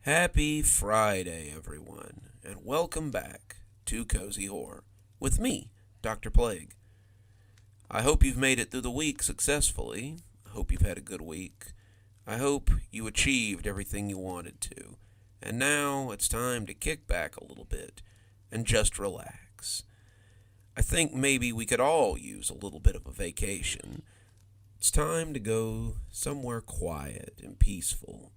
Happy Friday, everyone, and welcome back to Cozy Horror with me, Dr. Plague. I hope you've made it through the week successfully. I hope you've had a good week. I hope you achieved everything you wanted to. And now it's time to kick back a little bit and just relax. I think maybe we could all use a little bit of a vacation. It's time to go somewhere quiet and peaceful,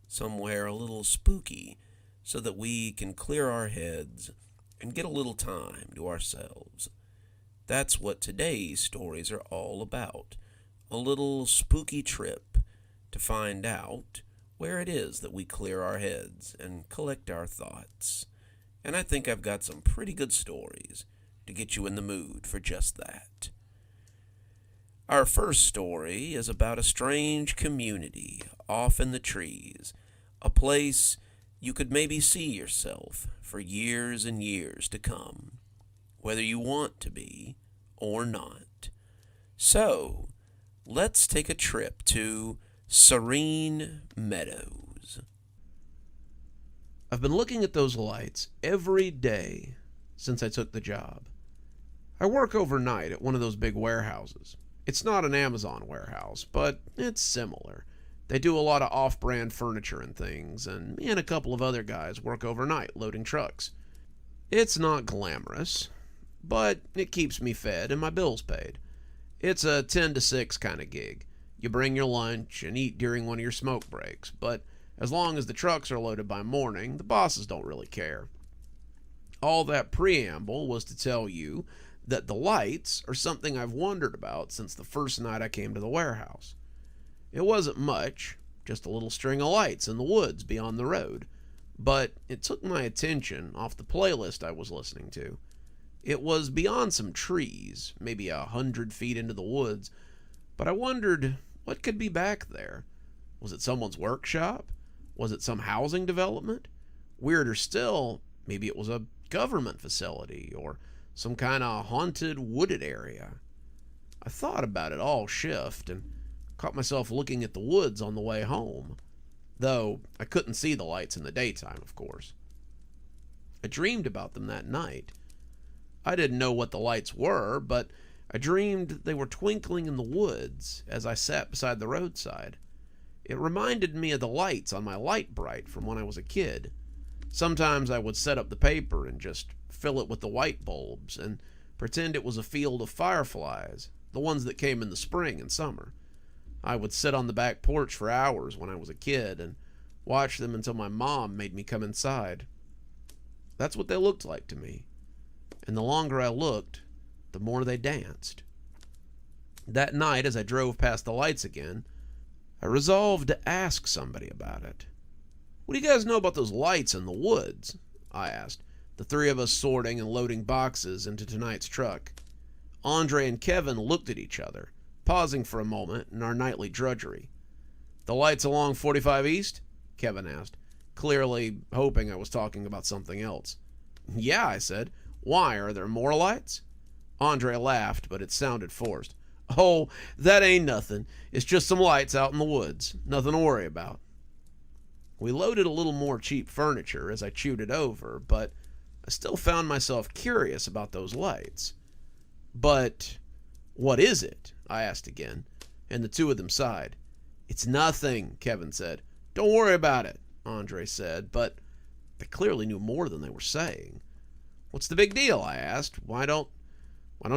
somewhere a little spooky, so that we can clear our heads and get a little time to ourselves. That's what today's stories are all about, a little spooky trip to find out where it is that we clear our heads and collect our thoughts. And I think I've got some pretty good stories to get you in the mood for just that. Our first story is about a strange community off in the trees, a place you could maybe see yourself for years and years to come, whether you want to be or not. So, let's take a trip to Serene Meadows. I've been looking at those lights every day since I took the job. I work overnight at one of those big warehouses. It's not an Amazon warehouse, but it's similar. They do a lot of off-brand furniture and things, and me and a couple of other guys work overnight loading trucks. It's not glamorous, but it keeps me fed and my bills paid. It's a 10 to 6 kind of gig. You bring your lunch and eat during one of your smoke breaks, but as long as the trucks are loaded by morning, the bosses don't really care. All that preamble was to tell you that the lights are something I've wondered about since the first night I came to the warehouse. It wasn't much, just a little string of lights in the woods beyond the road, but it took my attention off the playlist I was listening to. It was beyond some trees, maybe 100 feet into the woods, but I wondered what could be back there. Was it someone's workshop? Was it some housing development? Weirder still, maybe it was a government facility or some kind of haunted wooded area. I thought about it all shift and caught myself looking at the woods on the way home, though I couldn't see the lights in the daytime, of course. I dreamed about them that night. I didn't know what the lights were, but I dreamed they were twinkling in the woods as I sat beside the roadside. It reminded me of the lights on my light bright from when I was a kid. Sometimes I would set up the paper and just fill it with the white bulbs and pretend it was a field of fireflies, the ones that came in the spring and summer. I would sit on the back porch for hours when I was a kid and watch them until my mom made me come inside. That's what they looked like to me. And the longer I looked, the more they danced. That night, as I drove past the lights again, I resolved to ask somebody about it. "What do you guys know about those lights in the woods?" I asked, the three of us sorting and loading boxes into tonight's truck. Andre and Kevin looked at each other, pausing for a moment in our nightly drudgery. "The lights along 45 East?" Kevin asked, clearly hoping I was talking about something else. "Yeah," I said. "Why, are there more lights?" Andre laughed, but it sounded forced. "Oh, that ain't nothing. It's just some lights out in the woods. Nothing to worry about." We loaded a little more cheap furniture as I chewed it over, but I still found myself curious about those lights. "But what is it?" I asked again, and the two of them sighed. "It's nothing," Kevin said. "Don't worry about it," Andre said, but they clearly knew more than they were saying. "What's the big deal?" I asked. Why don't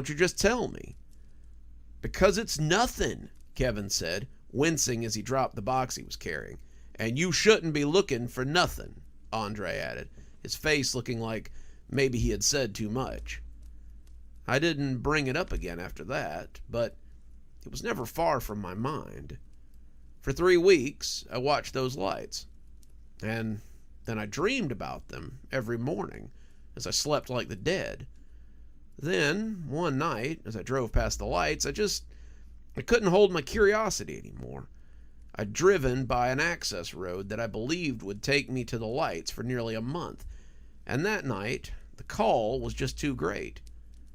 you just tell me?" "Because it's nothing," Kevin said, wincing as he dropped the box he was carrying. "And you shouldn't be looking for nothing," Andre added, his face looking like maybe he had said too much. I didn't bring it up again after that, but it was never far from my mind. For 3 weeks, I watched those lights, and then I dreamed about them every morning as I slept like the dead. Then, one night, as I drove past the lights, I couldn't hold my curiosity anymore. I'd driven by an access road that I believed would take me to the lights for nearly a month, and that night, the call was just too great.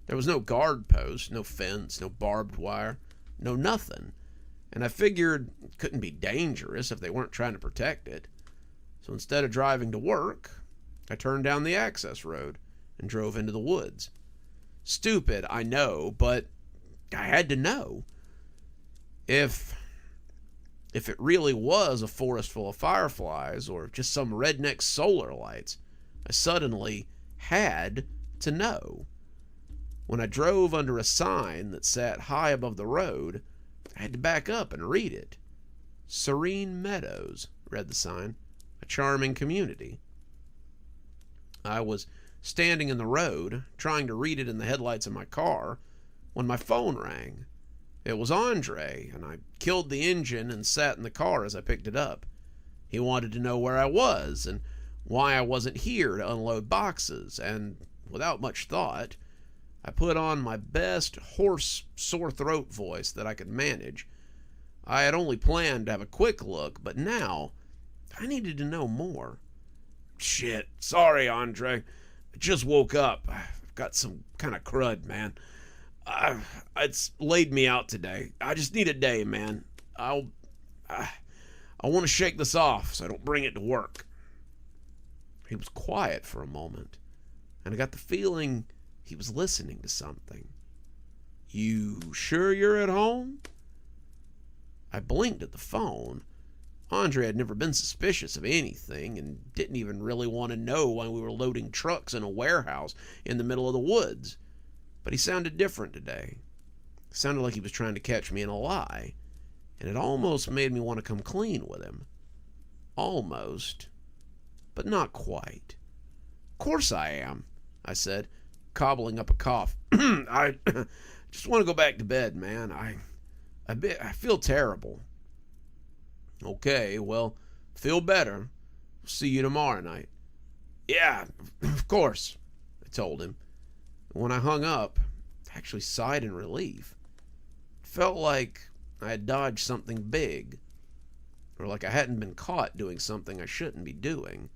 There was no guard post, no fence, no barbed wire, no nothing, and I figured it couldn't be dangerous if they weren't trying to protect it. So instead of driving to work, I turned down the access road and drove into the woods. Stupid, I know, but I had to know. If it really was a forest full of fireflies or just some redneck solar lights, I suddenly had to know. When I drove under a sign that sat high above the road, I had to back up and read it. Serene Meadows, read the sign. A charming community. I was standing in the road, trying to read it in the headlights of my car, when my phone rang. It was Andre, and I killed the engine and sat in the car as I picked it up. He wanted to know where I was and why I wasn't here to unload boxes, and without much thought, I put on my best hoarse, sore throat voice that I could manage. I had only planned to have a quick look, but now I needed to know more. Shit, sorry, Andre. I just woke up. I've got some kind of crud, man. It's laid me out today. I just need a day, man. I want to shake this off so I don't bring it to work. He was quiet for a moment, and I got the feeling he was listening to something. You sure you're at home? I blinked at the phone. Andre had never been suspicious of anything and didn't even really want to know why we were loading trucks in a warehouse in the middle of the woods. But he sounded different today. It sounded like he was trying to catch me in a lie, and it almost made me want to come clean with him. Almost, but not quite. Course I am, I said, cobbling up a cough. I just want to go back to bed, man. I feel terrible. Okay, well, feel better. See you tomorrow night. Yeah, of course, I told him. When I hung up, I actually sighed in relief. It felt like I had dodged something big, or like I hadn't been caught doing something I shouldn't be doing.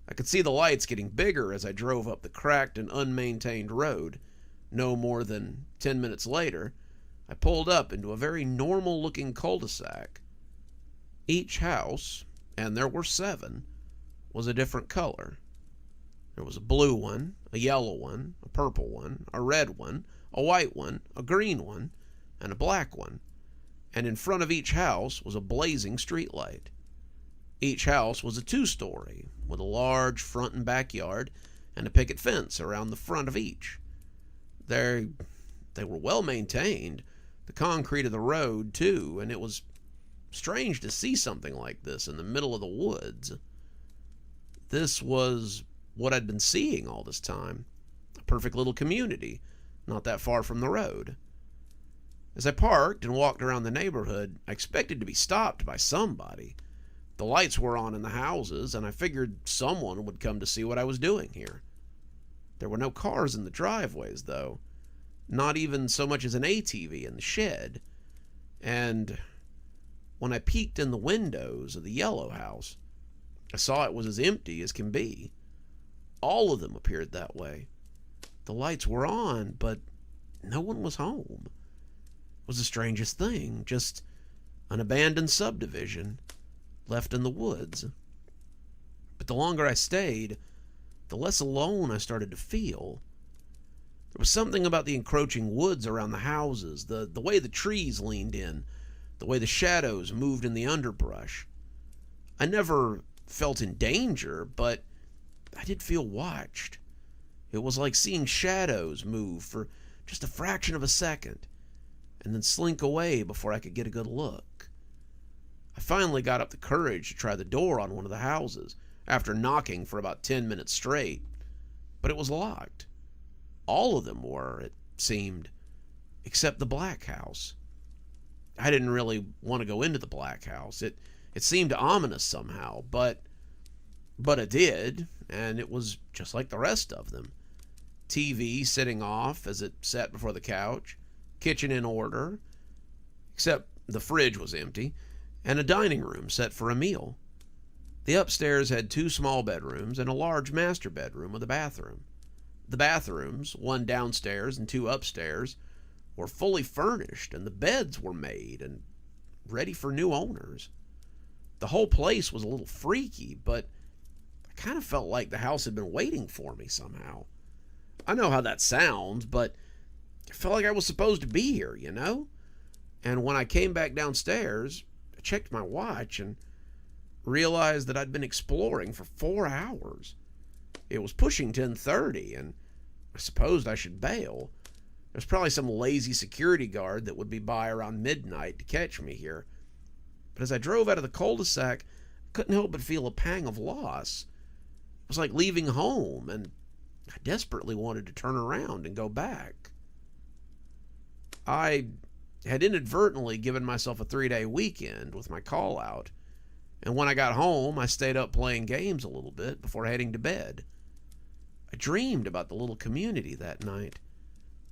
I could see the lights getting bigger as I drove up the cracked and unmaintained road. No more than 10 minutes later, I pulled up into a very normal-looking cul-de-sac. Each house, and there were 7, was a different color. There was a blue one, a yellow one, a purple one, a red one, a white one, a green one, and a black one. And in front of each house was a blazing streetlight. Each house was a 2-story, with a large front and backyard, and a picket fence around the front of each. They were well maintained, the concrete of the road too, and it was strange to see something like this in the middle of the woods. This was what I'd been seeing all this time. A perfect little community, not that far from the road. As I parked and walked around the neighborhood, I expected to be stopped by somebody. The lights were on in the houses, and I figured someone would come to see what I was doing here. There were no cars in the driveways, though. Not even so much as an ATV in the shed. And when I peeked in the windows of the yellow house, I saw it was as empty as can be. All of them appeared that way. The lights were on, but no one was home. It was the strangest thing, just an abandoned subdivision left in the woods. But the longer I stayed, the less alone I started to feel. There was something about the encroaching woods around the houses, the way the trees leaned in, the way the shadows moved in the underbrush. I never felt in danger, but I did feel watched. It was like seeing shadows move for just a fraction of a second, and then slink away before I could get a good look. I finally got up the courage to try the door on one of the houses, after knocking for about 10 minutes straight, but it was locked. All of them were, it seemed, except the black house. I didn't really want to go into the black house. It seemed ominous somehow, but I did, and it was just like the rest of them. TV sitting off as it sat before the couch, kitchen in order, except the fridge was empty, and a dining room set for a meal. The upstairs had 2 small bedrooms and a large master bedroom with a bathroom. The bathrooms, one downstairs and 2 upstairs, were fully furnished, and the beds were made and ready for new owners. The whole place was a little freaky, but I kind of felt like the house had been waiting for me somehow. I know how that sounds, but I felt like I was supposed to be here, you know? And when I came back downstairs, I checked my watch and realized that I'd been exploring for 4 hours. It was pushing 10:30, and I supposed I should bail. There's probably some lazy security guard that would be by around midnight to catch me here. But as I drove out of the cul-de-sac, I couldn't help but feel a pang of loss. It was like leaving home, and I desperately wanted to turn around and go back. I had inadvertently given myself a 3-day weekend with my call out, and when I got home, I stayed up playing games a little bit before heading to bed. I dreamed about the little community that night,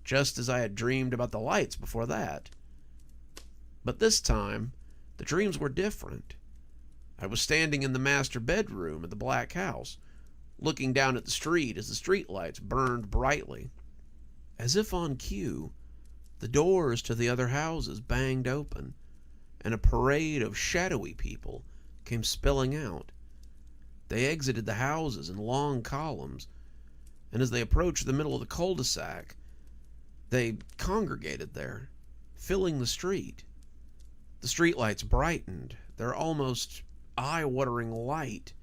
just as I had dreamed about the lights before that. But this time, the dreams were different. I was standing in the master bedroom of the black house, looking down at the street as the streetlights burned brightly. As if on cue, the doors to the other houses banged open, and a parade of shadowy people came spilling out. They exited the houses in long columns, and as they approached the middle of the cul-de-sac, they congregated there, filling the street. The streetlights brightened, their almost eye-watering light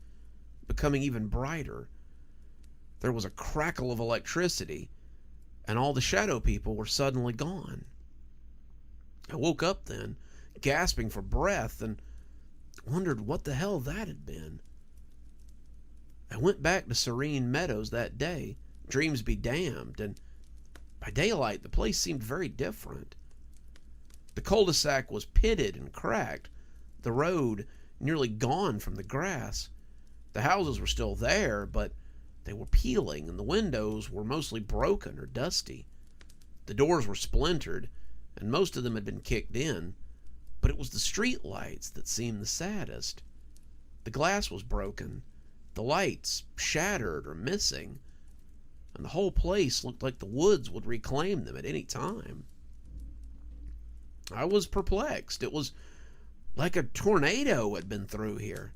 becoming even brighter. There was a crackle of electricity, and all the shadow people were suddenly gone. I woke up then, gasping for breath, and wondered what the hell that had been. I went back to Serene Meadows that day, dreams be damned, and by daylight the place seemed very different. The cul-de-sac was pitted and cracked, the road nearly gone from the grass. The houses were still there, but they were peeling, and the windows were mostly broken or dusty. The doors were splintered, and most of them had been kicked in, but it was the street lights that seemed the saddest. The glass was broken, the lights shattered or missing, and the whole place looked like the woods would reclaim them at any time. I was perplexed. It was like a tornado had been through here,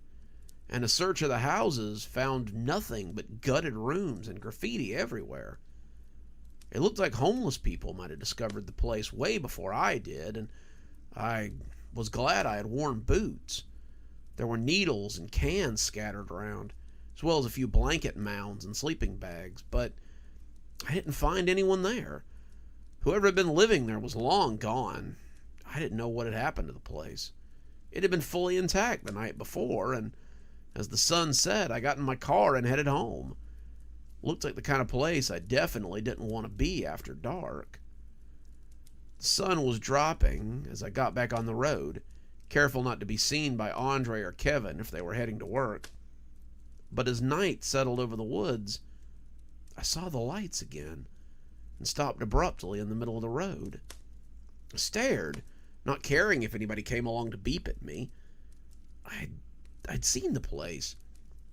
and a search of the houses found nothing but gutted rooms and graffiti everywhere. It looked like homeless people might have discovered the place way before I did, and I was glad I had worn boots. There were needles and cans scattered around, as well as a few blanket mounds and sleeping bags, but I didn't find anyone there. Whoever had been living there was long gone. I didn't know what had happened to the place. It had been fully intact the night before, and as the sun set, I got in my car and headed home. Looked like the kind of place I definitely didn't want to be after dark. The sun was dropping as I got back on the road, careful not to be seen by Andre or Kevin if they were heading to work. But as night settled over the woods, I saw the lights again and stopped abruptly in the middle of the road. I stared, not caring if anybody came along to beep at me. I'd seen the place.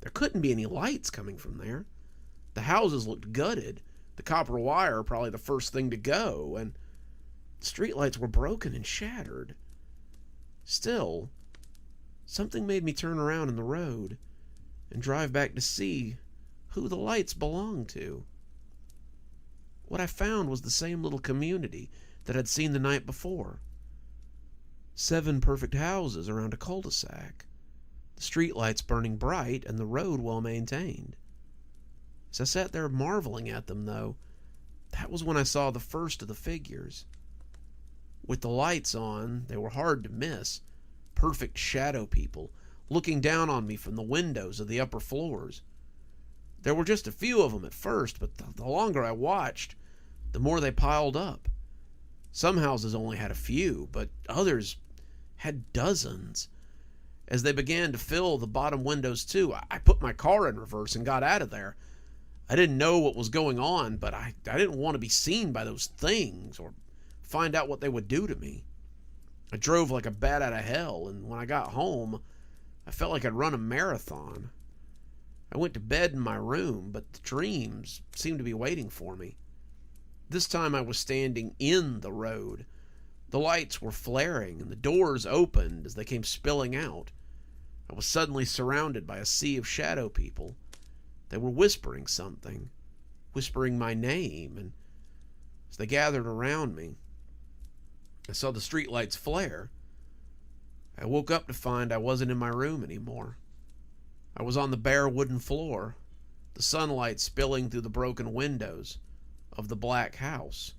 There couldn't be any lights coming from there. The houses looked gutted, the copper wire probably the first thing to go, and the streetlights were broken and shattered. Still, something made me turn around in the road and drive back to see who the lights belonged to. What I found was the same little community that I'd seen the night before. 7 perfect houses around a cul-de-sac, the streetlights burning bright and the road well maintained. As I sat there marveling at them, though, that was when I saw the first of the figures. With the lights on, they were hard to miss. Perfect shadow people, looking down on me from the windows of the upper floors. There were just a few of them at first, but the longer I watched, the more they piled up. Some houses only had a few, but others had dozens. As they began to fill the bottom windows too, I put my car in reverse and got out of there. I didn't know what was going on, but I didn't want to be seen by those things or find out what they would do to me. I drove like a bat out of hell, and when I got home, I felt like I'd run a marathon. I went to bed in my room, but the dreams seemed to be waiting for me. This time I was standing in the road. The lights were flaring, and the doors opened as they came spilling out. I was suddenly surrounded by a sea of shadow people. They were whispering something, whispering my name, and as they gathered around me, I saw the streetlights flare. I woke up to find I wasn't in my room anymore. I was on the bare wooden floor, the sunlight spilling through the broken windows of the black house.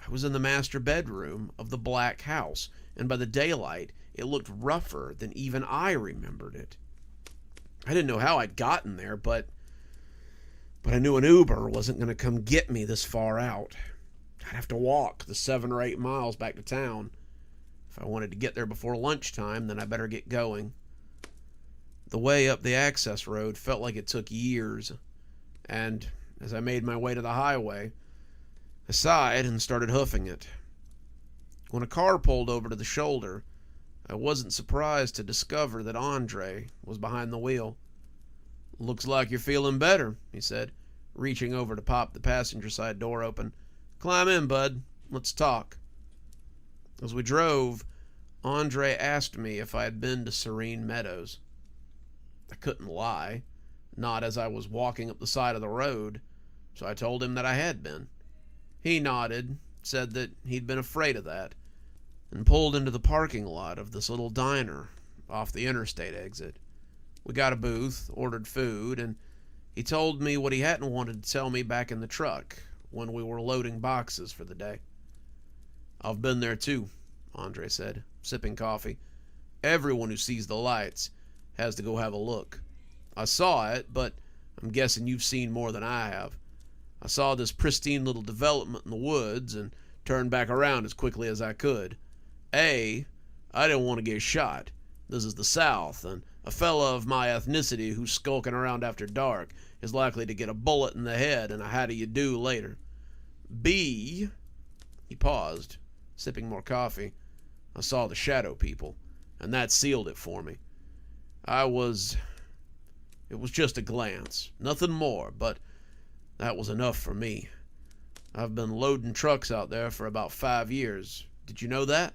I was in the master bedroom of the black house, and by the daylight, it looked rougher than even I remembered it. I didn't know how I'd gotten there, but I knew an Uber wasn't going to come get me this far out. I'd have to walk the 7 or 8 miles back to town. If I wanted to get there before lunchtime, then I better get going. The way up the access road felt like it took years, and as I made my way to the highway, I sighed and started hoofing it. When a car pulled over to the shoulder, I wasn't surprised to discover that Andre was behind the wheel. "Looks like you're feeling better," he said, reaching over to pop the passenger side door open. "Climb in, bud. Let's talk." As we drove, Andre asked me if I had been to Serene Meadows. I couldn't lie, not as I was walking up the side of the road, so I told him that I had been. He nodded, said that he'd been afraid of that, and pulled into the parking lot of this little diner off the interstate exit. We got a booth, ordered food, and he told me what he hadn't wanted to tell me back in the truck when we were loading boxes for the day. "I've been there too," Andre said, sipping coffee. "Everyone who sees the lights has to go have a look. I saw it, but I'm guessing you've seen more than I have. I saw this pristine little development in the woods and turned back around as quickly as I could. I didn't want to get shot. This is the South, and a fella of my ethnicity who's skulking around after dark is likely to get a bullet in the head and a how do you do later. B," he paused, sipping more coffee, "I saw the shadow people, and that sealed it for me. It was just a glance, nothing more, but that was enough for me. I've been loading trucks out there for about 5 years. Did you know that?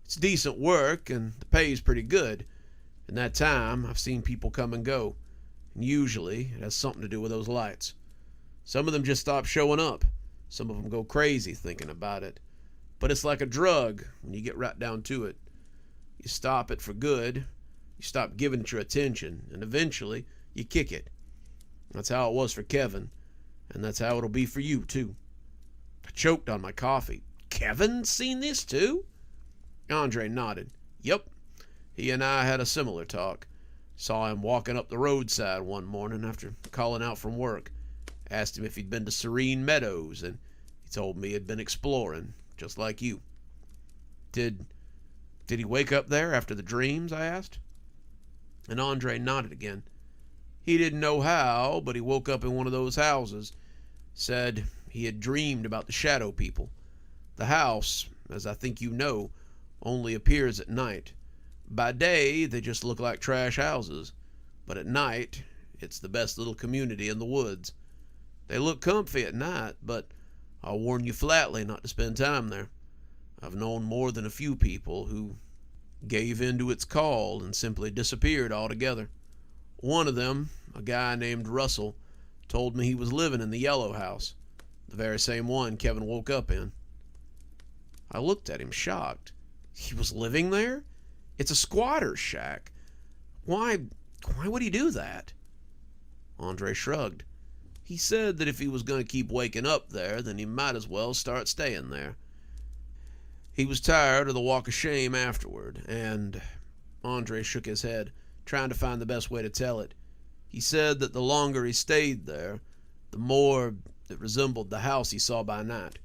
It's decent work, and the pay's pretty good. In that time, I've seen people come and go, and usually it has something to do with those lights. Some of them just stop showing up. Some of them go crazy thinking about it. But it's like a drug when you get right down to it. You stop it for good, you stop giving it your attention, and eventually you kick it. That's how it was for Kevin, and that's how it'll be for you, too." I choked on my coffee. "Kevin's seen this, too?" Andre nodded. "Yep. He and I had a similar talk. Saw him walking up the roadside one morning after calling out from work. Asked him if he'd been to Serene Meadows, and he told me he'd been exploring, just like you." Did he wake up there after the dreams?" I asked. And Andre nodded again. "He didn't know how, but he woke up in one of those houses. Said he had dreamed about the shadow people. The house, as I think you know, only appears at night. By day, they just look like trash houses, but at night, it's the best little community in the woods. They look comfy at night, but I'll warn you flatly not to spend time there. I've known more than a few people who gave in to its call and simply disappeared altogether. One of them, a guy named Russell, told me he was living in the yellow house, the very same one Kevin woke up in." I looked at him shocked. "He was living there? It's a squatter's shack. Why would he do that?" Andre shrugged. He said that if he was going to keep waking up there, then he might as well start staying there. He was tired of the walk of shame afterward, and Andre shook his head, trying to find the best way to tell it. He said that the longer he stayed there, the more it resembled the house he saw by night.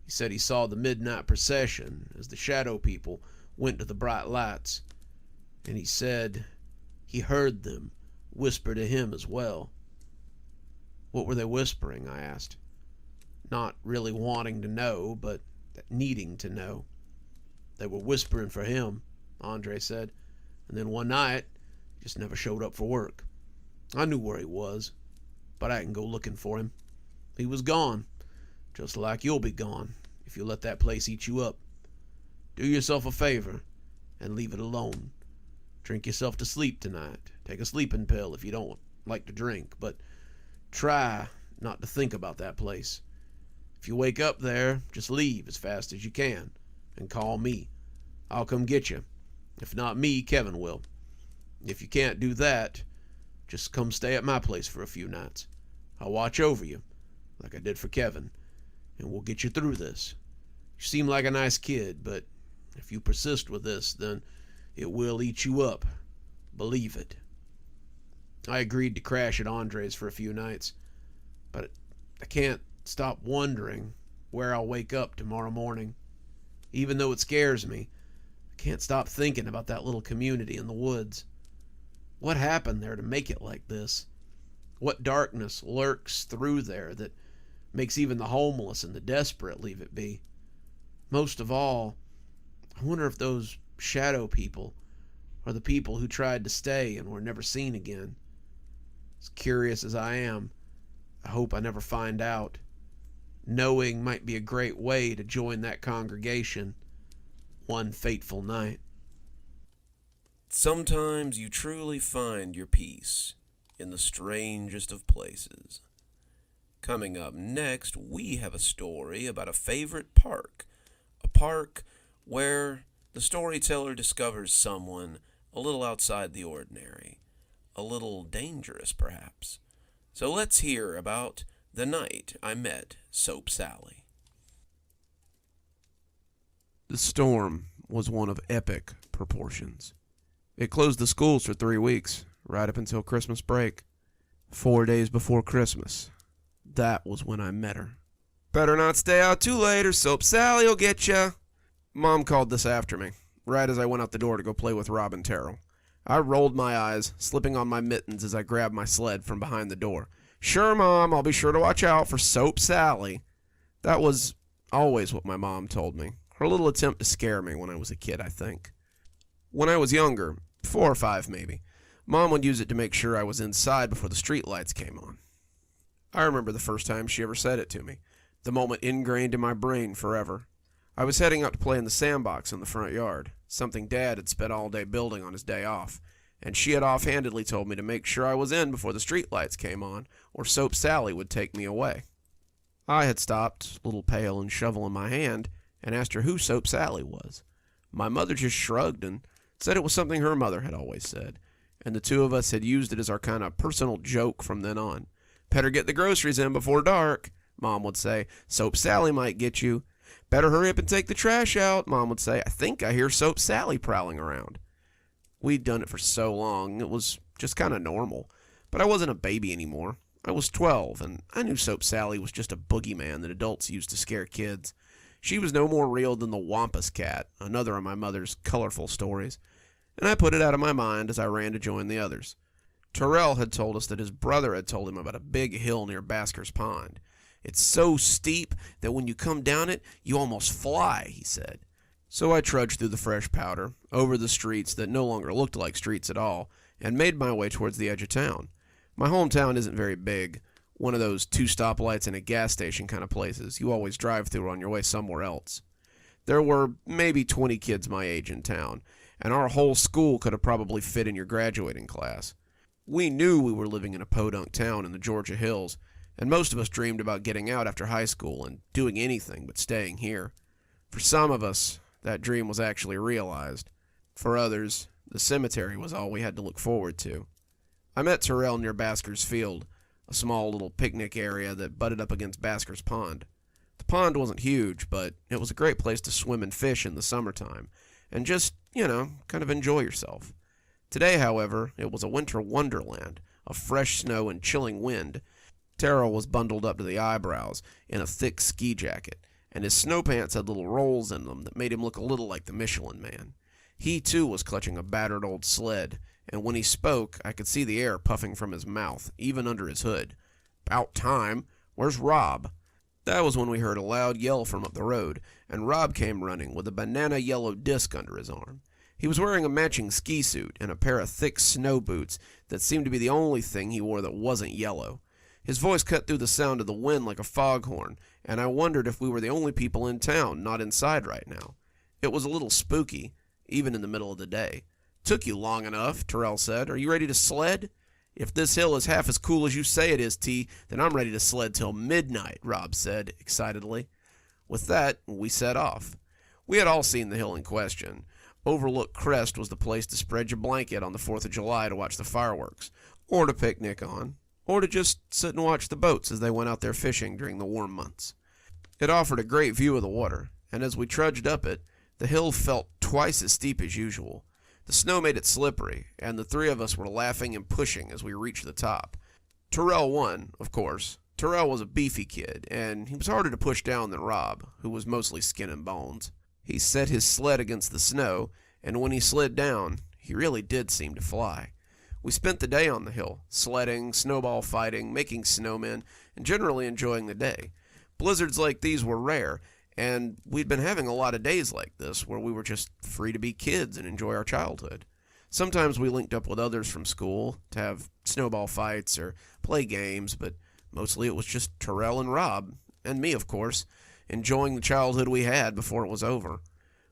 He said he saw the midnight procession as the shadow people went to the bright lights, and he said he heard them whisper to him as well. "What were they whispering?" I asked. Not really wanting to know, but needing to know. "They were whispering for him," Andre said, "and then one night, he just never showed up for work. I knew where he was, but I didn't go looking for him. He was gone, just like you'll be gone if you let that place eat you up. Do yourself a favor and leave it alone. Drink yourself to sleep tonight. Take a sleeping pill if you don't like to drink, but try not to think about that place. If you wake up there, just leave as fast as you can and call me. I'll come get you. If not me, Kevin will. If you can't do that, just come stay at my place for a few nights. I'll watch over you, like I did for Kevin, and we'll get you through this. You seem like a nice kid, but if you persist with this, then it will eat you up. Believe it. I agreed to crash at Andre's for a few nights, but I can't stop wondering where I'll wake up tomorrow morning. Even though it scares me, I can't stop thinking about that little community in the woods. What happened there to make it like this? What darkness lurks through there that makes even the homeless and the desperate leave it be? Most of all, I wonder if those shadow people are the people who tried to stay and were never seen again. As curious as I am, I hope I never find out. Knowing might be a great way to join that congregation one fateful night. Sometimes you truly find your peace in the strangest of places. Coming up next, we have a story about a favorite park. A park where the storyteller discovers someone a little outside the ordinary. A little dangerous, perhaps. So let's hear about the night I met Soap Sally. The storm was one of epic proportions. It closed the schools for 3 weeks, right up until Christmas break. 4 days before Christmas. That was when I met her. Better not stay out too late or Soap Sally'll get ya. Mom called this after me, right as I went out the door to go play with Rob and Tera. I rolled my eyes, slipping on my mittens as I grabbed my sled from behind the door. Sure, Mom, I'll be sure to watch out for Soap Sally. That was always what my mom told me. Her little attempt to scare me when I was a kid, I think. When I was younger, 4 or 5 maybe, Mom would use it to make sure I was inside before the street lights came on. I remember the first time she ever said it to me, the moment ingrained in my brain forever. I was heading out to play in the sandbox in the front yard, something Dad had spent all day building on his day off, and she had offhandedly told me to make sure I was in before the street lights came on, or Soap Sally would take me away. I had stopped, little pail and shovel in my hand, and asked her who Soap Sally was. My mother just shrugged and said it was something her mother had always said, and the two of us had used it as our kind of personal joke from then on. Better get the groceries in before dark, Mom would say. Soap Sally might get you. Better hurry up and take the trash out, Mom would say. I think I hear Soap Sally prowling around. We'd done it for so long, it was just kind of normal. But I wasn't a baby anymore. I was 12, and I knew Soap Sally was just a boogeyman that adults used to scare kids. She was no more real than the Wampus Cat, another of my mother's colorful stories, and I put it out of my mind as I ran to join the others. Terrell had told us that his brother had told him about a big hill near Basker's Pond. It's so steep that when you come down it, you almost fly, he said. So I trudged through the fresh powder, over the streets that no longer looked like streets at all, and made my way towards the edge of town. My hometown isn't very big, one of those 2 stoplights and a gas station kind of places you always drive through on your way somewhere else. There were maybe 20 kids my age in town, and our whole school could have probably fit in your graduating class. We knew we were living in a podunk town in the Georgia hills, and most of us dreamed about getting out after high school and doing anything but staying here. For some of us, that dream was actually realized. For others, the cemetery was all we had to look forward to. I met Terrell near Basker's Field, a small little picnic area that butted up against Basker's Pond. The pond wasn't huge, but it was a great place to swim and fish in the summertime, and just, kind of enjoy yourself. Today, however, it was a winter wonderland of fresh snow and chilling wind. Tera was bundled up to the eyebrows in a thick ski jacket, and his snow pants had little rolls in them that made him look a little like the Michelin Man. He, too, was clutching a battered old sled, and when he spoke, I could see the air puffing from his mouth, even under his hood. "'Bout time. Where's Rob?" That was when we heard a loud yell from up the road, and Rob came running with a banana-yellow disc under his arm. He was wearing a matching ski suit and a pair of thick snow boots that seemed to be the only thing he wore that wasn't yellow. His voice cut through the sound of the wind like a foghorn, and I wondered if we were the only people in town not inside right now. It was a little spooky, even in the middle of the day. "Took you long enough," Terrell said. "Are you ready to sled?" "If this hill is half as cool as you say it is, T, then I'm ready to sled till midnight," Rob said excitedly. With that, we set off. We had all seen the hill in question. Overlook Crest was the place to spread your blanket on the 4th of July to watch the fireworks, or to picnic on, or to just sit and watch the boats as they went out there fishing during the warm months. It offered a great view of the water, and as we trudged up it, the hill felt twice as steep as usual. The snow made it slippery, and the three of us were laughing and pushing as we reached the top. Terrell won, of course. Terrell was a beefy kid, and he was harder to push down than Rob, who was mostly skin and bones. He set his sled against the snow, and when he slid down, he really did seem to fly. We spent the day on the hill, sledding, snowball fighting, making snowmen, and generally enjoying the day. Blizzards like these were rare, and we'd been having a lot of days like this where we were just free to be kids and enjoy our childhood. Sometimes we linked up with others from school to have snowball fights or play games, but mostly it was just Terrell and Rob, and me, of course, enjoying the childhood we had before it was over.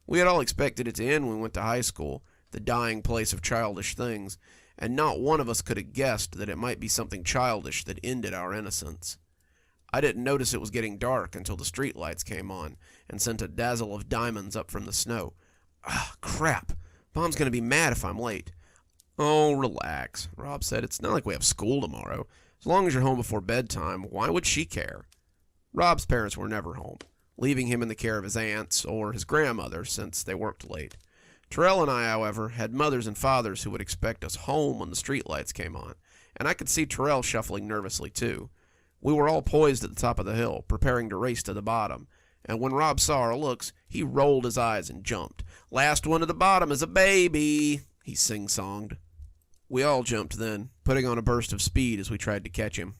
We had all expected it to end when we went to high school, the dying place of childish things, and not one of us could have guessed that it might be something childish that ended our innocence. I didn't notice it was getting dark until the streetlights came on and sent a dazzle of diamonds up from the snow. Crap. Mom's going to be mad if I'm late. "Oh, relax," Rob said. "It's not like we have school tomorrow. As long as you're home before bedtime, why would she care?" Rob's parents were never home, leaving him in the care of his aunts or his grandmother since they worked late. Terrell and I, however, had mothers and fathers who would expect us home when the streetlights came on, and I could see Terrell shuffling nervously too. We were all poised at the top of the hill, preparing to race to the bottom, and when Rob saw our looks, he rolled his eyes and jumped. "Last one to the bottom is a baby," he sing-songed. We all jumped then, putting on a burst of speed as we tried to catch him.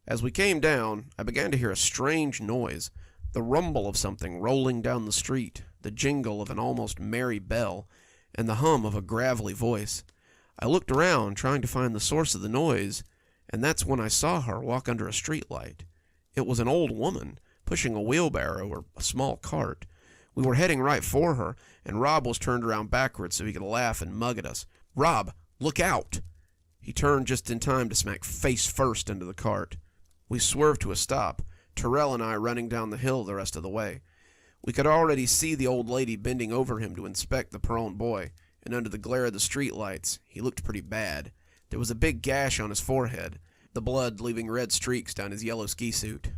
As we came down, I began to hear a strange noise, the rumble of something rolling down the street, the jingle of an almost merry bell, and the hum of a gravelly voice. I looked around, trying to find the source of the noise, and that's when I saw her walk under a streetlight. It was an old woman, pushing a wheelbarrow or a small cart. We were heading right for her, and Rob was turned around backwards so he could laugh and mug at us. "Rob, look out!" He turned just in time to smack face first into the cart. We swerved to a stop, Terrell and I running down the hill the rest of the way. We could already see the old lady bending over him to inspect the prone boy, and under the glare of the streetlights, he looked pretty bad. There was a big gash on his forehead, the blood leaving red streaks down his yellow ski suit.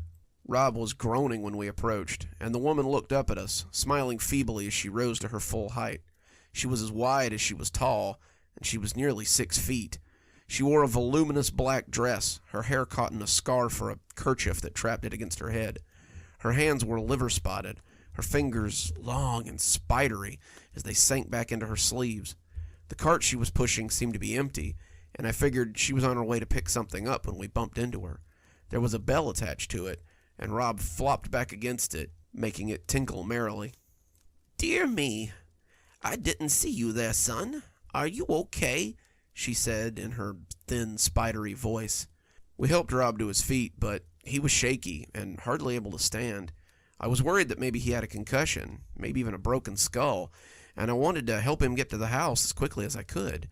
Rob was groaning when we approached, and the woman looked up at us, smiling feebly as she rose to her full height. She was as wide as she was tall, and she was nearly 6 feet. She wore a voluminous black dress, her hair caught in a scarf or a kerchief that trapped it against her head. Her hands were liver-spotted, her fingers long and spidery as they sank back into her sleeves. The cart she was pushing seemed to be empty, and I figured she was on her way to pick something up when we bumped into her. There was a bell attached to it, and Rob flopped back against it, making it tinkle merrily. "Dear me, I didn't see you there, son. Are you okay?" she said in her thin, spidery voice. We helped Rob to his feet, but he was shaky and hardly able to stand. I was worried that maybe he had a concussion, maybe even a broken skull, and I wanted to help him get to the house as quickly as I could.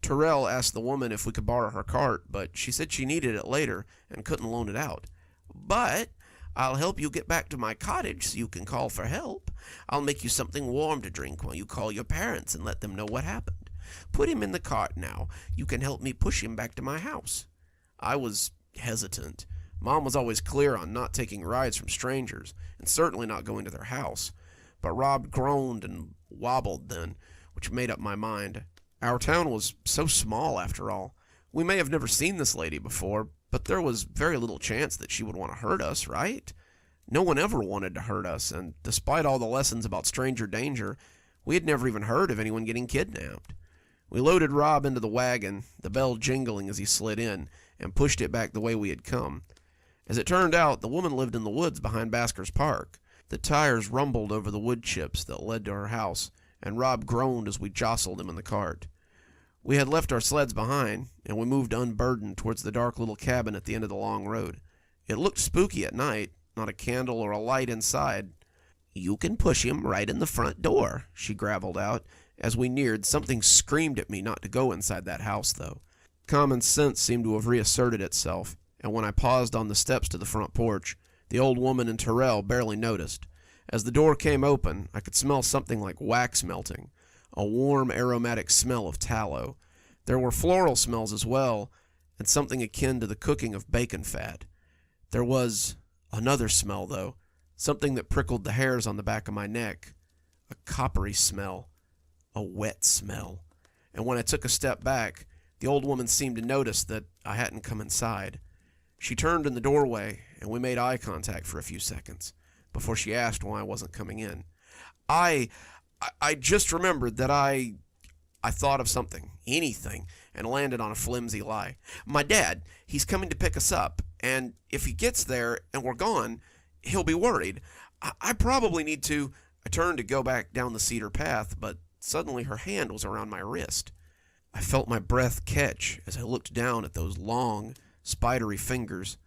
Terrell asked the woman if we could borrow her cart, but she said she needed it later and couldn't loan it out. "But I'll help you get back to my cottage so you can call for help. I'll make you something warm to drink while you call your parents and let them know what happened. Put him in the cart now. You can help me push him back to my house." I was hesitant. Mom was always clear on not taking rides from strangers, and certainly not going to their house. But Rob groaned and wobbled then, which made up my mind. Our town was so small, after all. We may have never seen this lady before, but there was very little chance that she would want to hurt us, right? No one ever wanted to hurt us, and despite all the lessons about stranger danger, we had never even heard of anyone getting kidnapped. We loaded Rob into the wagon, the bell jingling as he slid in, and pushed it back the way we had come. As it turned out, the woman lived in the woods behind Basker's Park. The tires rumbled over the wood chips that led to her house, and Rob groaned as we jostled him in the cart. We had left our sleds behind, and we moved unburdened towards the dark little cabin at the end of the long road. It looked spooky at night, not a candle or a light inside. "You can push him right in the front door," she gravelled out, As we neared, something screamed at me not to go inside that house, though. Common sense seemed to have reasserted itself, and when I paused on the steps to the front porch, the old woman and Terrell barely noticed. As the door came open, I could smell something like wax melting, a warm, aromatic smell of tallow. There were floral smells as well, and something akin to the cooking of bacon fat. There was another smell, though, something that prickled the hairs on the back of my neck. A coppery smell. A wet smell. And when I took a step back, the old woman seemed to notice that I hadn't come inside. She turned in the doorway, and we made eye contact for a few seconds before she asked why I wasn't coming in. I just remembered that I thought of something, anything, and landed on a flimsy lie. My dad, he's coming to pick us up, and if he gets there and we're gone, he'll be worried. I probably need to... I turned to go back down the cedar path, but suddenly her hand was around my wrist. I felt my breath catch as I looked down at those long, spidery fingers.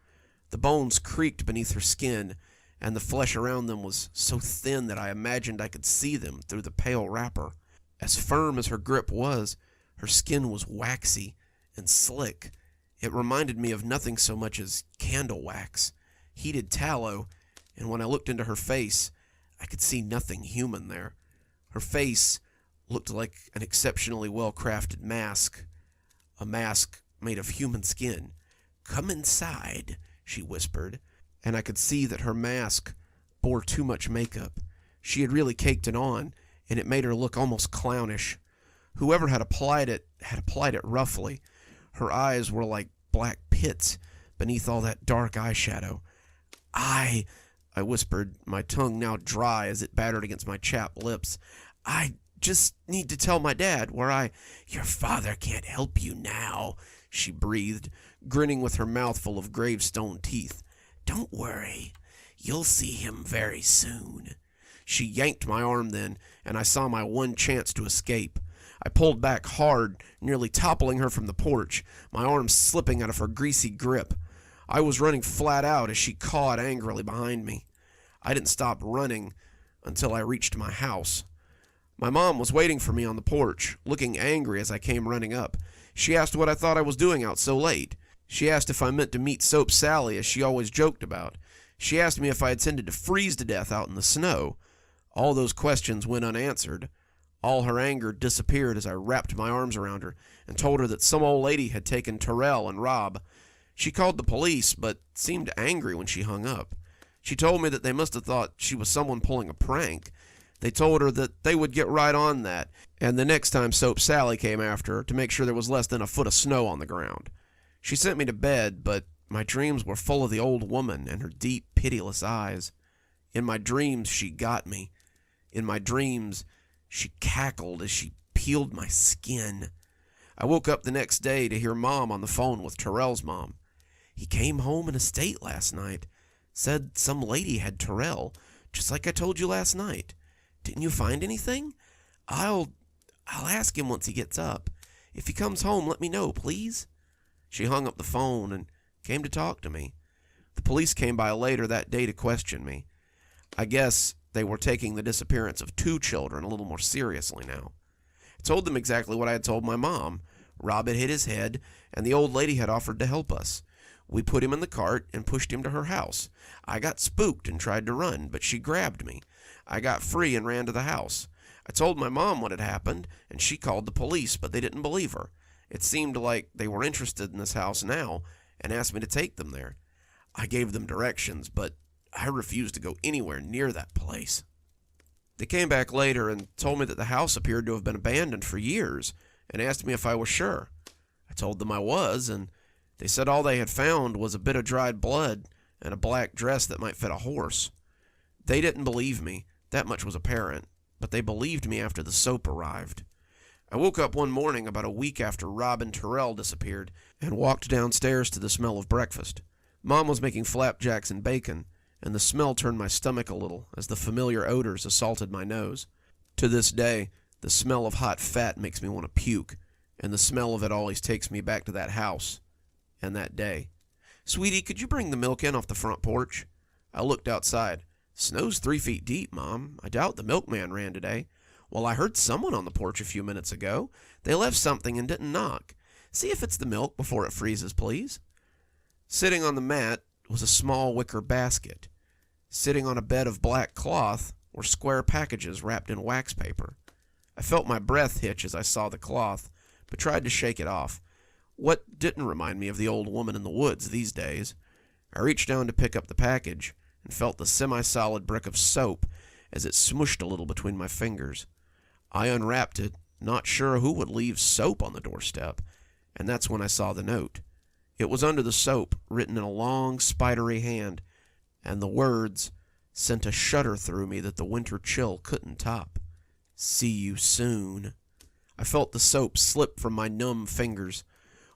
The bones creaked beneath her skin, and the flesh around them was so thin that I imagined I could see them through the pale wrapper. As firm as her grip was, her skin was waxy and slick. It reminded me of nothing so much as candle wax, heated tallow, and when I looked into her face, I could see nothing human there. Her face looked like an exceptionally well-crafted mask, a mask made of human skin. "Come inside," she whispered, and I could see that her mask bore too much makeup. She had really caked it on, and it made her look almost clownish. Whoever had applied it roughly. Her eyes were like black pits beneath all that dark eyeshadow. I whispered, my tongue now dry as it battered against my chapped lips. "I just need to tell my dad where Your father can't help you now," she breathed, grinning with her mouth full of gravestone teeth. "Don't worry. You'll see him very soon." She yanked my arm then, and I saw my one chance to escape. I pulled back hard, nearly toppling her from the porch, my arms slipping out of her greasy grip. I was running flat out as she cawed angrily behind me. I didn't stop running until I reached my house. My mom was waiting for me on the porch, looking angry as I came running up. She asked what I thought I was doing out so late. She asked if I meant to meet Soap Sally, as she always joked about. She asked me if I intended to freeze to death out in the snow. All those questions went unanswered. All her anger disappeared as I wrapped my arms around her and told her that some old lady had taken Terrell and Rob. She called the police, but seemed angry when she hung up. She told me that they must have thought she was someone pulling a prank. They told her that they would get right on that, and the next time Soap Sally came after her to make sure there was less than a foot of snow on the ground. She sent me to bed, but my dreams were full of the old woman and her deep, pitiless eyes. In my dreams, she got me. In my dreams, she cackled as she peeled my skin. I woke up the next day to hear Mom on the phone with Terrell's mom. "He came home in a state last night. Said some lady had Terrell, just like I told you last night. Didn't you find anything? I'll ask him once he gets up. If he comes home, let me know, please." She hung up the phone and came to talk to me. The police came by later that day to question me. I guess they were taking the disappearance of 2 children a little more seriously now. I told them exactly what I had told my mom. Rob had hit his head, and the old lady had offered to help us. We put him in the cart and pushed him to her house. I got spooked and tried to run, but she grabbed me. I got free and ran to the house. I told my mom what had happened, and she called the police, but they didn't believe her. It seemed like they were interested in this house now and asked me to take them there. I gave them directions, but I refused to go anywhere near that place. They came back later and told me that the house appeared to have been abandoned for years and asked me if I was sure. I told them I was, and they said all they had found was a bit of dried blood and a black dress that might fit a horse. They didn't believe me, that much was apparent, but they believed me after the soap arrived. I woke up one morning about a week after Rob and Terrell disappeared and walked downstairs to the smell of breakfast. Mom was making flapjacks and bacon, and the smell turned my stomach a little as the familiar odors assaulted my nose. To this day, the smell of hot fat makes me want to puke, and the smell of it always takes me back to that house and that day. "Sweetie, could you bring the milk in off the front porch?" I looked outside. "Snow's 3 feet deep, Mom. I doubt the milkman ran today." "Well, I heard someone on the porch a few minutes ago. They left something and didn't knock. See if it's the milk before it freezes, please." Sitting on the mat was a small wicker basket. Sitting on a bed of black cloth were square packages wrapped in wax paper. I felt my breath hitch as I saw the cloth, but tried to shake it off. What didn't remind me of the old woman in the woods these days? I reached down to pick up the package and felt the semi-solid brick of soap as it smooshed a little between my fingers. I unwrapped it, not sure who would leave soap on the doorstep, and that's when I saw the note. It was under the soap, written in a long, spidery hand, and the words sent a shudder through me that the winter chill couldn't top. "See you soon." I felt the soap slip from my numb fingers.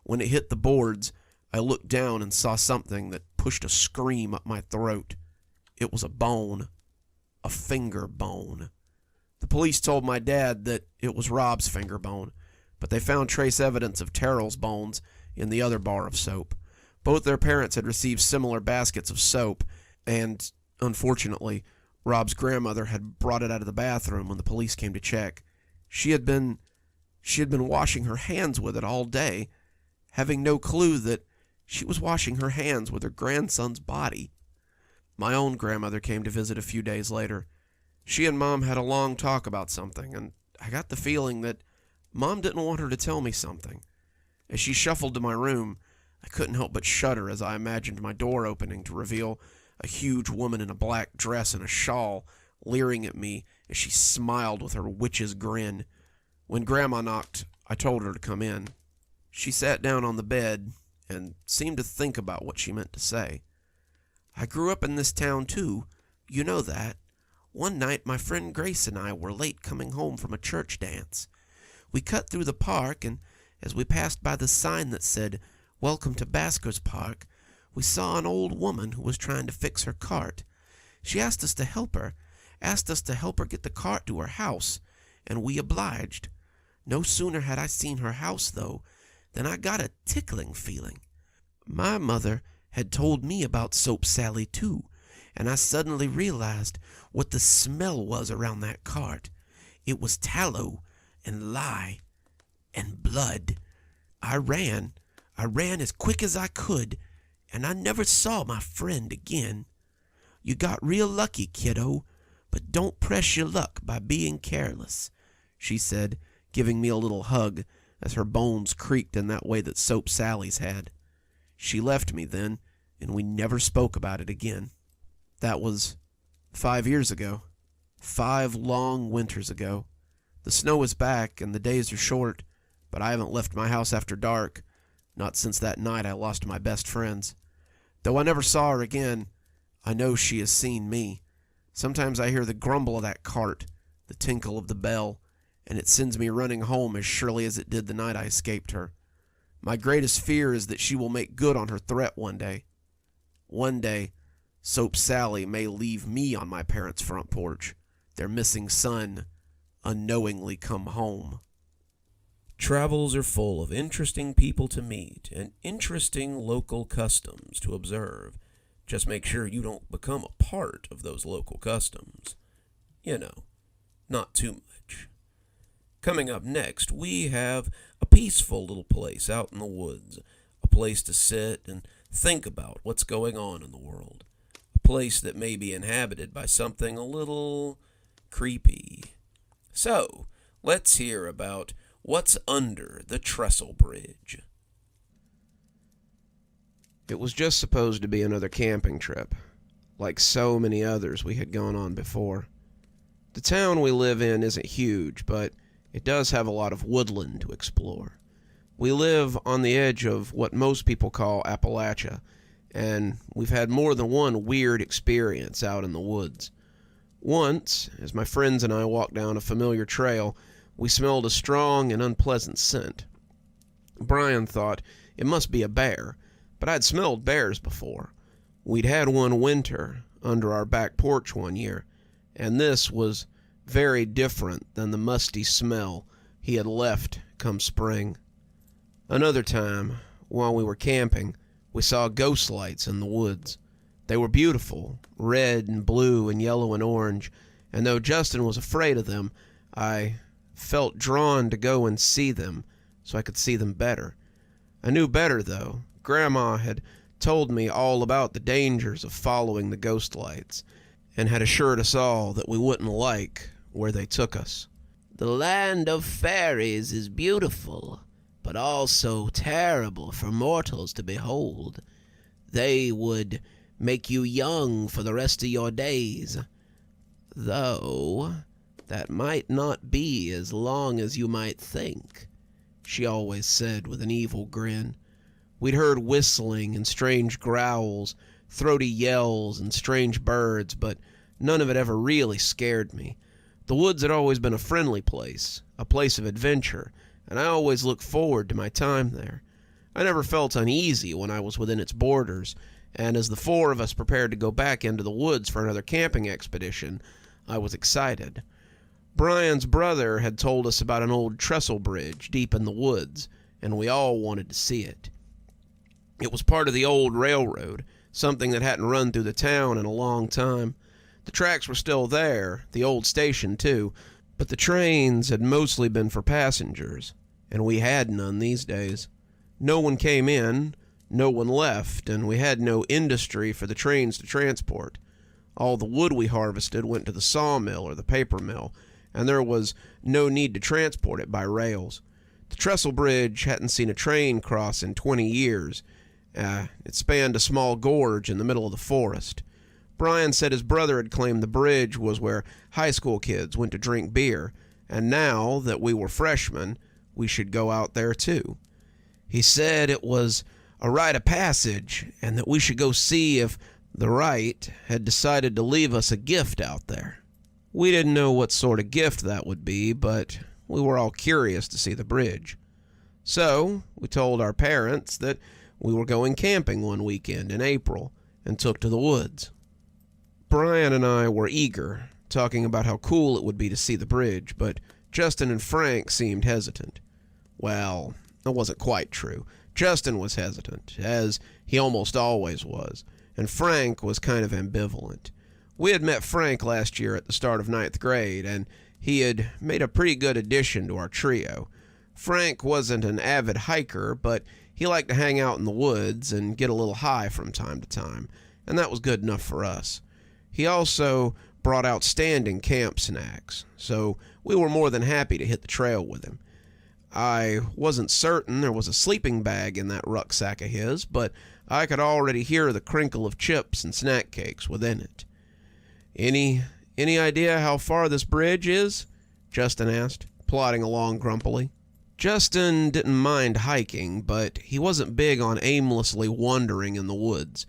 When it hit the boards, I looked down and saw something that pushed a scream up my throat. It was a bone. A finger bone. The police told my dad that it was Rob's finger bone, but they found trace evidence of Terrell's bones in the other bar of soap. Both their parents had received similar baskets of soap, and, unfortunately, Rob's grandmother had brought it out of the bathroom when the police came to check. She had been washing her hands with it all day, having no clue that she was washing her hands with her grandson's body. My own grandmother came to visit a few days later. She and Mom had a long talk about something, and I got the feeling that Mom didn't want her to tell me something. As she shuffled to my room, I couldn't help but shudder as I imagined my door opening to reveal a huge woman in a black dress and a shawl leering at me as she smiled with her witch's grin. When Grandma knocked, I told her to come in. She sat down on the bed and seemed to think about what she meant to say. "I grew up in this town, too. You know that. One night, my friend Grace and I were late coming home from a church dance. We cut through the park, and as we passed by the sign that said, 'Welcome to Basker's Park,' we saw an old woman who was trying to fix her cart. She asked us to help her get the cart to her house, and we obliged. No sooner had I seen her house, though, than I got a tickling feeling. My mother had told me about Soap Sally, too, and I suddenly realized what the smell was around that cart. It was tallow and lye and blood. I ran as quick as I could, and I never saw my friend again. You got real lucky, kiddo, but don't press your luck by being careless," she said, giving me a little hug as her bones creaked in that way that Soap Sally's had. She left me then, and we never spoke about it again. That was 5 years ago. 5 long winters ago. The snow is back, and the days are short, but I haven't left my house after dark, not since that night I lost my best friends. Though I never saw her again, I know she has seen me. Sometimes I hear the grumble of that cart, the tinkle of the bell, and it sends me running home as surely as it did the night I escaped her. My greatest fear is that she will make good on her threat one day. One day, Soap Sally may leave me on my parents' front porch, their missing son unknowingly come home. Travels are full of interesting people to meet and interesting local customs to observe. Just make sure you don't become a part of those local customs. You know, not too much. Coming up next, we have a peaceful little place out in the woods, a place to sit and think about what's going on in the world, a place that may be inhabited by something a little creepy. So, let's hear about what's under the trestle bridge. It was just supposed to be another camping trip, like so many others we had gone on before. The town we live in isn't huge, but it does have a lot of woodland to explore. We live on the edge of what most people call Appalachia, and we've had more than one weird experience out in the woods. Once, as my friends and I walked down a familiar trail, we smelled a strong and unpleasant scent. Brian thought it must be a bear, but I'd smelled bears before. We'd had one winter under our back porch one year, and this was very different than the musty smell he had left come spring. Another time, while we were camping, we saw ghost lights in the woods. They were beautiful, red and blue and yellow and orange, and though Justin was afraid of them, I felt drawn to go and see them so I could see them better. I knew better, though. Grandma had told me all about the dangers of following the ghost lights and had assured us all that we wouldn't like where they took us. The land of fairies is beautiful, but also terrible for mortals to behold. They would make you young for the rest of your days, though that might not be as long as you might think, she always said with an evil grin. We'd heard whistling and strange growls, throaty yells and strange birds, but none of it ever really scared me. The woods had always been a friendly place, a place of adventure, and I always looked forward to my time there. I never felt uneasy when I was within its borders, and as the four of us prepared to go back into the woods for another camping expedition, I was excited. Brian's brother had told us about an old trestle bridge deep in the woods, and we all wanted to see it. It was part of the old railroad, something that hadn't run through the town in a long time. The tracks were still there, the old station too, but the trains had mostly been for passengers, and we had none these days. No one came in, no one left, and we had no industry for the trains to transport. All the wood we harvested went to the sawmill or the paper mill, and there was no need to transport it by rails. The trestle bridge hadn't seen a train cross in 20 years. It spanned a small gorge in the middle of the forest. Brian said his brother had claimed the bridge was where high school kids went to drink beer, and now that we were freshmen, we should go out there too. He said it was a rite of passage, and that we should go see if the right had decided to leave us a gift out there. We didn't know what sort of gift that would be, but we were all curious to see the bridge. So we told our parents that we were going camping one weekend in April and took to the woods. Brian and I were eager, talking about how cool it would be to see the bridge, but Justin and Frank seemed hesitant. Well, that wasn't quite true. Justin was hesitant, as he almost always was, and Frank was kind of ambivalent. We had met Frank last year at the start of 9th grade, and he had made a pretty good addition to our trio. Frank wasn't an avid hiker, but he liked to hang out in the woods and get a little high from time to time, and that was good enough for us. He also brought outstanding camp snacks, so we were more than happy to hit the trail with him. I wasn't certain there was a sleeping bag in that rucksack of his, but I could already hear the crinkle of chips and snack cakes within it. Any idea how far this bridge is? Justin asked, plodding along grumpily. Justin didn't mind hiking, but he wasn't big on aimlessly wandering in the woods.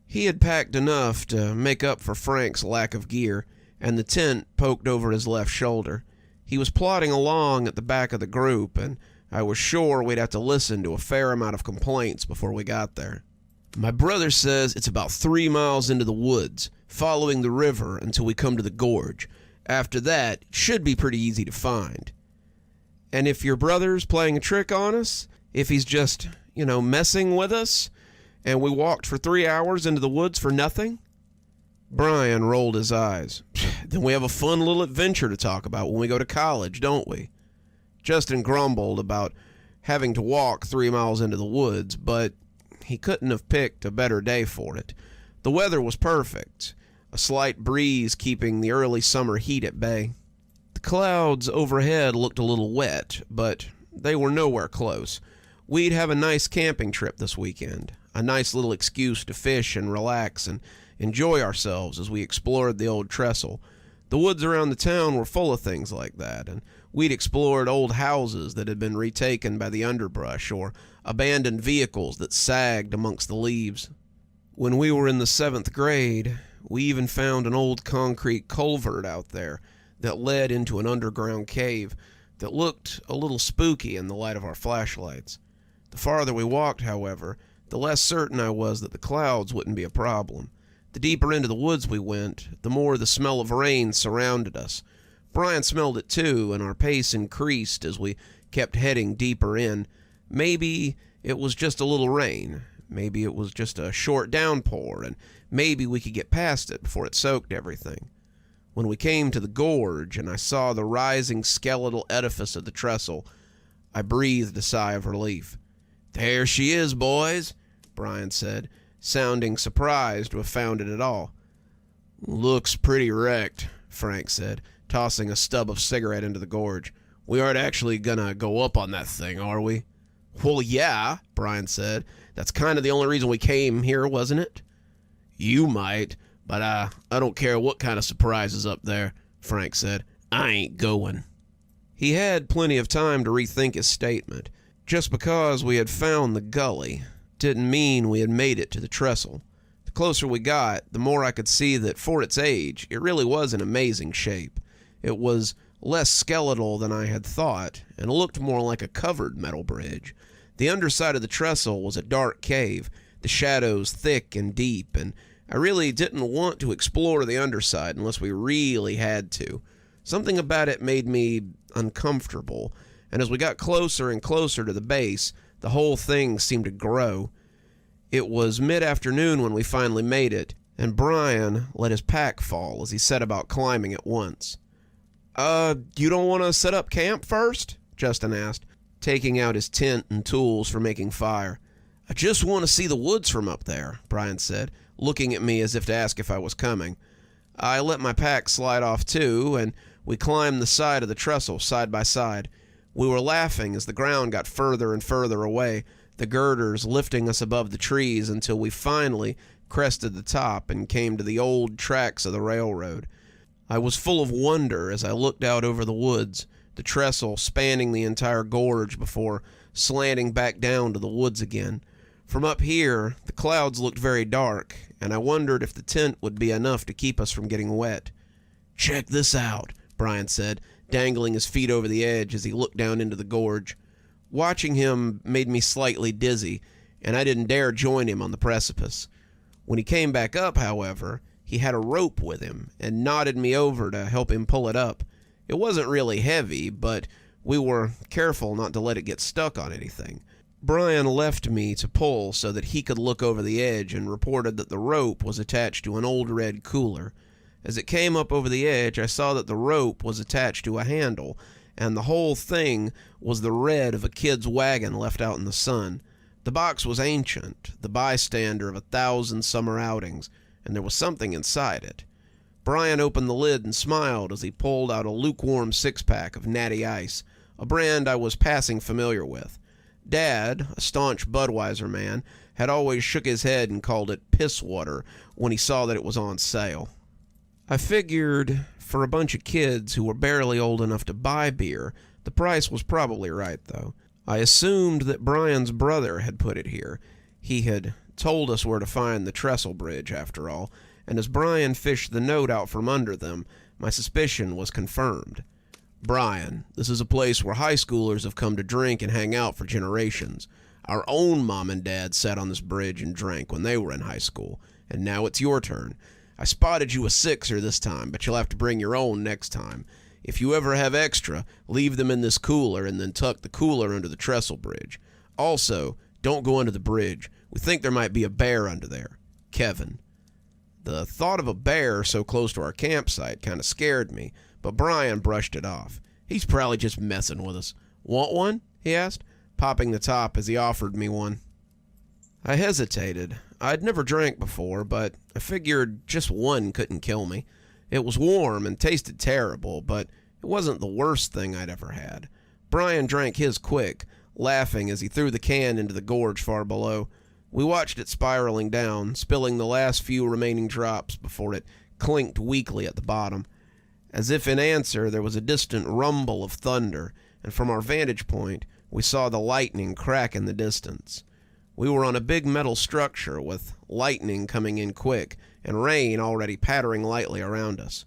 He had packed enough to make up for Frank's lack of gear, and the tent poked over his left shoulder. He was plodding along at the back of the group, and I was sure we'd have to listen to a fair amount of complaints before we got there. My brother says it's about 3 miles into the woods, following the river until we come to the gorge. After that, it should be pretty easy to find. And if your brother's playing a trick on us, if he's just, messing with us, and we walked for 3 hours into the woods for nothing? Brian rolled his eyes. Then we have a fun little adventure to talk about when we go to college, don't we? Justin grumbled about having to walk 3 miles into the woods, but he couldn't have picked a better day for it. The weather was perfect, a slight breeze keeping the early summer heat at bay. The clouds overhead looked a little wet, but they were nowhere close. We'd have a nice camping trip this weekend, a nice little excuse to fish and relax and enjoy ourselves as we explored the old trestle. The woods around the town were full of things like that, and we'd explored old houses that had been retaken by the underbrush or abandoned vehicles that sagged amongst the leaves. When we were in the 7th grade, we even found an old concrete culvert out there that led into an underground cave that looked a little spooky in the light of our flashlights. The farther we walked, however, the less certain I was that the clouds wouldn't be a problem. The deeper into the woods we went, the more the smell of rain surrounded us. Brian smelled it too, and our pace increased as we kept heading deeper in. Maybe it was just a little rain. Maybe it was just a short downpour, and maybe we could get past it before it soaked everything. When we came to the gorge and I saw the rising skeletal edifice of the trestle, I breathed a sigh of relief. "There she is, boys," Brian said, sounding surprised to have found it at all. "Looks pretty wrecked," Frank said, tossing a stub of cigarette into the gorge. "We aren't actually gonna go up on that thing, are we?" "Well, yeah," Brian said. "That's kind of the only reason we came here, wasn't it?" "You might, but I don't care what kind of surprise is up there," Frank said. "I ain't going." He had plenty of time to rethink his statement. Just because we had found the gully didn't mean we had made it to the trestle. The closer we got, the more I could see that for its age, it really was in amazing shape. It was less skeletal than I had thought, and looked more like a covered metal bridge. The underside of the trestle was a dark cave, the shadows thick and deep, and I really didn't want to explore the underside unless we really had to. Something about it made me uncomfortable, and as we got closer and closer to the base, the whole thing seemed to grow. It was mid-afternoon when we finally made it, and Brian let his pack fall as he set about climbing at once. You don't want to set up camp first?" Justin asked, taking out his tent and tools for making fire. "I just want to see the woods from up there," Brian said, looking at me as if to ask if I was coming. I let my pack slide off too, and we climbed the side of the trestle side by side. We were laughing as the ground got further and further away, the girders lifting us above the trees until we finally crested the top and came to the old tracks of the railroad. I was full of wonder as I looked out over the woods, the trestle spanning the entire gorge before slanting back down to the woods again. From up here, the clouds looked very dark, and I wondered if the tent would be enough to keep us from getting wet. "Check this out," Brian said, dangling his feet over the edge as he looked down into the gorge. Watching him made me slightly dizzy, and I didn't dare join him on the precipice. When he came back up, however, he had a rope with him and nodded me over to help him pull it up. It wasn't really heavy, but we were careful not to let it get stuck on anything. Brian left me to pull so that he could look over the edge and reported that the rope was attached to an old red cooler. As it came up over the edge, I saw that the rope was attached to a handle, and the whole thing was the red of a kid's wagon left out in the sun. The box was ancient, the bystander of 1,000 summer outings, and there was something inside it. Brian opened the lid and smiled as he pulled out a lukewarm six-pack of Natty Ice, a brand I was passing familiar with. Dad, a staunch Budweiser man, had always shook his head and called it piss water when he saw that it was on sale. I figured for a bunch of kids who were barely old enough to buy beer, the price was probably right, though. I assumed that Brian's brother had put it here. He had told us where to find the trestle bridge, after all, and as Brian fished the note out from under them, my suspicion was confirmed. "Brian, this is a place where high schoolers have come to drink and hang out for generations. Our own mom and dad sat on this bridge and drank when they were in high school, and now it's your turn. I spotted you a sixer this time, but you'll have to bring your own next time. If you ever have extra, leave them in this cooler and then tuck the cooler under the trestle bridge. Also, don't go under the bridge. We think there might be a bear under there. Kevin." The thought of a bear so close to our campsite kind of scared me, but Brian brushed it off. "He's probably just messing with us. Want one?" he asked, popping the top as he offered me one. I hesitated. I'd never drank before, but I figured just one couldn't kill me. It was warm and tasted terrible, but it wasn't the worst thing I'd ever had. Brian drank his quick, laughing as he threw the can into the gorge far below. We watched it spiraling down, spilling the last few remaining drops before it clinked weakly at the bottom. As if in answer, there was a distant rumble of thunder, and from our vantage point, we saw the lightning crack in the distance. We were on a big metal structure with lightning coming in quick and rain already pattering lightly around us.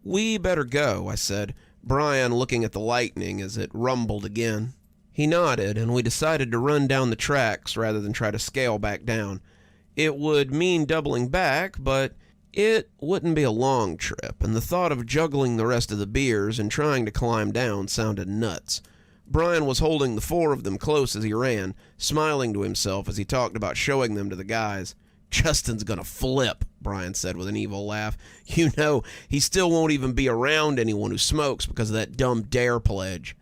"We better go," I said, Brian looking at the lightning as it rumbled again. He nodded, and we decided to run down the tracks rather than try to scale back down. It would mean doubling back, but it wouldn't be a long trip, and the thought of juggling the rest of the beers and trying to climb down sounded nuts. Brian was holding the four of them close as he ran, smiling to himself as he talked about showing them to the guys. "Justin's gonna flip," Brian said with an evil laugh. You know, he still won't even be around anyone who smokes because of that dumb dare pledge.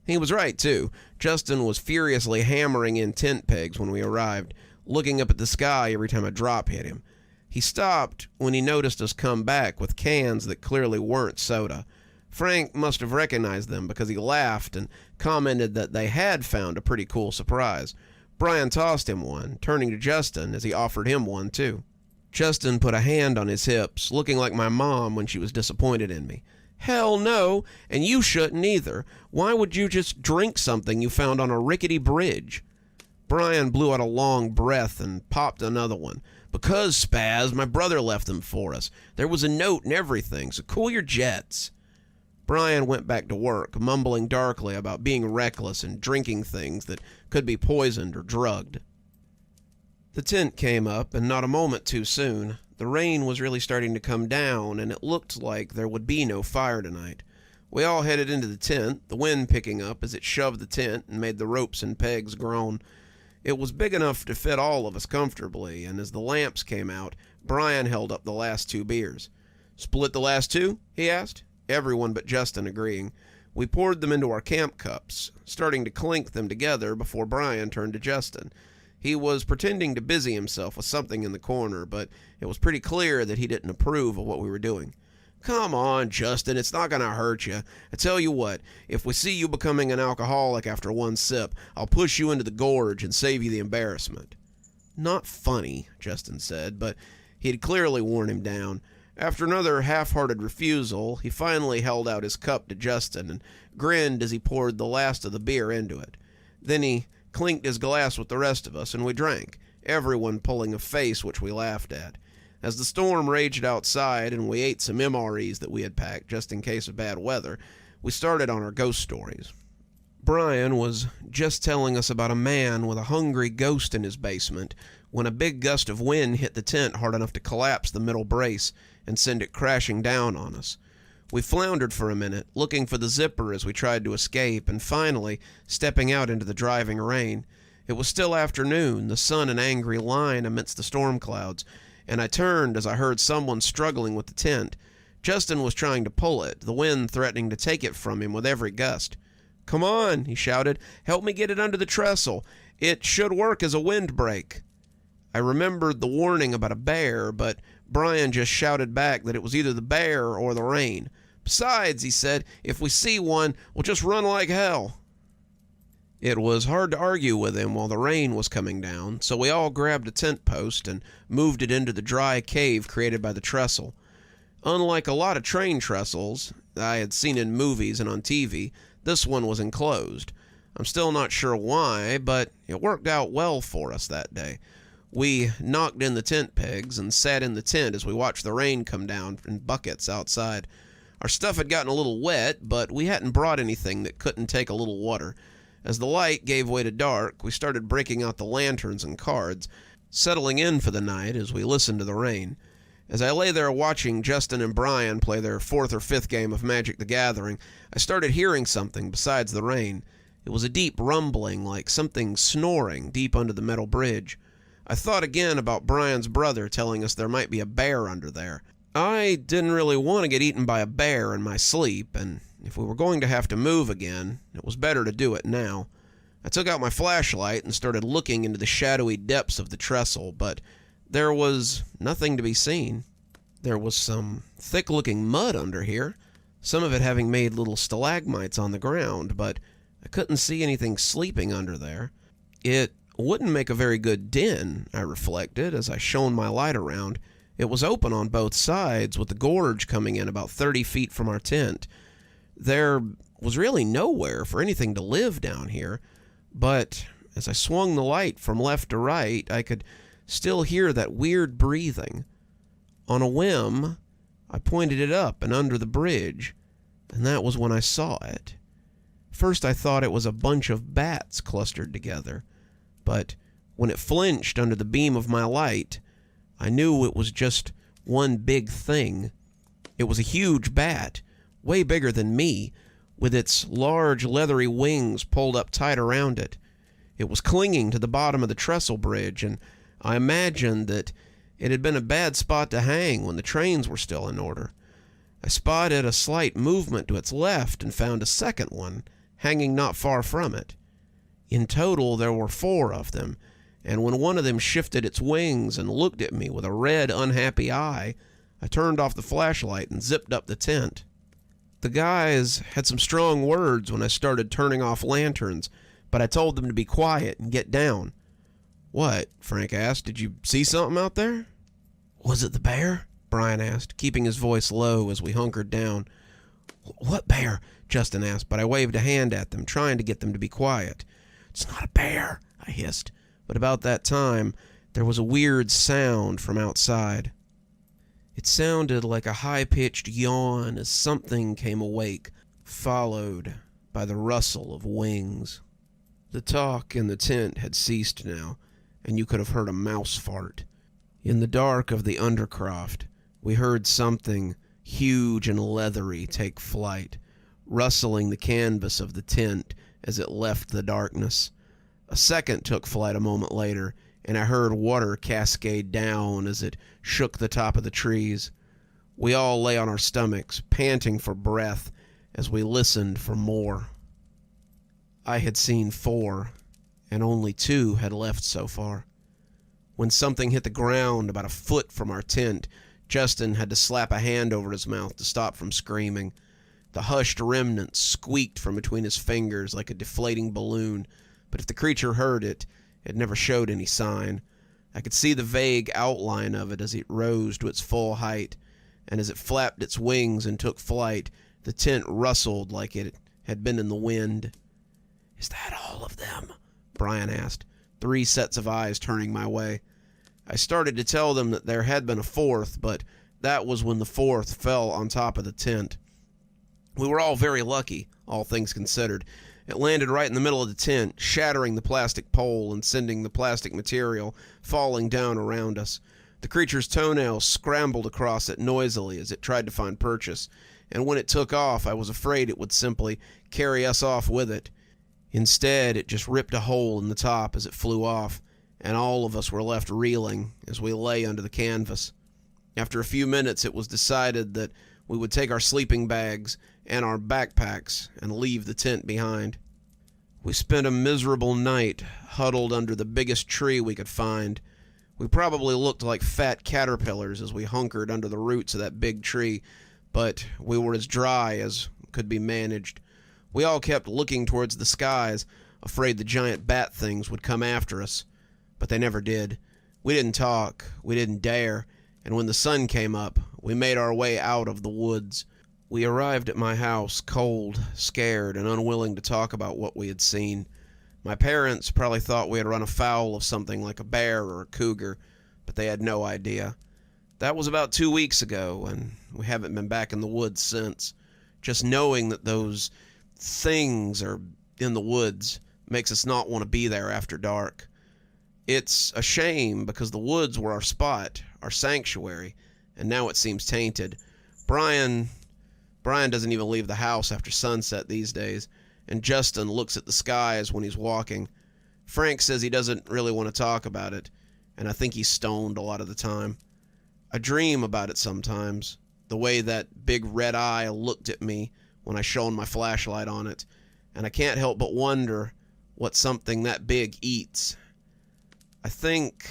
He was right, too. Justin was furiously hammering in tent pegs when we arrived, looking up at the sky every time a drop hit him. He stopped when he noticed us come back with cans that clearly weren't soda. Frank must have recognized them because he laughed and commented that they had found a pretty cool surprise. Brian tossed him one, turning to Justin as he offered him one, too. Justin put a hand on his hips, looking like my mom when she was disappointed in me. Hell no, and you shouldn't either. Why would you just drink something you found on a rickety bridge? Brian blew out a long breath and popped another one. Because, Spaz, my brother left them for us. There was a note and everything, so cool your jets. Brian went back to work, mumbling darkly about being reckless and drinking things that could be poisoned or drugged. The tent came up, and not a moment too soon. The rain was really starting to come down, and it looked like there would be no fire tonight. We all headed into the tent, the wind picking up as it shoved the tent and made the ropes and pegs groan. It was big enough to fit all of us comfortably, and as the lamps came out, Brian held up the last 2 beers. Split the last 2? He asked. Everyone but Justin agreeing. We poured them into our camp cups, starting to clink them together before Brian turned to Justin. He was pretending to busy himself with something in the corner, but it was pretty clear that he didn't approve of what we were doing. Come on, Justin, it's not going to hurt you. I tell you what, if we see you becoming an alcoholic after one sip, I'll push you into the gorge and save you the embarrassment. Not funny, Justin said, but he had clearly worn him down. After another half-hearted refusal, he finally held out his cup to Justin and grinned as he poured the last of the beer into it. Then he clinked his glass with the rest of us, and we drank, everyone pulling a face which we laughed at. As the storm raged outside and we ate some MREs that we had packed just in case of bad weather, we started on our ghost stories. Brian was just telling us about a man with a hungry ghost in his basement when a big gust of wind hit the tent hard enough to collapse the middle brace and send it crashing down on us. We floundered for a minute, looking for the zipper as we tried to escape, and finally stepping out into the driving rain. It was still afternoon, the sun an angry line amidst the storm clouds, and I turned as I heard someone struggling with the tent. Justin was trying to pull it, the wind threatening to take it from him with every gust. Come on, he shouted. Help me get it under the trestle. It should work as a windbreak. I remembered the warning about a bear, but Brian just shouted back that it was either the bear or the rain. Besides, he said, if we see one, we'll just run like hell. It was hard to argue with him while the rain was coming down, so we all grabbed a tent post and moved it into the dry cave created by the trestle. Unlike a lot of train trestles I had seen in movies and on TV, this one was enclosed. I'm still not sure why, but it worked out well for us that day. We knocked in the tent pegs and sat in the tent as we watched the rain come down in buckets outside. Our stuff had gotten a little wet, but we hadn't brought anything that couldn't take a little water. As the light gave way to dark, we started breaking out the lanterns and cards, settling in for the night as we listened to the rain. As I lay there watching Justin and Brian play their 4th or 5th game of Magic the Gathering, I started hearing something besides the rain. It was a deep rumbling, like something snoring deep under the metal bridge. I thought again about Brian's brother telling us there might be a bear under there. I didn't really want to get eaten by a bear in my sleep, and if we were going to have to move again, it was better to do it now. I took out my flashlight and started looking into the shadowy depths of the trestle, but there was nothing to be seen. There was some thick-looking mud under here, some of it having made little stalagmites on the ground, but I couldn't see anything sleeping under there. It wouldn't make a very good den, I reflected, as I shone my light around. It was open on both sides, with the gorge coming in about 30 feet from our tent. There was really nowhere for anything to live down here, but as I swung the light from left to right, I could still hear that weird breathing. On a whim, I pointed it up and under the bridge, and that was when I saw it. First I thought it was a bunch of bats clustered together, but when it flinched under the beam of my light, I knew it was just one big thing. It was a huge bat, way bigger than me, with its large leathery wings pulled up tight around it. It was clinging to the bottom of the trestle bridge, and I imagined that It had been a bad spot to hang when the trains were still in order. I spotted a slight movement to its left and found a second one hanging not far from it. In total, there were 4 of them, and when one of them shifted its wings and looked at me with a red, unhappy eye, I turned off the flashlight and zipped up the tent. The guys had some strong words when I started turning off lanterns, but I told them to be quiet and get down. "What?" Frank asked. "Did you see something out there?" "Was it the bear?" Brian asked, keeping his voice low as we hunkered down. "What bear?" Justin asked, but I waved a hand at them, trying to get them to be quiet. "It's not a bear," I hissed, but about that time, there was a weird sound from outside. It sounded like a high-pitched yawn as something came awake, followed by the rustle of wings. The talk in the tent had ceased now, and you could have heard a mouse fart. In the dark of the undercroft, we heard something huge and leathery take flight, rustling the canvas of the tent as it left the darkness. A second took flight a moment later, and I heard water cascade down as it shook the top of the trees. We all lay on our stomachs, panting for breath as we listened for more. I had seen 4, and only 2 had left so far. When something hit the ground about a foot from our tent, Justin had to slap a hand over his mouth to stop from screaming. The hushed remnant squeaked from between his fingers like a deflating balloon, but if the creature heard it, it never showed any sign. I could see the vague outline of it as it rose to its full height, and as it flapped its wings and took flight, the tent rustled like it had been in the wind. "Is that all of them?" Brian asked, 3 sets of eyes turning my way. I started to tell them that there had been a 4th, but that was when the 4th fell on top of the tent. We were all very lucky, all things considered. It landed right in the middle of the tent, shattering the plastic pole and sending the plastic material falling down around us. The creature's toenails scrambled across it noisily as it tried to find purchase, and when it took off, I was afraid it would simply carry us off with it. Instead, it just ripped a hole in the top as it flew off, and all of us were left reeling as we lay under the canvas. After a few minutes, it was decided that we would take our sleeping bags and our backpacks and leave the tent behind. We spent a miserable night huddled under the biggest tree we could find. We probably looked like fat caterpillars as we hunkered under the roots of that big tree, but we were as dry as could be managed. We all kept looking towards the skies, afraid the giant bat things would come after us, but they never did. We didn't talk, we didn't dare, and when the sun came up, we made our way out of the woods. We arrived at my house cold, scared, and unwilling to talk about what we had seen. My parents probably thought we had run afoul of something like a bear or a cougar, but they had no idea. That was about 2 weeks ago, and we haven't been back in the woods since. Just knowing that those things are in the woods makes us not want to be there after dark. It's a shame because the woods were our spot, our sanctuary, and now it seems tainted. Brian doesn't even leave the house after sunset these days, and Justin looks at the skies when he's walking. Frank says he doesn't really want to talk about it, and I think he's stoned a lot of the time. I dream about it sometimes, the way that big red eye looked at me when I shone my flashlight on it, and I can't help but wonder what something that big eats. I think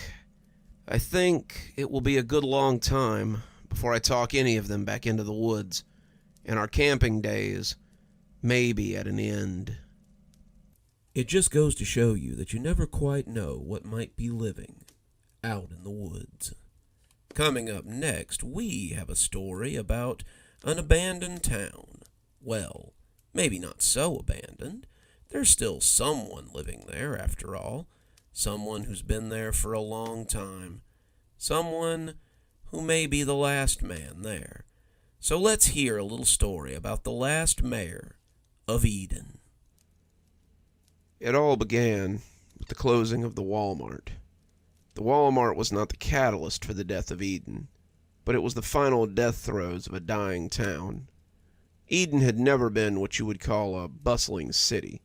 it will be a good long time before I talk any of them back into the woods, and our camping days may be at an end. It just goes to show you that you never quite know what might be living out in the woods. Coming up next, we have a story about an abandoned town. Well, maybe not so abandoned. There's still someone living there, after all. Someone who's been there for a long time. Someone who may be the last man there. So let's hear a little story about the last mayor of Eden. It all began with the closing of the Walmart. The Walmart was not the catalyst for the death of Eden, but it was the final death throes of a dying town. Eden had never been what you would call a bustling city.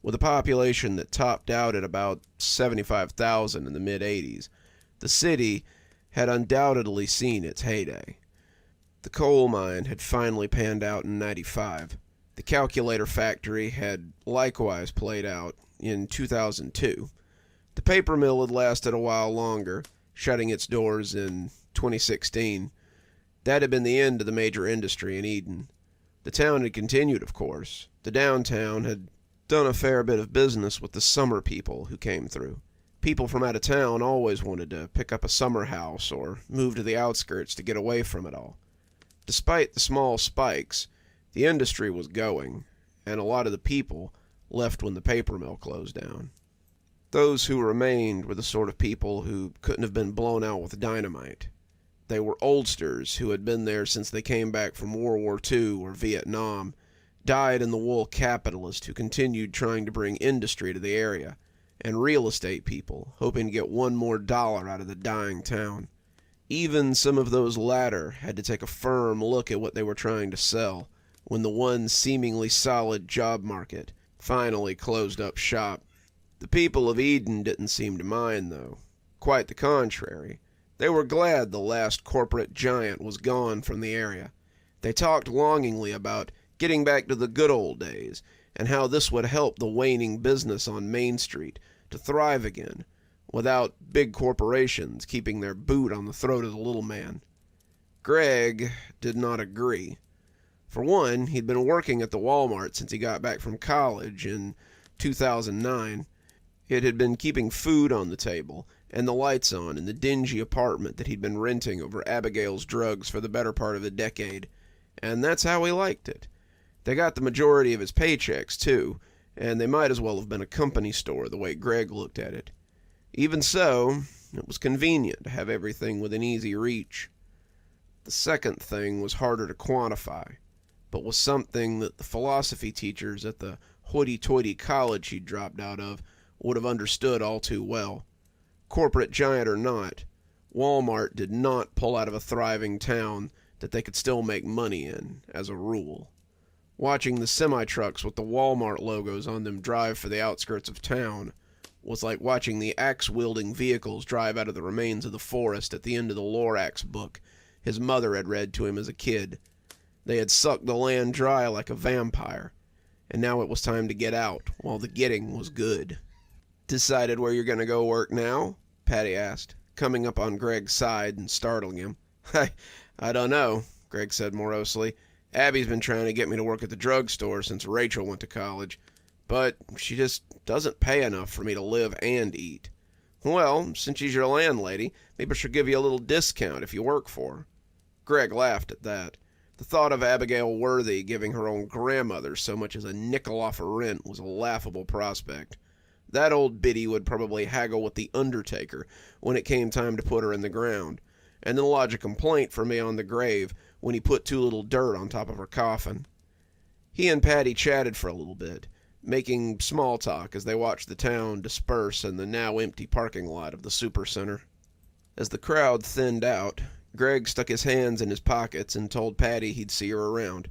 With a population that topped out at about 75,000 in the mid-'80s, the city had undoubtedly seen its heyday. The coal mine had finally panned out in '95. The calculator factory had likewise played out in 2002. The paper mill had lasted a while longer, shutting its doors in 2016. That had been the end of the major industry in Eden. The town had continued, of course. The downtown had done a fair bit of business with the summer people who came through. People from out of town always wanted to pick up a summer house or move to the outskirts to get away from it all. Despite the small spikes, the industry was going, and a lot of the people left when the paper mill closed down. Those who remained were the sort of people who couldn't have been blown out with dynamite. They were oldsters who had been there since they came back from World War II or Vietnam, dyed-in-the-wool capitalists who continued trying to bring industry to the area, and real estate people hoping to get one more dollar out of the dying town. Even some of those latter had to take a firm look at what they were trying to sell when the one seemingly solid job market finally closed up shop. The people of Eden didn't seem to mind, though. Quite the contrary. They were glad the last corporate giant was gone from the area. They talked longingly about getting back to the good old days and how this would help the waning business on Main Street to thrive again, without big corporations keeping their boot on the throat of the little man. Greg did not agree. For one, he'd been working at the Walmart since he got back from college in 2009. It had been keeping food on the table and the lights on in the dingy apartment that he'd been renting over Abigail's drugs for the better part of a decade, and that's how he liked it. They got the majority of his paychecks, too, and they might as well have been a company store the way Greg looked at it. Even so, it was convenient to have everything within easy reach. The second thing was harder to quantify, but was something that the philosophy teachers at the hoity-toity college he'd dropped out of would have understood all too well. Corporate giant or not, Walmart did not pull out of a thriving town that they could still make money in, as a rule. Watching the semi-trucks with the Walmart logos on them drive for the outskirts of town was like watching the axe-wielding vehicles drive out of the remains of the forest at the end of the Lorax book his mother had read to him as a kid. They had sucked the land dry like a vampire, and now it was time to get out while the getting was good. "Decided where you're going to go work now?" Patty asked, coming up on Greg's side and startling him. I don't know," Greg said morosely. "Abby's been trying to get me to work at the drugstore since Rachel went to college, but she just doesn't pay enough for me to live and eat." "Well, since she's your landlady, maybe she'll give you a little discount if you work for her." Greg laughed at that. The thought of Abigail Worthy giving her own grandmother so much as a nickel off her rent was a laughable prospect. That old biddy would probably haggle with the undertaker when it came time to put her in the ground, and then lodge a complaint for me on the grave when he put too little dirt on top of her coffin. He and Patty chatted for a little bit, making small talk as they watched the town disperse in the now empty parking lot of the supercenter. As the crowd thinned out, Greg stuck his hands in his pockets and told Patty he'd see her around.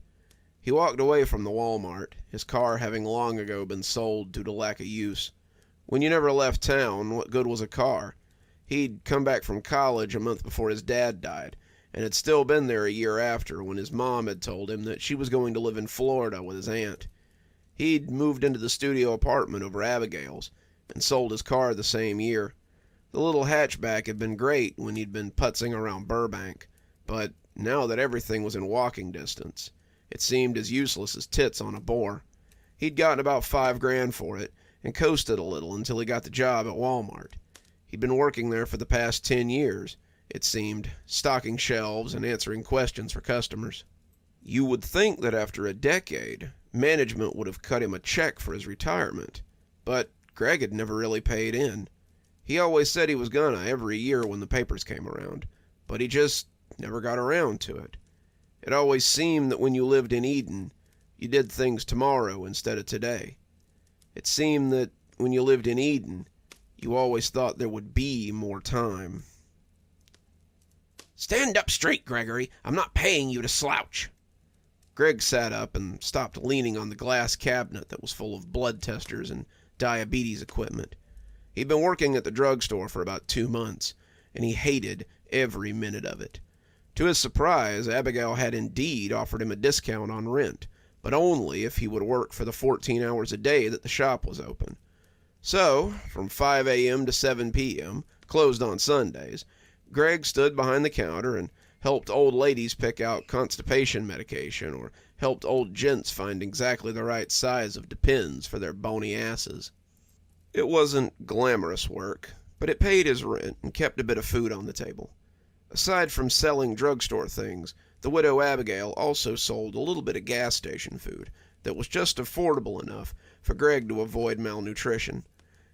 He walked away from the Walmart, his car having long ago been sold due to lack of use. When you never left town, what good was a car? He'd come back from college a month before his dad died, and had still been there a year after when his mom had told him that she was going to live in Florida with his aunt. He'd moved into the studio apartment over Abigail's, and sold his car the same year. The little hatchback had been great when he'd been putzing around Burbank, but now that everything was in walking distance, it seemed as useless as tits on a boar. He'd gotten about $5,000 for it, and coasted a little until he got the job at Walmart. He'd been working there for the past 10 years, it seemed, stocking shelves and answering questions for customers. You would think that after a decade, management would have cut him a check for his retirement, but Greg had never really paid in. He always said he was gonna every year when the papers came around, but he just never got around to it. It always seemed that when you lived in Eden, you did things tomorrow instead of today. It seemed that when you lived in Eden, you always thought there would be more time. "Stand up straight, Gregory. I'm not paying you to slouch." Greg sat up and stopped leaning on the glass cabinet that was full of blood testers and diabetes equipment. He'd been working at the drugstore for about 2 months, and he hated every minute of it. To his surprise, Abigail had indeed offered him a discount on rent, but only if he would work for the 14 hours a day that the shop was open. So, from 5 a.m. to 7 p.m., closed on Sundays, Greg stood behind the counter and helped old ladies pick out constipation medication or helped old gents find exactly the right size of Depends for their bony asses. It wasn't glamorous work, but it paid his rent and kept a bit of food on the table. Aside from selling drugstore things, the widow Abigail also sold a little bit of gas station food that was just affordable enough for Greg to avoid malnutrition.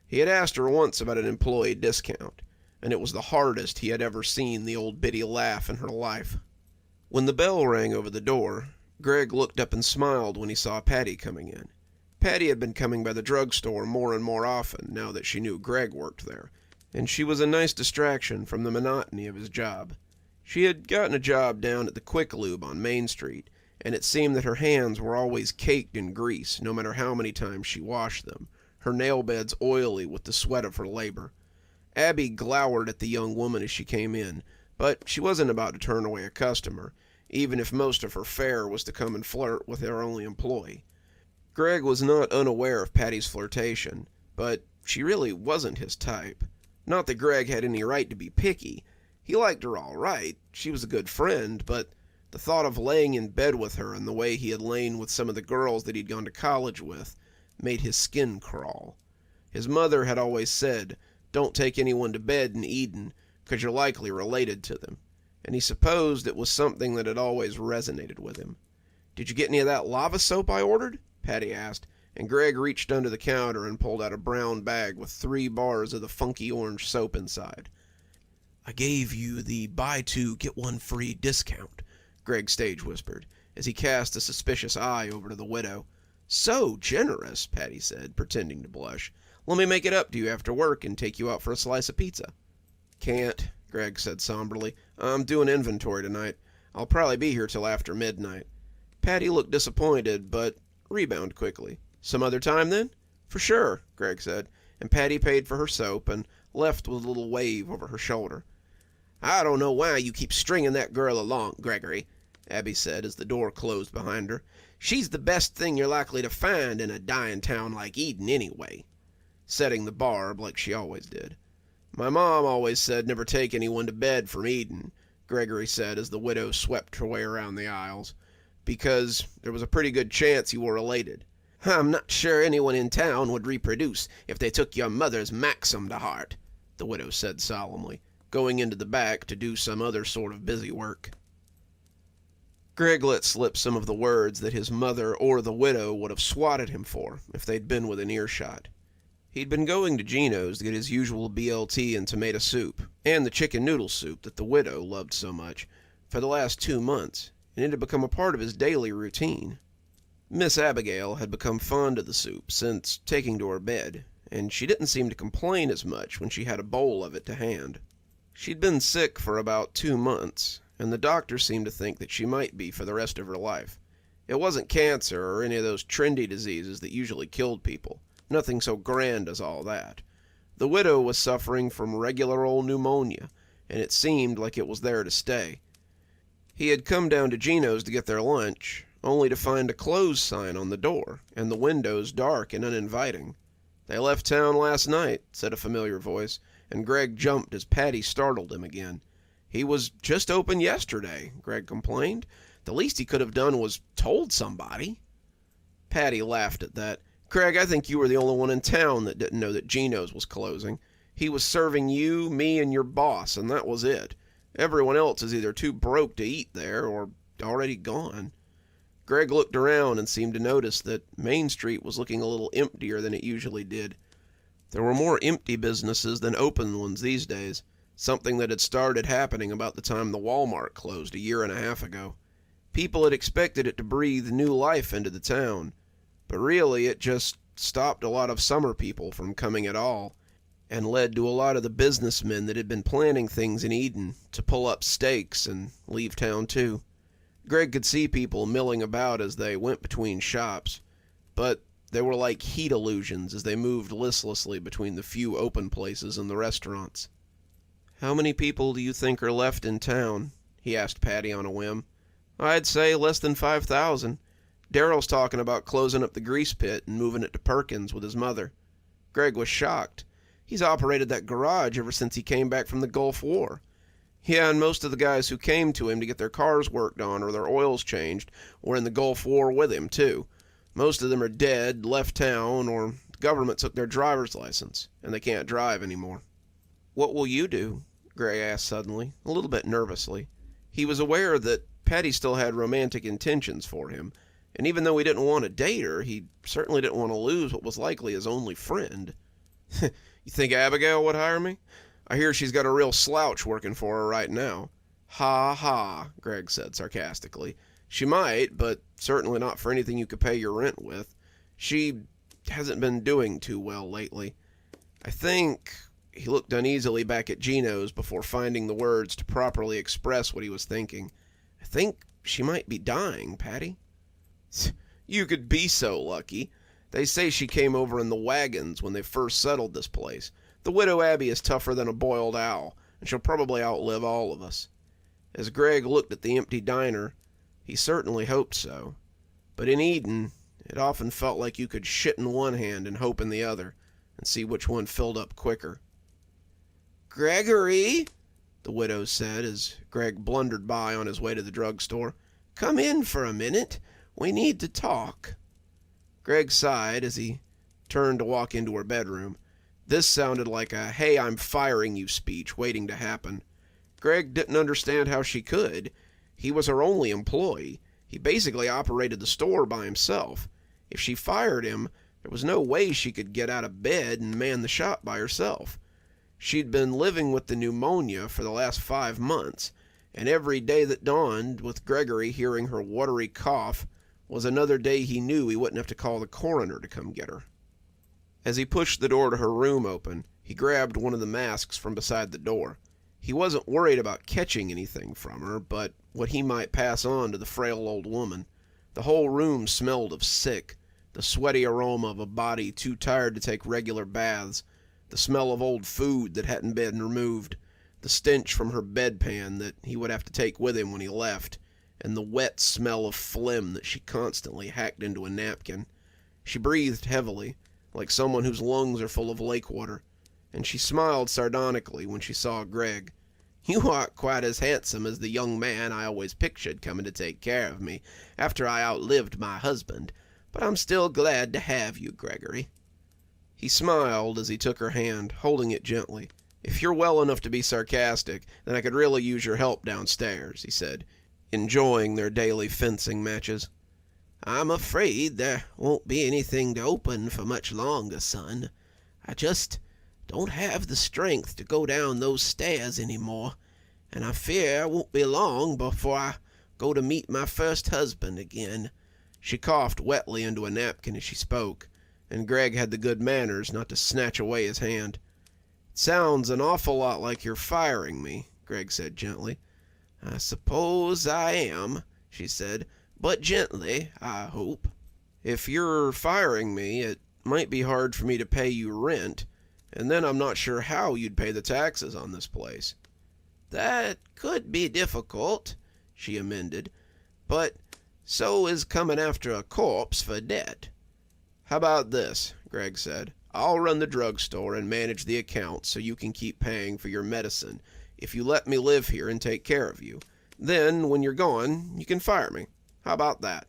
He had asked her once about an employee discount, and it was the hardest he had ever seen the old biddy laugh in her life. When the bell rang over the door, Greg looked up and smiled when he saw Patty coming in. Patty had been coming by the drugstore more and more often now that she knew Greg worked there, and she was a nice distraction from the monotony of his job. She had gotten a job down at the Quick Lube on Main Street, and it seemed that her hands were always caked in grease no matter how many times she washed them, her nail beds oily with the sweat of her labor. Abby glowered at the young woman as she came in, but she wasn't about to turn away a customer, even if most of her fare was to come and flirt with their only employee. Greg was not unaware of Patty's flirtation, but she really wasn't his type. Not that Greg had any right to be picky. He liked her all right. She was a good friend, but the thought of laying in bed with her in the way he had lain with some of the girls that he'd gone to college with made his skin crawl. His mother had always said, "Don't take anyone to bed in Eden, 'cause you're likely related to them," and he supposed it was something that had always resonated with him. "Did you get any of that lava soap I ordered?" Patty asked, and Greg reached under the counter and pulled out a brown bag with 3 bars of the funky orange soap inside. "I gave you the buy 2, get 1 free discount," Greg stage whispered, as he cast a suspicious eye over to the widow. "So generous," Patty said, pretending to blush. "Let me make it up to you after work and take you out for a slice of pizza." "Can't," Greg said somberly. "I'm doing inventory tonight. I'll probably be here till after midnight." Patty looked disappointed, but rebounded quickly. "Some other time, then?" "For sure," Greg said, and Patty paid for her soap and left with a little wave over her shoulder. "I don't know why you keep stringing that girl along, Gregory," Abby said as the door closed behind her. "She's the best thing you're likely to find in a dying town like Eden anyway," setting the barb like she always did. "My mom always said never take anyone to bed from Eden," Gregory said as the widow swept her way around the aisles, "because there was a pretty good chance you were related." "I'm not sure anyone in town would reproduce if they took your mother's maxim to heart," the widow said solemnly, going into the back to do some other sort of busy work. Greg let slip some of the words that his mother or the widow would have swatted him for if they'd been within earshot. He'd been going to Gino's to get his usual BLT and tomato soup, and the chicken noodle soup that the widow loved so much, for the last 2 months, and it had become a part of his daily routine. Miss Abigail had become fond of the soup since taking to her bed, and she didn't seem to complain as much when she had a bowl of it to hand. She'd been sick for about 2 months, and the doctor seemed to think that she might be for the rest of her life. It wasn't cancer or any of those trendy diseases that usually killed people. Nothing so grand as all that. The widow was suffering from regular old pneumonia, and it seemed like it was there to stay. He had come down to Gino's to get their lunch, only to find a close sign on the door, and the windows dark and uninviting. "They left town last night," said a familiar voice, and Greg jumped as Patty startled him again. "He was just open yesterday," Greg complained. "The least he could have done was told somebody." Patty laughed at that. "Greg, I think you were the only one in town that didn't know that Gino's was closing. He was serving you, me, and your boss, and that was it. Everyone else is either too broke to eat there or already gone." Greg looked around and seemed to notice that Main Street was looking a little emptier than it usually did. There were more empty businesses than open ones these days, something that had started happening about the time the Walmart closed a year and a half ago. People had expected it to breathe new life into the town, but really it just stopped a lot of summer people from coming at all, and led to a lot of the businessmen that had been planning things in Eden to pull up stakes and leave town too. Greg could see people milling about as they went between shops, but they were like heat illusions as they moved listlessly between the few open places and the restaurants. "How many people do you think are left in town?" he asked Patty on a whim. "I'd say less than 5,000. Daryl's talking about closing up the grease pit and moving it to Perkins with his mother." Greg was shocked. He's operated that garage ever since he came back from the Gulf War. Yeah, and most of the guys who came to him to get their cars worked on or their oils changed were in the Gulf War with him, too. Most of them are dead, left town, or the government took their driver's license, and they can't drive anymore. "What will you do?" Greg asked suddenly, a little bit nervously. He was aware that Patty still had romantic intentions for him, and even though he didn't want to date her, he certainly didn't want to lose what was likely his only friend. "You think Abigail would hire me? I hear she's got a real slouch working for her right now." "Ha ha," Greg said sarcastically. "She might, but certainly not for anything you could pay your rent with. She hasn't been doing too well lately. I think..." He looked uneasily back at Gino's before finding the words to properly express what he was thinking. "I think she might be dying, Patty." "You could be so lucky. They say she came over in the wagons when they first settled this place. The widow Abby is tougher than a boiled owl, and she'll probably outlive all of us." As Greg looked at the empty diner, he certainly hoped so. But in Eden, it often felt like you could shit in one hand and hope in the other, and see which one filled up quicker. "Gregory," the widow said as Greg blundered by on his way to the drugstore, "come in for a minute. We need to talk." Greg sighed as he turned to walk into her bedroom. This sounded like a "hey, I'm firing you" speech waiting to happen. Greg didn't understand how she could. He was her only employee. He basically operated the store by himself. If she fired him, there was no way she could get out of bed and man the shop by herself. She'd been living with the pneumonia for the last 5 months, and every day that dawned with Gregory hearing her watery cough was another day he knew he wouldn't have to call the coroner to come get her. As he pushed the door to her room open, he grabbed one of the masks from beside the door. He wasn't worried about catching anything from her, but what he might pass on to the frail old woman. The whole room smelled of sick, the sweaty aroma of a body too tired to take regular baths, the smell of old food that hadn't been removed, the stench from her bedpan that he would have to take with him when he left, and the wet smell of phlegm that she constantly hacked into a napkin. She breathed heavily, like someone whose lungs are full of lake water, and she smiled sardonically when she saw Greg. "You aren't quite as handsome as the young man I always pictured coming to take care of me after I outlived my husband, but I'm still glad to have you, Gregory." He smiled as he took her hand, holding it gently. "If you're well enough to be sarcastic, then I could really use your help downstairs," he said, enjoying their daily fencing matches. "I'm afraid there won't be anything to open for much longer, son. I just don't have the strength to go down those stairs anymore, and I fear it won't be long before I go to meet my first husband again." She coughed wetly into a napkin as she spoke, and Greg had the good manners not to snatch away his hand. "It sounds an awful lot like you're firing me," Greg said gently. "I suppose I am," she said, "but gently, I hope." "If you're firing me, it might be hard for me to pay you rent, and then I'm not sure how you'd pay the taxes on this place." "That could be difficult," she amended, "but so is coming after a corpse for debt." "How about this?" Greg said. "I'll run the drugstore and manage the accounts so you can keep paying for your medicine if you let me live here and take care of you. Then, when you're gone, you can fire me. How about that?"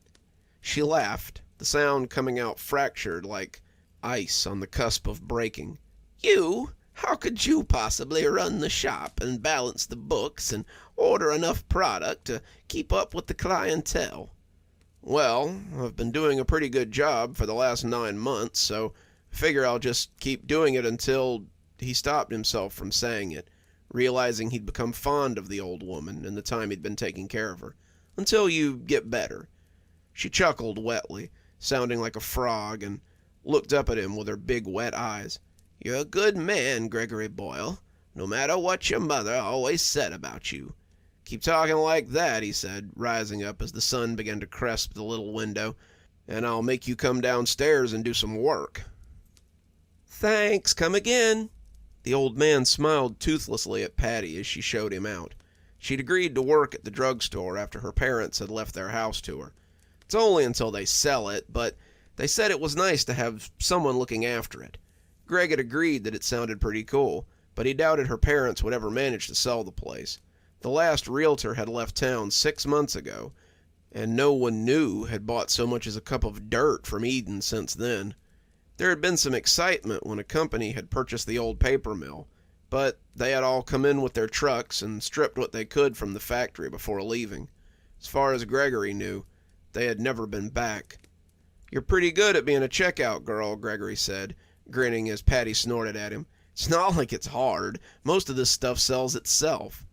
She laughed, the sound coming out fractured like ice on the cusp of breaking. "You? How could you possibly run the shop and balance the books and order enough product to keep up with the clientele?" "Well, I've been doing a pretty good job for the last 9 months, so I figure I'll just keep doing it until..." He stopped himself from saying it, realizing he'd become fond of the old woman in the time he'd been taking care of her. "Until you get better." She chuckled wetly, sounding like a frog, and looked up at him with her big wet eyes. "You're a good man, Gregory Boyle, no matter what your mother always said about you." "Keep talking like that," he said, rising up as the sun began to cresp the little window, "and I'll make you come downstairs and do some work." "Thanks, come again." The old man smiled toothlessly at Patty as she showed him out. She'd agreed to work at the drugstore after her parents had left their house to her. It's only until they sell it, but they said it was nice to have someone looking after it. Greg had agreed that it sounded pretty cool, but he doubted her parents would ever manage to sell the place. The last realtor had left town 6 months ago, and no one new had bought so much as a cup of dirt from Eden since then. There had been some excitement when a company had purchased the old paper mill, but they had all come in with their trucks and stripped what they could from the factory before leaving. As far as Gregory knew, they had never been back. "You're pretty good at being a checkout girl," Gregory said, grinning as Patty snorted at him. "It's not like it's hard. Most of this stuff sells itself."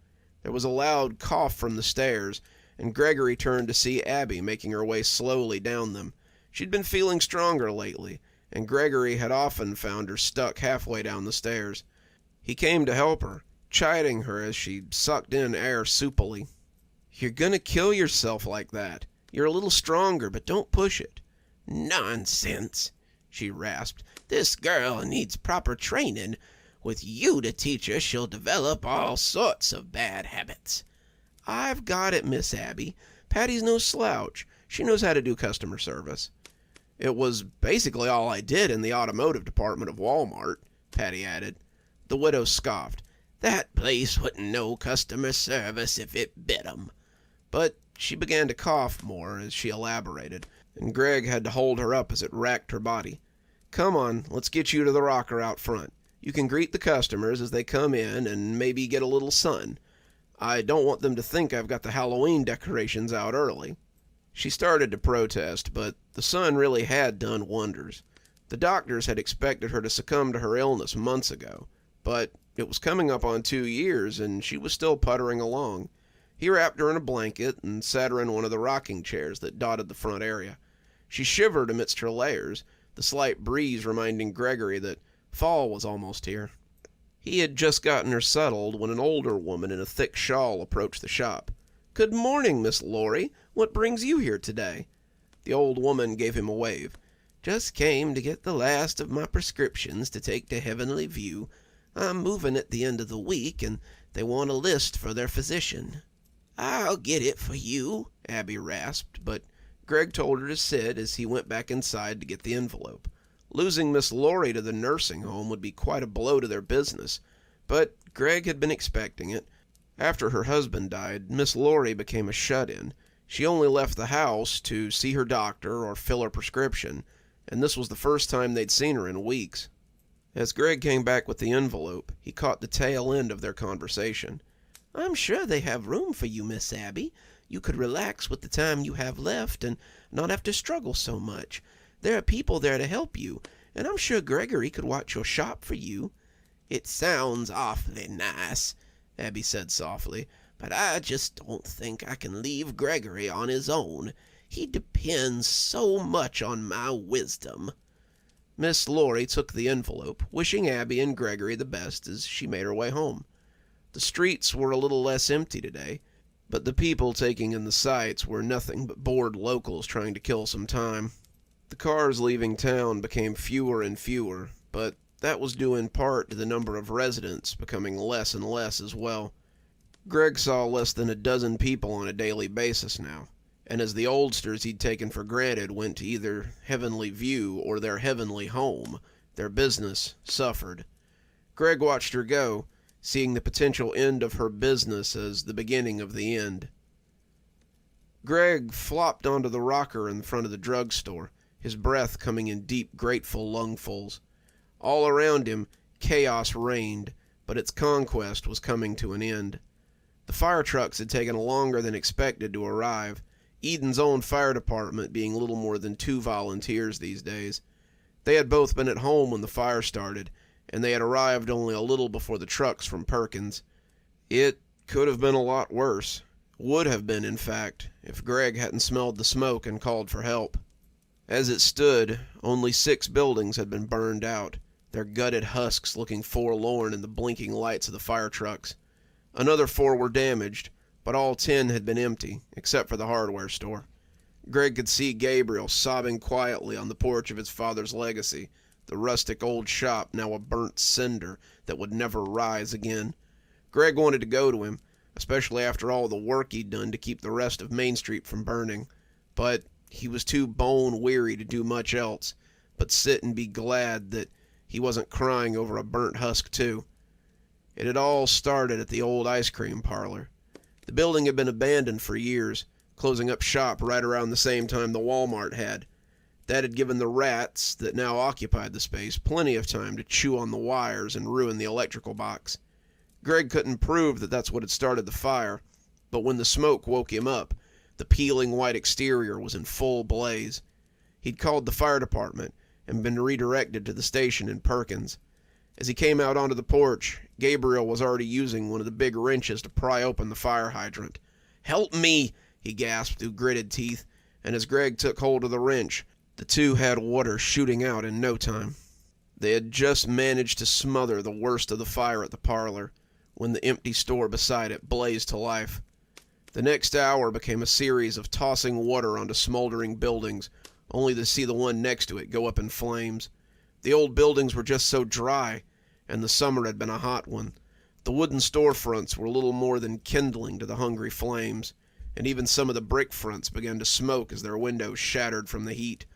There was a loud cough from the stairs, and Gregory turned to see Abby making her way slowly down them. She'd been feeling stronger lately, and Gregory had often found her stuck halfway down the stairs. He came to help her, chiding her as she sucked in air soupily. "You're gonna kill yourself like that. You're a little stronger, but don't push it." "Nonsense," she rasped. "This girl needs proper training. With you to teach her, she'll develop all sorts of bad habits." "I've got it, Miss Abby. Patty's no slouch. She knows how to do customer service." "It was basically all I did in the automotive department of Walmart," Patty added. The widow scoffed. "That place wouldn't know customer service if it bit 'em." But she began to cough more as she elaborated, and Greg had to hold her up as it racked her body. "Come on, let's get you to the rocker out front. You can greet the customers as they come in and maybe get a little sun. I don't want them to think I've got the Halloween decorations out early." She started to protest, but the sun really had done wonders. The doctors had expected her to succumb to her illness months ago, but it was coming up on 2 years, and she was still puttering along. He wrapped her in a blanket and sat her in one of the rocking chairs that dotted the front area. She shivered amidst her layers, the slight breeze reminding Gregory that fall was almost here. He had just gotten her settled when an older woman in a thick shawl approached the shop. "Good morning, Miss Laurie. What brings you here today?" The old woman gave him a wave. "Just came to get the last of my prescriptions to take to Heavenly View. I'm moving at the end of the week, and they want a list for their physician." "I'll get it for you," Abby rasped, but Greg told her to sit as he went back inside to get the envelope. Losing Miss Laurie to the nursing home would be quite a blow to their business, but Greg had been expecting it. After her husband died, Miss Laurie became a shut-in. She only left the house to see her doctor or fill her prescription, and this was the first time they'd seen her in weeks. As Greg came back with the envelope, he caught the tail end of their conversation. "I'm sure they have room for you, Miss Abby. You could relax with the time you have left and not have to struggle so much. There are people there to help you, and I'm sure Gregory could watch your shop for you." "It sounds awfully nice," Abby said softly, "but I just don't think I can leave Gregory on his own. He depends so much on my wisdom." Miss Laurie took the envelope, wishing Abby and Gregory the best as she made her way home. The streets were a little less empty today, but the people taking in the sights were nothing but bored locals trying to kill some time. The cars leaving town became fewer and fewer, but that was due in part to the number of residents becoming less and less as well. Greg saw less than a dozen people on a daily basis now, and as the oldsters he'd taken for granted went to either Heavenly View or their heavenly home, their business suffered. Greg watched her go, seeing the potential end of her business as the beginning of the end. Greg flopped onto the rocker in front of the drugstore, his breath coming in deep, grateful lungfuls. All around him, chaos reigned, but its conquest was coming to an end. The fire trucks had taken longer than expected to arrive, Eden's own fire department being little more than 2 volunteers these days. They had both been at home when the fire started, and they had arrived only a little before the trucks from Perkins. It could have been a lot worse. Would have been, in fact, if Greg hadn't smelled the smoke and called for help. As it stood, only 6 buildings had been burned out, their gutted husks looking forlorn in the blinking lights of the fire trucks. Another 4 were damaged, but all 10 had been empty, except for the hardware store. Greg could see Gabriel sobbing quietly on the porch of his father's legacy, the rustic old shop now a burnt cinder that would never rise again. Greg wanted to go to him, especially after all the work he'd done to keep the rest of Main Street from burning, but he was too bone-weary to do much else but sit and be glad that he wasn't crying over a burnt husk too. It had all started at the old ice cream parlor. The building had been abandoned for years, closing up shop right around the same time the Walmart had. That had given the rats that now occupied the space plenty of time to chew on the wires and ruin the electrical box. Greg couldn't prove that that's what had started the fire, but when the smoke woke him up, the peeling white exterior was in full blaze. He'd called the fire department and been redirected to the station in Perkins. As he came out onto the porch, Gabriel was already using one of the big wrenches to pry open the fire hydrant. "Help me!" he gasped through gritted teeth, and as Greg took hold of the wrench, the two had water shooting out in no time. They had just managed to smother the worst of the fire at the parlor when the empty store beside it blazed to life. The next hour became a series of tossing water onto smoldering buildings, only to see the one next to it go up in flames. The old buildings were just so dry, and the summer had been a hot one. The wooden storefronts were little more than kindling to the hungry flames, and even some of the brick fronts began to smoke as their windows shattered from the heat.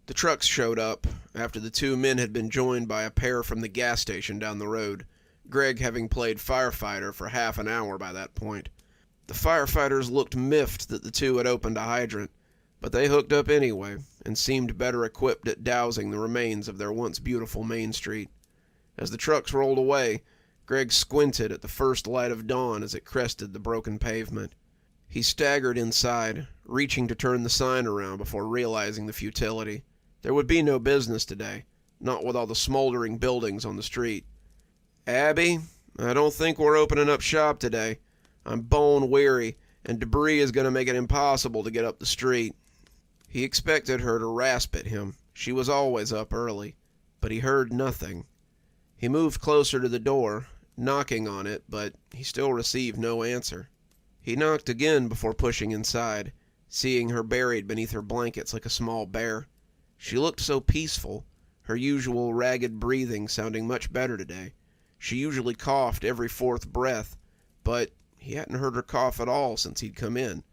The trucks showed up, after the two men had been joined by a pair from the gas station down the road, Greg having played firefighter for half an hour by that point. The firefighters looked miffed that the two had opened a hydrant, but they hooked up anyway, and seemed better equipped at dousing the remains of their once beautiful Main Street. As the trucks rolled away, Greg squinted at the first light of dawn as it crested the broken pavement. He staggered inside, reaching to turn the sign around before realizing the futility. There would be no business today, not with all the smoldering buildings on the street. "Abby, I don't think we're opening up shop today. I'm bone weary, and debris is going to make it impossible to get up the street." He expected her to rasp at him. She was always up early. But he heard nothing. He moved closer to the door, knocking on it, but he still received no answer. He knocked again before pushing inside, seeing her buried beneath her blankets like a small bear. She looked so peaceful, her usual ragged breathing sounding much better today. She usually coughed every fourth breath, but he hadn't heard her cough at all since he'd come in.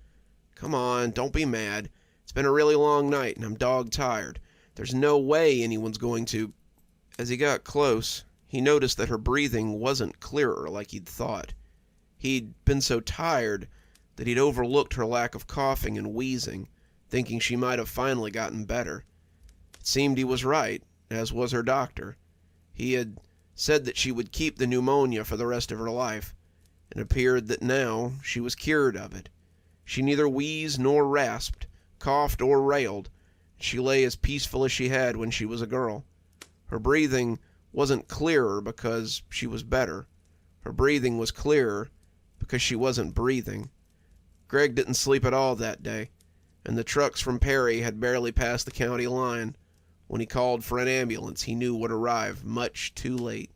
"Come on, don't be mad. It's been a really long night, and I'm dog-tired. There's no way anyone's going to—" As he got close, he noticed that her breathing wasn't clearer like he'd thought. He'd been so tired that he'd overlooked her lack of coughing and wheezing, thinking she might have finally gotten better. It seemed he was right, as was her doctor. He had said that she would keep the pneumonia for the rest of her life. It appeared that now she was cured of it. She neither wheezed nor rasped, coughed or railed. She lay as peaceful as she had when she was a girl. Her breathing wasn't clearer because she was better. Her breathing was clearer because she wasn't breathing. Greg didn't sleep at all that day, and the trucks from Perry had barely passed the county line when he called for an ambulance he knew would arrive much too late.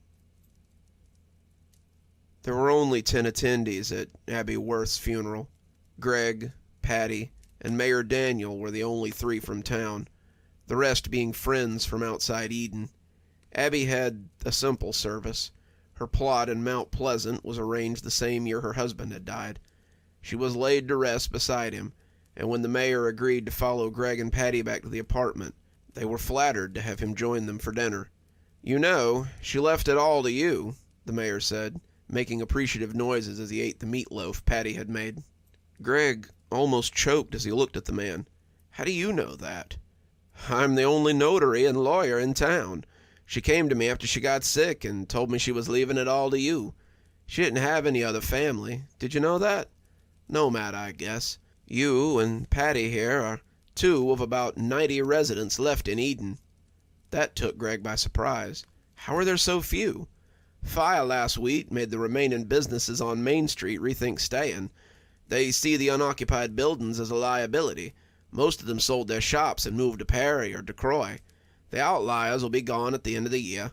There were only 10 attendees at Abby Worth's funeral. Greg, Patty, and Mayor Daniel were the only 3 from town, the rest being friends from outside Eden. Abby had a simple service. Her plot in Mount Pleasant was arranged the same year her husband had died. She was laid to rest beside him, and when the mayor agreed to follow Greg and Patty back to the apartment, they were flattered to have him join them for dinner. "You know, she left it all to you," the mayor said, making appreciative noises as he ate the meatloaf Patty had made. Greg almost choked as he looked at the man. "How do you know that?" "I'm the only notary and lawyer in town. She came to me after she got sick and told me she was leaving it all to you. She didn't have any other family. Did you know that? No matter, I guess. You and Patty here are 2 of about 90 residents left in Eden." That took Greg by surprise. How are there so few? Fire last week made the remaining businesses on Main Street rethink staying. They see the unoccupied buildings as a liability. Most of them sold their shops and moved to Perry or DeCroix. The outliers will be gone at the end of the year.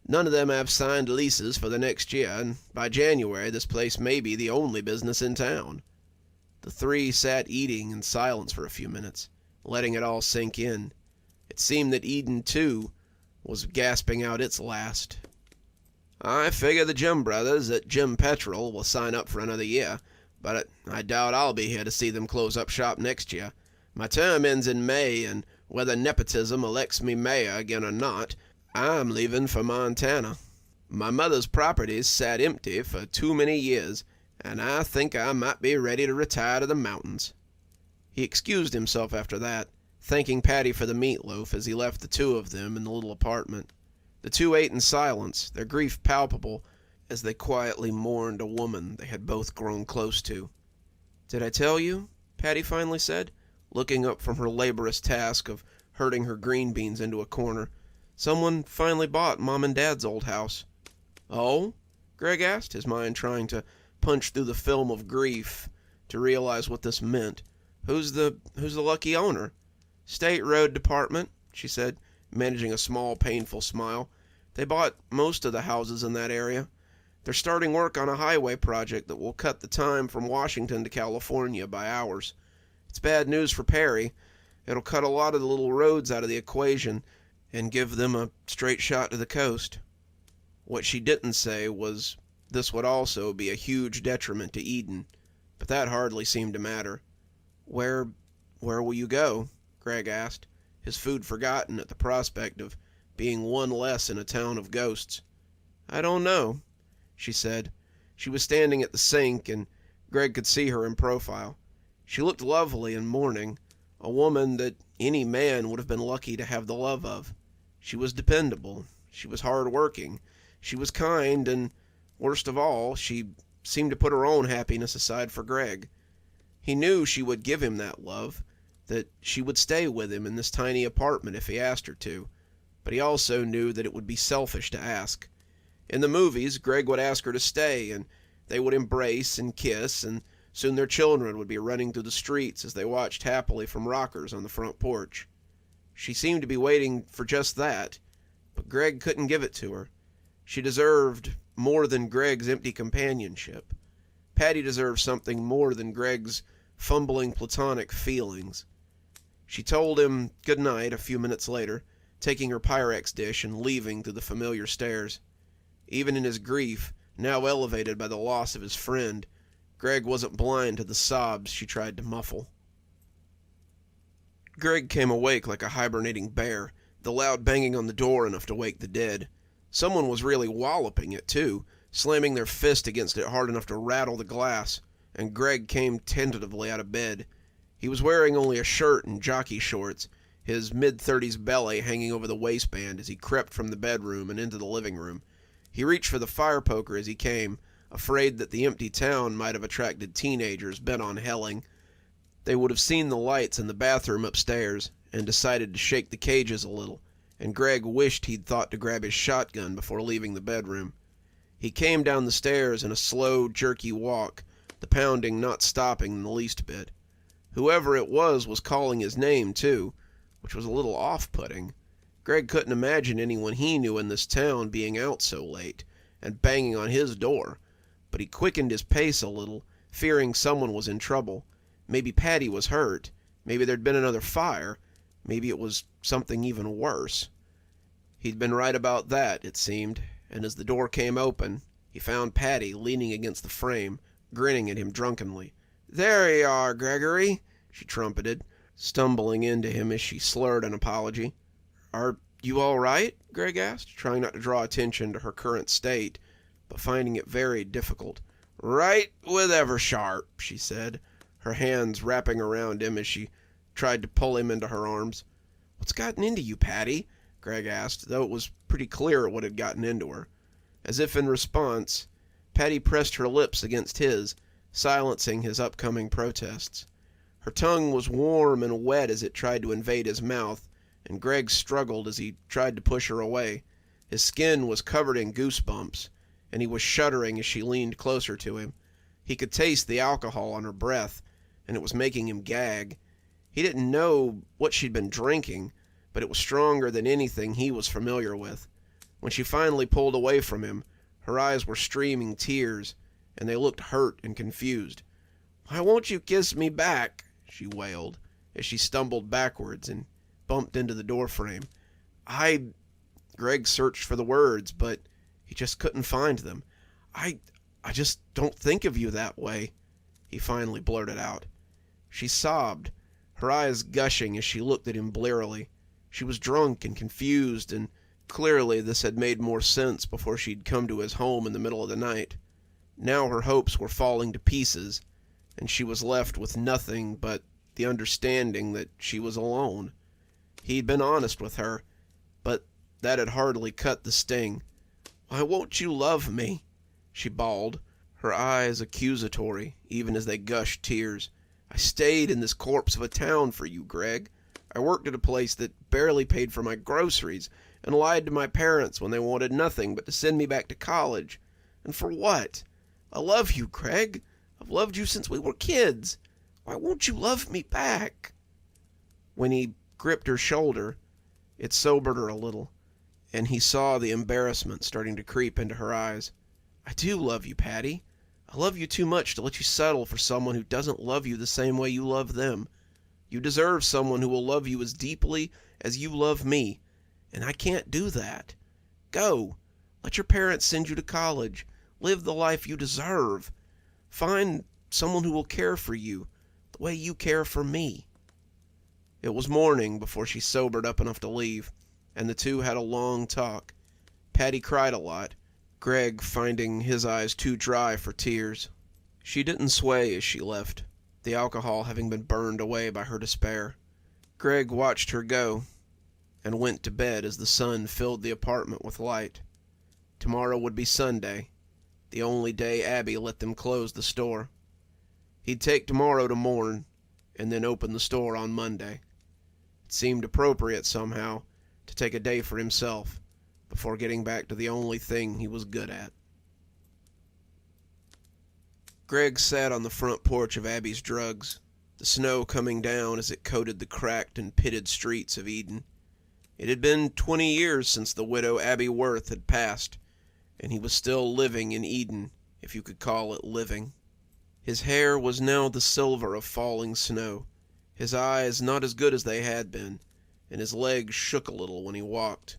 None of them have signed leases for the next year, and by January this place may be the only business in town. The 3 sat eating in silence for a few minutes, letting it all sink in. It seemed that Eden, too, was gasping out its last. "I figure the Jim brothers at Jim Petrol will sign up for another year, but I doubt I'll be here to see them close up shop next year. My term ends in May, and whether nepotism elects me mayor again or not, I'm leaving for Montana. My mother's properties sat empty for too many years, and I think I might be ready to retire to the mountains." He excused himself after that, thanking Patty for the meatloaf as he left the two of them in the little apartment. The two ate in silence, their grief palpable as they quietly mourned a woman they had both grown close to. "Did I tell you?" Patty finally said, looking up from her laborious task of herding her green beans into a corner. "Someone finally bought Mom and Dad's old house." "Oh?" Greg asked, his mind trying to punch through the film of grief to realize what this meant. Who's the lucky owner?" "State Road Department," she said, managing a small, painful smile. "They bought most of the houses in that area. They're starting work on a highway project that will cut the time from Washington to California by hours. It's bad news for Perry. It'll cut a lot of the little roads out of the equation and give them a straight shot to the coast." What she didn't say was this would also be a huge detriment to Eden, but that hardly seemed to matter. Where will you go?" Greg asked, his food forgotten at the prospect of being one less in a town of ghosts. "I don't know," she said. She was standing at the sink, and Greg could see her in profile. She looked lovely in mourning, a woman that any man would have been lucky to have the love of. She was dependable. She was hard-working. She was kind, and, worst of all, she seemed to put her own happiness aside for Greg. He knew she would give him that love, that she would stay with him in this tiny apartment if he asked her to, but he also knew that it would be selfish to ask. In the movies, Greg would ask her to stay, and they would embrace and kiss, and soon their children would be running through the streets as they watched happily from rockers on the front porch. She seemed to be waiting for just that, but Greg couldn't give it to her. She deserved more than Greg's empty companionship. Patty deserved something more than Greg's fumbling platonic feelings. She told him good night a few minutes later, taking her Pyrex dish and leaving through the familiar stairs. Even in his grief, now elevated by the loss of his friend, Greg wasn't blind to the sobs she tried to muffle. Greg came awake like a hibernating bear, the loud banging on the door enough to wake the dead. Someone was really walloping it, too, slamming their fist against it hard enough to rattle the glass, and Greg came tentatively out of bed. He was wearing only a shirt and jockey shorts, his mid-30s belly hanging over the waistband as he crept from the bedroom and into the living room. He reached for the fire poker as he came, afraid that the empty town might have attracted teenagers bent on helling. They would have seen the lights in the bathroom upstairs and decided to shake the cages a little, and Greg wished he'd thought to grab his shotgun before leaving the bedroom. He came down the stairs in a slow, jerky walk, the pounding not stopping in the least bit. Whoever it was calling his name, too, which was a little off-putting. Greg couldn't imagine anyone he knew in this town being out so late and banging on his door, but he quickened his pace a little, fearing someone was in trouble. Maybe Patty was hurt. Maybe there'd been another fire. Maybe it was something even worse. He'd been right about that, it seemed, and as the door came open, he found Patty leaning against the frame, grinning at him drunkenly. "There you are, Gregory," she trumpeted, stumbling into him as she slurred an apology. "Are you all right?" Greg asked, trying not to draw attention to her current state, but finding it very difficult. "Right with Eversharp," she said, her hands wrapping around him as she tried to pull him into her arms. "What's gotten into you, Patty?" Greg asked, though it was pretty clear what had gotten into her. As if in response, Patty pressed her lips against his, silencing his upcoming protests. Her tongue was warm and wet as it tried to invade his mouth, and Greg struggled as he tried to push her away. His skin was covered in goosebumps, and he was shuddering as she leaned closer to him. He could taste the alcohol on her breath, and it was making him gag. He didn't know what she'd been drinking, but it was stronger than anything he was familiar with. When she finally pulled away from him, her eyes were streaming tears, and they looked hurt and confused. "Why won't you kiss me back?" she wailed, as she stumbled backwards and bumped into the doorframe. Greg searched for the words, but he just couldn't find them. I just don't think of you that way, he finally blurted out. She sobbed, her eyes gushing as she looked at him blearily. She was drunk and confused, and clearly this had made more sense before she'd come to his home in the middle of the night. Now her hopes were falling to pieces, and she was left with nothing but the understanding that she was alone. He'd been honest with her, but that had hardly cut the sting. "Why won't you love me?" she bawled, her eyes accusatory, even as they gushed tears. "I stayed in this corpse of a town for you, Greg. I worked at a place that barely paid for my groceries and lied to my parents when they wanted nothing but to send me back to college. And for what? I love you, Greg. I've loved you since we were kids. Why won't you love me back?" When he gripped her shoulder, it sobered her a little, and he saw the embarrassment starting to creep into her eyes. "I do love you, Patty. I love you too much to let you settle for someone who doesn't love you the same way you love them. You deserve someone who will love you as deeply as you love me, and I can't do that. Go. Let your parents send you to college. Live the life you deserve. Find someone who will care for you the way you care for me." It was morning before she sobered up enough to leave, and the two had a long talk. Patty cried a lot, Greg finding his eyes too dry for tears. She didn't sway as she left, the alcohol having been burned away by her despair. Greg watched her go, and went to bed as the sun filled the apartment with light. Tomorrow would be Sunday, the only day Abby let them close the store. He'd take tomorrow to mourn, and then open the store on Monday. It seemed appropriate somehow to take a day for himself before getting back to the only thing he was good at. Greg sat on the front porch of Abby's drugs, the snow coming down as it coated the cracked and pitted streets of Eden. It had been 20 years since the widow Abby Worth had passed, and he was still living in Eden, if you could call it living. His hair was now the silver of falling snow, his eyes not as good as they had been, and his legs shook a little when he walked.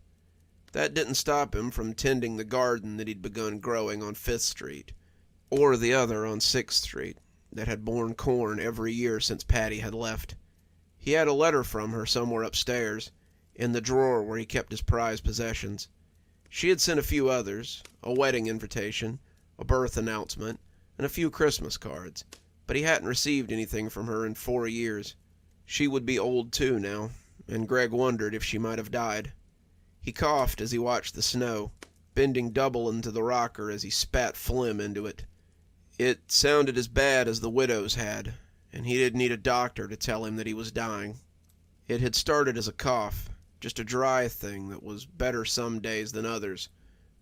That didn't stop him from tending the garden that he'd begun growing on 5th Street, or the other on 6th Street, that had borne corn every year since Patty had left. He had a letter from her somewhere upstairs, in the drawer where he kept his prized possessions. She had sent a few others, a wedding invitation, a birth announcement, and a few Christmas cards, but he hadn't received anything from her in 4 years. She would be old too now, and Greg wondered if she might have died. He coughed as he watched the snow, bending double into the rocker as he spat phlegm into it. It sounded as bad as the widow's had, and he didn't need a doctor to tell him that he was dying. It had started as a cough, just a dry thing that was better some days than others,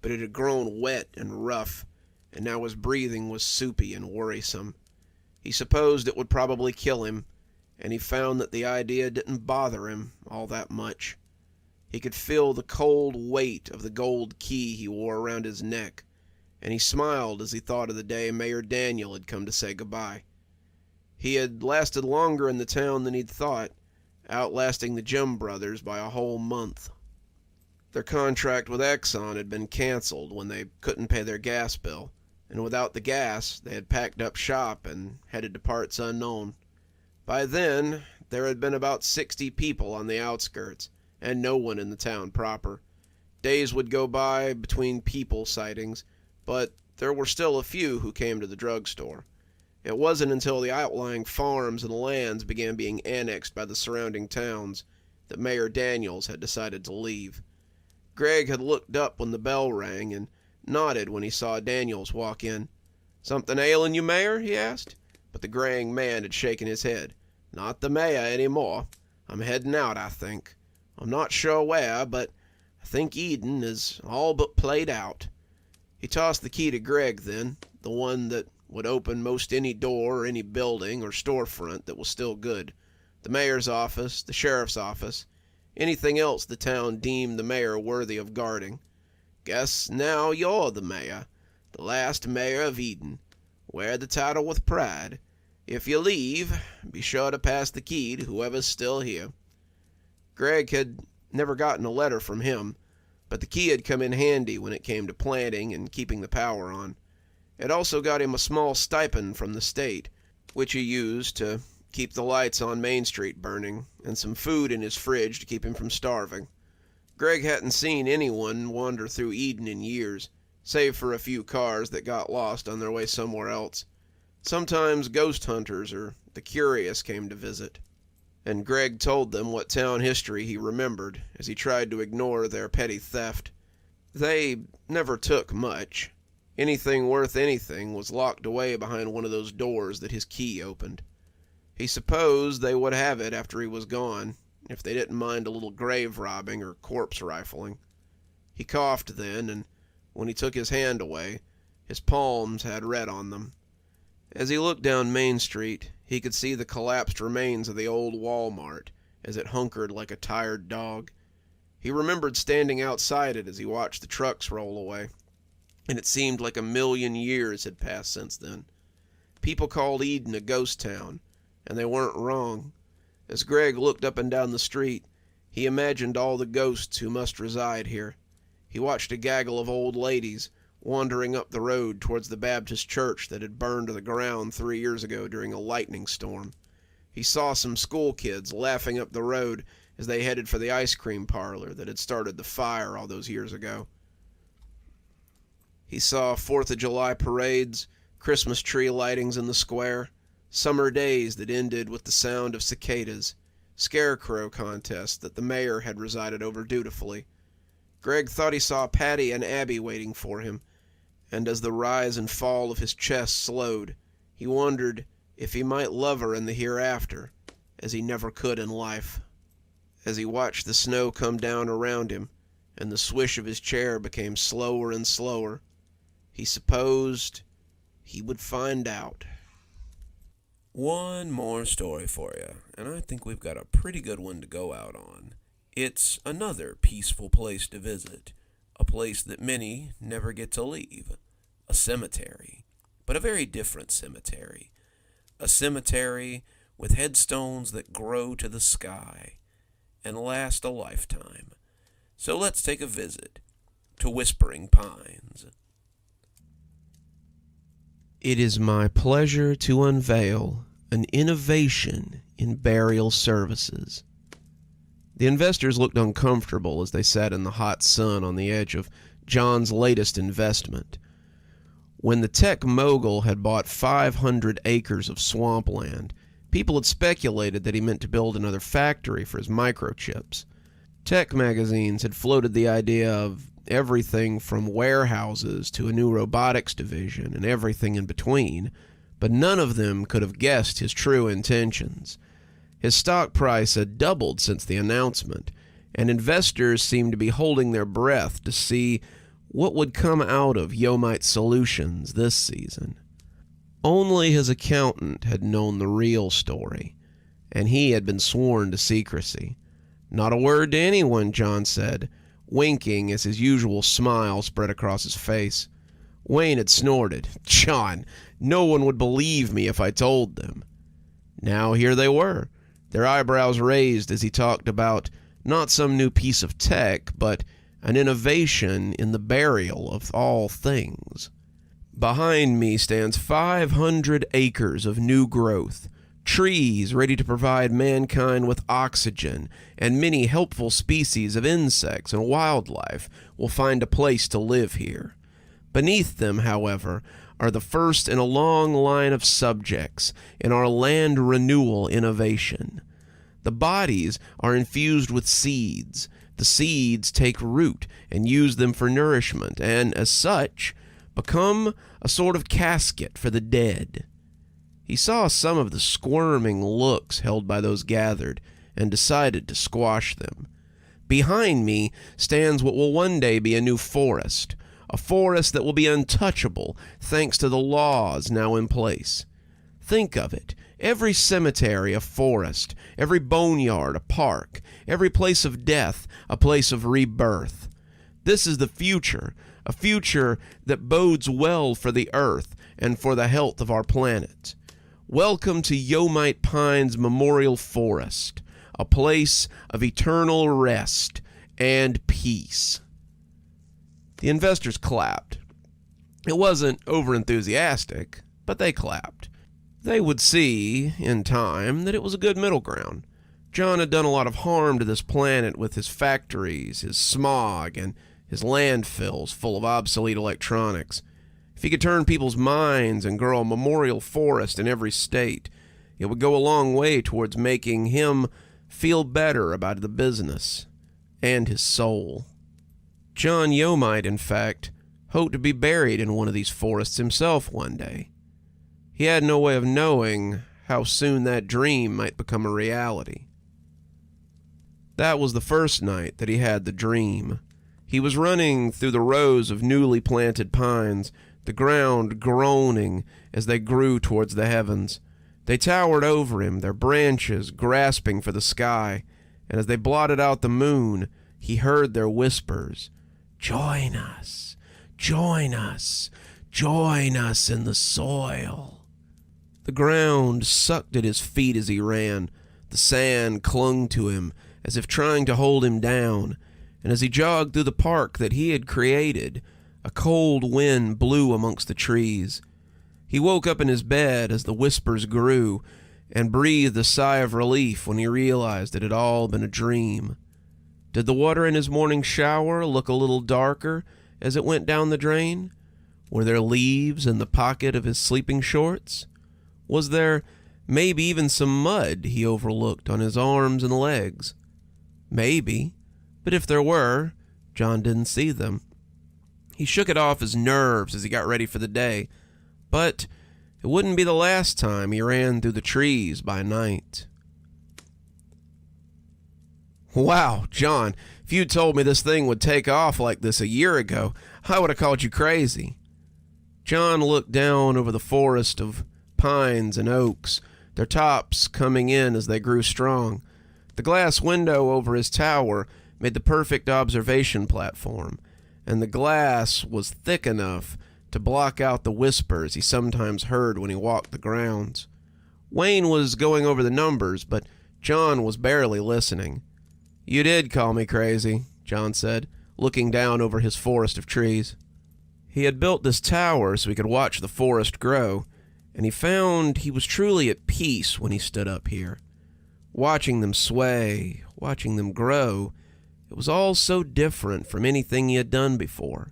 but it had grown wet and rough, and now his breathing was soupy and worrisome. He supposed it would probably kill him, and he found that the idea didn't bother him all that much. He could feel the cold weight of the gold key he wore around his neck, and he smiled as he thought of the day Mayor Daniel had come to say goodbye. He had lasted longer in the town than he'd thought, outlasting the Jim brothers by a whole month. Their contract with Exxon had been canceled when they couldn't pay their gas bill, and without the gas, they had packed up shop and headed to parts unknown. By then, there had been about 60 people on the outskirts, and no one in the town proper. Days would go by between people sightings, but there were still a few who came to the drugstore. It wasn't until the outlying farms and lands began being annexed by the surrounding towns that Mayor Daniels had decided to leave. Greg had looked up when the bell rang and nodded when he saw Daniels walk in. "Something ailing you, Mayor?" he asked, but the graying man had shaken his head. "Not the mayor anymore. I'm heading out, I think. I'm not sure where, but I think Eden is all but played out." He tossed the key to Greg then, the one that would open most any door or any building or storefront that was still good. The mayor's office, the sheriff's office, anything else the town deemed the mayor worthy of guarding. "Guess now you're the mayor, the last mayor of Eden. Wear the title with pride. If you leave, be sure to pass the key to whoever's still here." Greg had never gotten a letter from him, but the key had come in handy when it came to planting and keeping the power on. It also got him a small stipend from the state, which he used to keep the lights on Main Street burning, and some food in his fridge to keep him from starving. Greg hadn't seen anyone wander through Eden in years, save for a few cars that got lost on their way somewhere else. Sometimes ghost hunters or the curious came to visit, and Greg told them what town history he remembered as he tried to ignore their petty theft. They never took much. Anything worth anything was locked away behind one of those doors that his key opened. He supposed they would have it after he was gone, if they didn't mind a little grave robbing or corpse rifling. He coughed then, and when he took his hand away, his palms had red on them. As he looked down Main Street, he could see the collapsed remains of the old Walmart as it hunkered like a tired dog. He remembered standing outside it as he watched the trucks roll away, and it seemed like 1,000,000 years had passed since then. People called Eden a ghost town, and they weren't wrong. As Greg looked up and down the street, he imagined all the ghosts who must reside here. He watched a gaggle of old ladies wandering up the road towards the Baptist church that had burned to the ground 3 years ago during a lightning storm. He saw some school kids laughing up the road as they headed for the ice cream parlor that had started the fire all those years ago. He saw 4th of July parades, Christmas tree lightings in the square, summer days that ended with the sound of cicadas, scarecrow contests that the mayor had resided over dutifully. Greg thought he saw Patty and Abby waiting for him, and as the rise and fall of his chest slowed, he wondered if he might love her in the hereafter, as he never could in life. As he watched the snow come down around him, and the swish of his chair became slower and slower, he supposed he would find out. One more story for you, and I think we've got a pretty good one to go out on. It's another peaceful place to visit, a place that many never get to leave. A cemetery, but a very different cemetery. A cemetery with headstones that grow to the sky and last a lifetime. So let's take a visit to Whispering Pines. It is my pleasure to unveil an innovation in burial services. The investors looked uncomfortable as they sat in the hot sun on the edge of John's latest investment. When the tech mogul had bought 500 acres of swampland, people had speculated that he meant to build another factory for his microchips. Tech magazines had floated the idea of everything from warehouses to a new robotics division and everything in between, but none of them could have guessed his true intentions. His stock price had doubled since the announcement, and investors seemed to be holding their breath to see what would come out of Yomite Solutions this season. Only his accountant had known the real story, and he had been sworn to secrecy. Not a word to anyone, John said, winking as his usual smile spread across his face. Wayne had snorted. John, no one would believe me if I told them. Now here they were, their eyebrows raised as he talked about not some new piece of tech, but an innovation in the burial of all things. Behind me stands 500 acres of new growth, trees ready to provide mankind with oxygen, and many helpful species of insects and wildlife will find a place to live here. Beneath them, however, are the first in a long line of subjects in our land renewal innovation. The bodies are infused with seeds. The seeds take root and use them for nourishment, and as such, become a sort of casket for the dead. He saw some of the squirming looks held by those gathered, and decided to squash them. Behind me stands what will one day be a new forest, a forest that will be untouchable thanks to the laws now in place. Think of it. Every cemetery a forest, every boneyard a park, every place of death a place of rebirth. This is the future, a future that bodes well for the earth and for the health of our planet. Welcome to Yomite Pines Memorial Forest, a place of eternal rest and peace. The investors clapped. It wasn't over-enthusiastic, but they clapped. They would see, in time, that it was a good middle ground. John had done a lot of harm to this planet with his factories, his smog, and his landfills full of obsolete electronics. If he could turn people's minds and grow a memorial forest in every state, it would go a long way towards making him feel better about the business and his soul. John Yo might, in fact, hope to be buried in one of these forests himself one day. He had no way of knowing how soon that dream might become a reality. That was the first night that he had the dream. He was running through the rows of newly planted pines, the ground groaning as they grew towards the heavens. They towered over him, their branches grasping for the sky, and as they blotted out the moon, he heard their whispers, "Join us, join us, join us in the soil." The ground sucked at his feet as he ran. The sand clung to him as if trying to hold him down, and as he jogged through the park that he had created, a cold wind blew amongst the trees. He woke up in his bed as the whispers grew, and breathed a sigh of relief when he realized it had all been a dream. Did the water in his morning shower look a little darker as it went down the drain? Were there leaves in the pocket of his sleeping shorts? Was there maybe even some mud he overlooked on his arms and legs? Maybe, but if there were, John didn't see them. He shook it off his nerves as he got ready for the day, but it wouldn't be the last time he ran through the trees by night. Wow, John, if you'd told me this thing would take off like this a year ago, I would have called you crazy. John looked down over the forest of pines and oaks, their tops coming in as they grew strong. The glass window over his tower made the perfect observation platform, and the glass was thick enough to block out the whispers he sometimes heard when he walked the grounds. Wayne was going over the numbers, but John was barely listening. "You did call me crazy," John said, looking down over his forest of trees. He had built this tower so he could watch the forest grow, and he found he was truly at peace when he stood up here. Watching them sway, watching them grow, it was all so different from anything he had done before.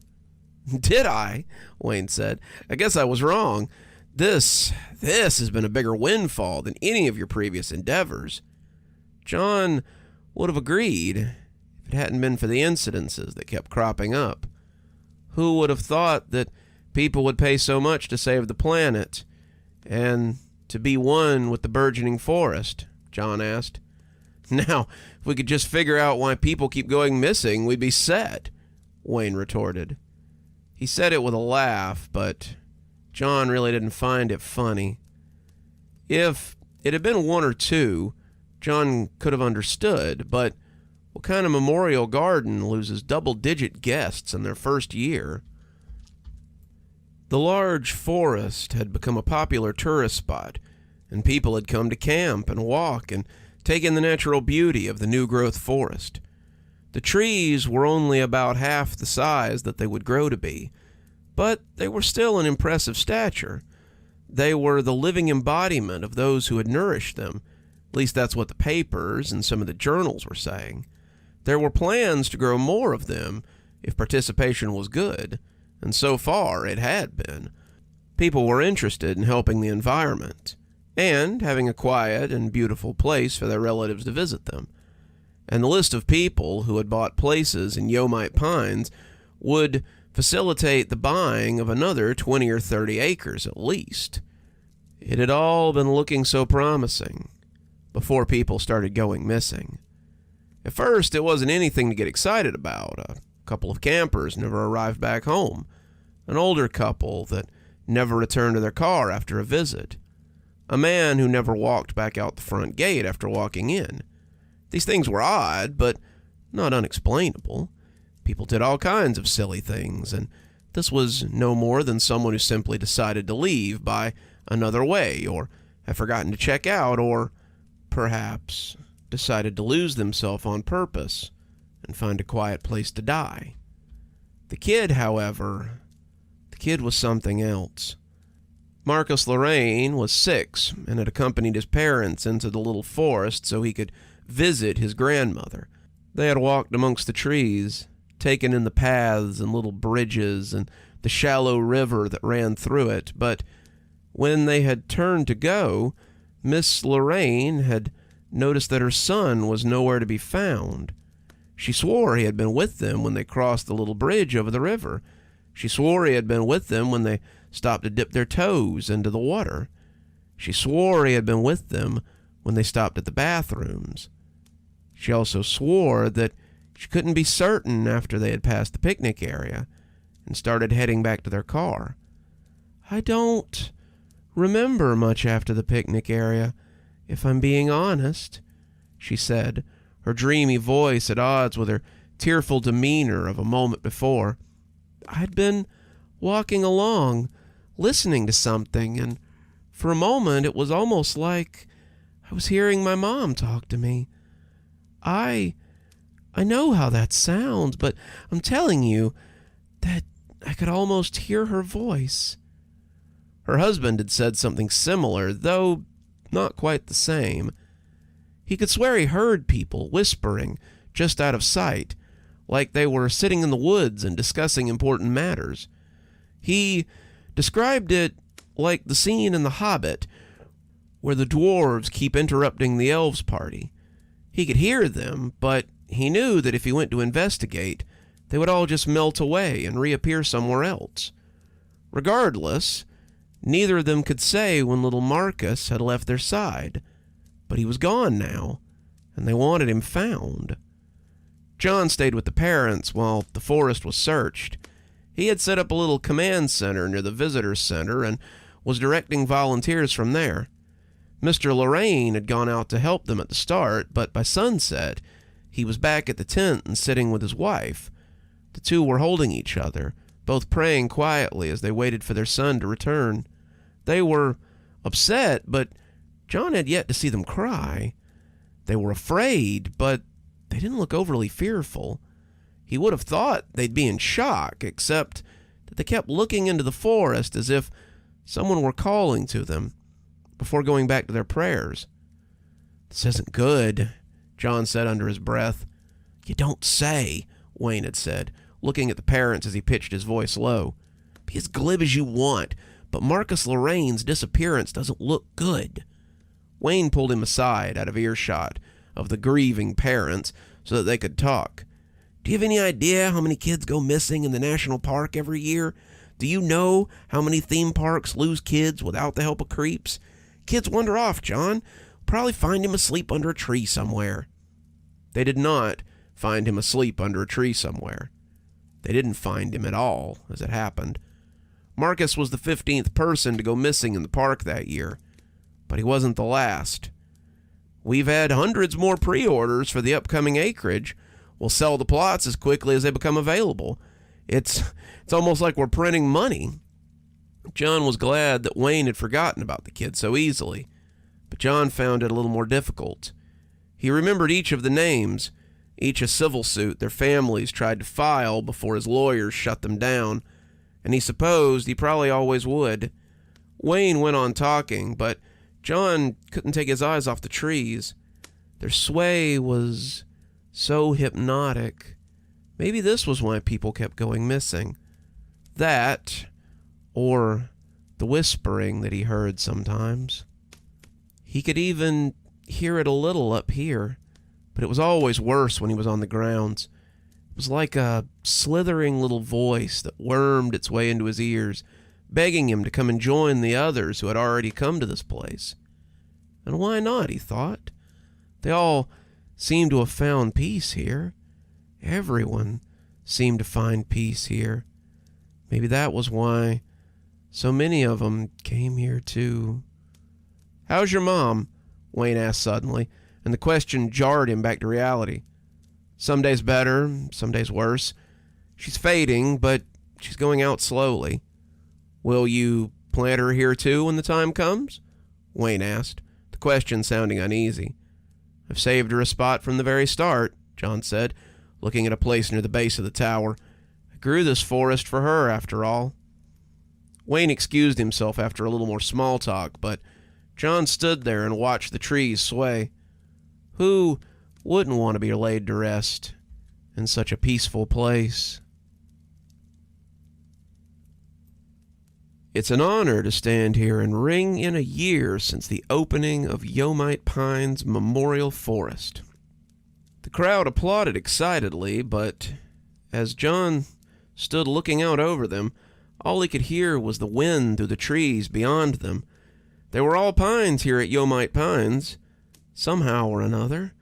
"Did I?" Wayne said. "I guess I was wrong. This has been a bigger windfall than any of your previous endeavors." John would have agreed if it hadn't been for the incidences that kept cropping up. Who would have thought that people would pay so much to save the planet and to be one with the burgeoning forest? John asked. "Now, if we could just figure out why people keep going missing, we'd be set," Wayne retorted. He said it with a laugh, but John really didn't find it funny. If it had been one or two, John could have understood, but what kind of memorial garden loses double-digit guests in their first year? The large forest had become a popular tourist spot, and people had come to camp and walk and take in the natural beauty of the new-growth forest. The trees were only about half the size that they would grow to be, but they were still an impressive stature. They were the living embodiment of those who had nourished them. At least that's what the papers and some of the journals were saying. There were plans to grow more of them if participation was good, and so far it had been. People were interested in helping the environment and having a quiet and beautiful place for their relatives to visit them. And the list of people who had bought places in Yomite Pines would facilitate the buying of another 20 or 30 acres at least. It had all been looking so promising before people started going missing. At first, it wasn't anything to get excited about. A couple of campers never arrived back home. An older couple that never returned to their car after a visit. A man who never walked back out the front gate after walking in. These things were odd, but not unexplainable. People did all kinds of silly things, and this was no more than someone who simply decided to leave by another way, or had forgotten to check out, or perhaps decided to lose themselves on purpose and find a quiet place to die. The kid, however, was something else. Marcus Lorraine was 6 and had accompanied his parents into the little forest so he could visit his grandmother. They had walked amongst the trees, taken in the paths and little bridges and the shallow river that ran through it, but when they had turned to go, Miss Lorraine had noticed that her son was nowhere to be found. She swore he had been with them when they crossed the little bridge over the river. She swore he had been with them when they stopped to dip their toes into the water. She swore he had been with them when they stopped at the bathrooms. She also swore that she couldn't be certain after they had passed the picnic area and started heading back to their car. I don't remember much after the picnic area, if I'm being honest, she said, her dreamy voice at odds with her tearful demeanor of a moment before. I'd been walking along, listening to something, and for a moment it was almost like I was hearing my mom talk to me. I know how that sounds, but I'm telling you that I could almost hear her voice. Her husband had said something similar, though not quite the same. He could swear he heard people whispering just out of sight, like they were sitting in the woods and discussing important matters. He described it like the scene in The Hobbit, where the dwarves keep interrupting the elves' party. He could hear them, but he knew that if he went to investigate, they would all just melt away and reappear somewhere else. Regardless, neither of them could say when little Marcus had left their side, but he was gone now, and they wanted him found. John stayed with the parents while the forest was searched. He had set up a little command center near the visitor center and was directing volunteers from there. Mr. Lorraine had gone out to help them at the start, but by sunset, he was back at the tent and sitting with his wife. The two were holding each other, both praying quietly as they waited for their son to return. They were upset, but John had yet to see them cry. They were afraid, but they didn't look overly fearful. He would have thought they'd be in shock, except that they kept looking into the forest as if someone were calling to them before going back to their prayers. "This isn't good," John said under his breath. "You don't say," Wayne had said, looking at the parents as he pitched his voice low. "Be as glib as you want, but Marcus Lorraine's disappearance doesn't look good." Wayne pulled him aside out of earshot of the grieving parents so that they could talk. "Do you have any idea how many kids go missing in the national park every year? Do you know how many theme parks lose kids without the help of creeps? Kids wander off, John. Probably find him asleep under a tree somewhere." They did not find him asleep under a tree somewhere. They didn't find him at all, as it happened. Marcus was the 15th person to go missing in the park that year, but he wasn't the last. "We've had hundreds more pre-orders for the upcoming acreage. We'll sell the plots as quickly as they become available. It's almost like we're printing money." John was glad that Wayne had forgotten about the kid so easily, but John found it a little more difficult. He remembered each of the names, each a civil suit their families tried to file before his lawyers shut them down, and he supposed he probably always would. Wayne went on talking, but John couldn't take his eyes off the trees. Their sway was so hypnotic. Maybe this was why people kept going missing. That, or the whispering that he heard sometimes. He could even hear it a little up here, but it was always worse when he was on the grounds. It was like a slithering little voice that wormed its way into his ears, begging him to come and join the others who had already come to this place. And why not, he thought. They all seemed to have found peace here. Everyone seemed to find peace here. Maybe that was why so many of them came here too. "How's your mom?" Wayne asked suddenly, and the question jarred him back to reality. "Some days better, some days worse. She's fading, but she's going out slowly." "Will you plant her here too when the time comes?" Wayne asked, the question sounding uneasy. "I've saved her a spot from the very start," John said, looking at a place near the base of the tower. "A grew this forest for her, after all. Wayne excused himself after a little more small talk, but John stood there and watched the trees sway. Who wouldn't want to be laid to rest in such a peaceful place? It's an honor to stand here and ring in a year since the opening of Yomite Pines Memorial Forest. The crowd applauded excitedly, but as John stood looking out over them, all he could hear was the wind through the trees beyond them. They were all pines here at Yomite Pines, somehow or another.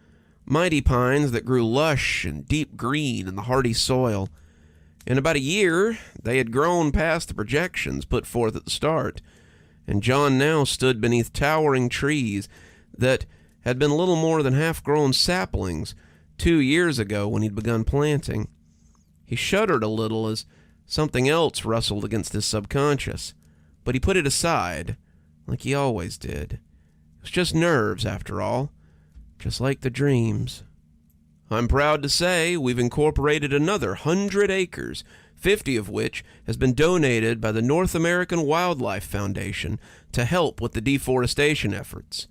Mighty pines that grew lush and deep green in the hardy soil. In about a year, they had grown past the projections put forth at the start, and John now stood beneath towering trees that had been little more than half-grown saplings 2 years ago when he'd begun planting. He shuddered a little as something else rustled against his subconscious, but he put it aside, like he always did. It was just nerves, after all, just like the dreams. I'm proud to say we've incorporated another 100 acres, 50 of which has been donated by the North American Wildlife Foundation to help with the deforestation efforts.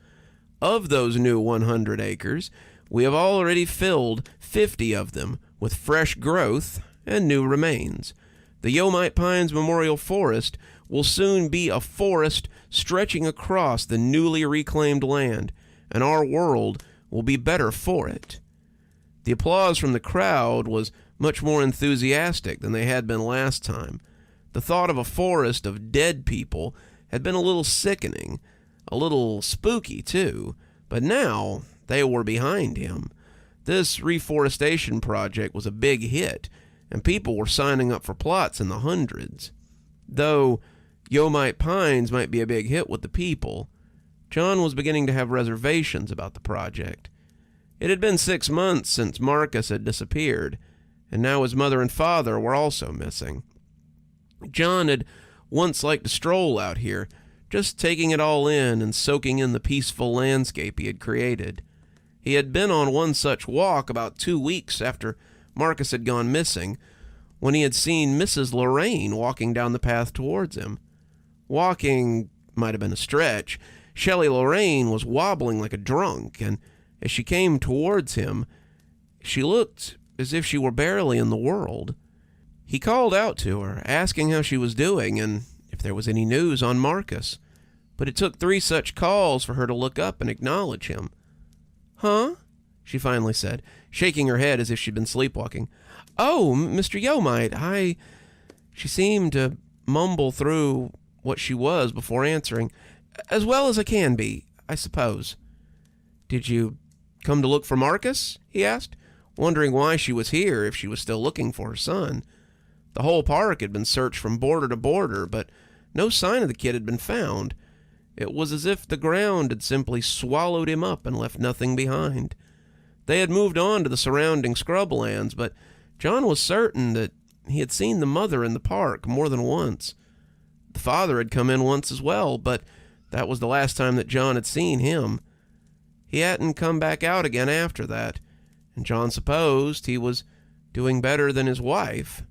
Of those new 100 acres, we have already filled 50 of them with fresh growth and new remains. The Yomite Pines Memorial Forest will soon be a forest stretching across the newly reclaimed land, and our world will be better for it. The applause from the crowd was much more enthusiastic than they had been last time. The thought of a forest of dead people had been a little sickening, a little spooky too, but now they were behind him. This reforestation project was a big hit, and people were signing up for plots in the hundreds. Though Yomite Pines might be a big hit with the people, John was beginning to have reservations about the project. It had been 6 months since Marcus had disappeared, and now his mother and father were also missing. John had once liked to stroll out here, just taking it all in and soaking in the peaceful landscape he had created. He had been on one such walk about 2 weeks after Marcus had gone missing, when he had seen Mrs. Lorraine walking down the path towards him. Walking might have been a stretch. Shelley Lorraine was wobbling like a drunk, and as she came towards him, she looked as if she were barely in the world. He called out to her, asking how she was doing and if there was any news on Marcus, but it took 3 such calls for her to look up and acknowledge him. "Huh?" she finally said, shaking her head as if she'd been sleepwalking. "Oh, Mr. Yomite, She seemed to mumble through what she was before answering. "As well as I can be, I suppose." "Did you come to look for Marcus?" he asked, wondering why she was here if she was still looking for her son. The whole park had been searched from border to border, but no sign of the kid had been found. It was as if the ground had simply swallowed him up and left nothing behind. They had moved on to the surrounding scrublands, but John was certain that he had seen the mother in the park more than once. The father had come in once as well, but that was the last time that John had seen him. He hadn't come back out again after that, and John supposed he was doing better than his wife.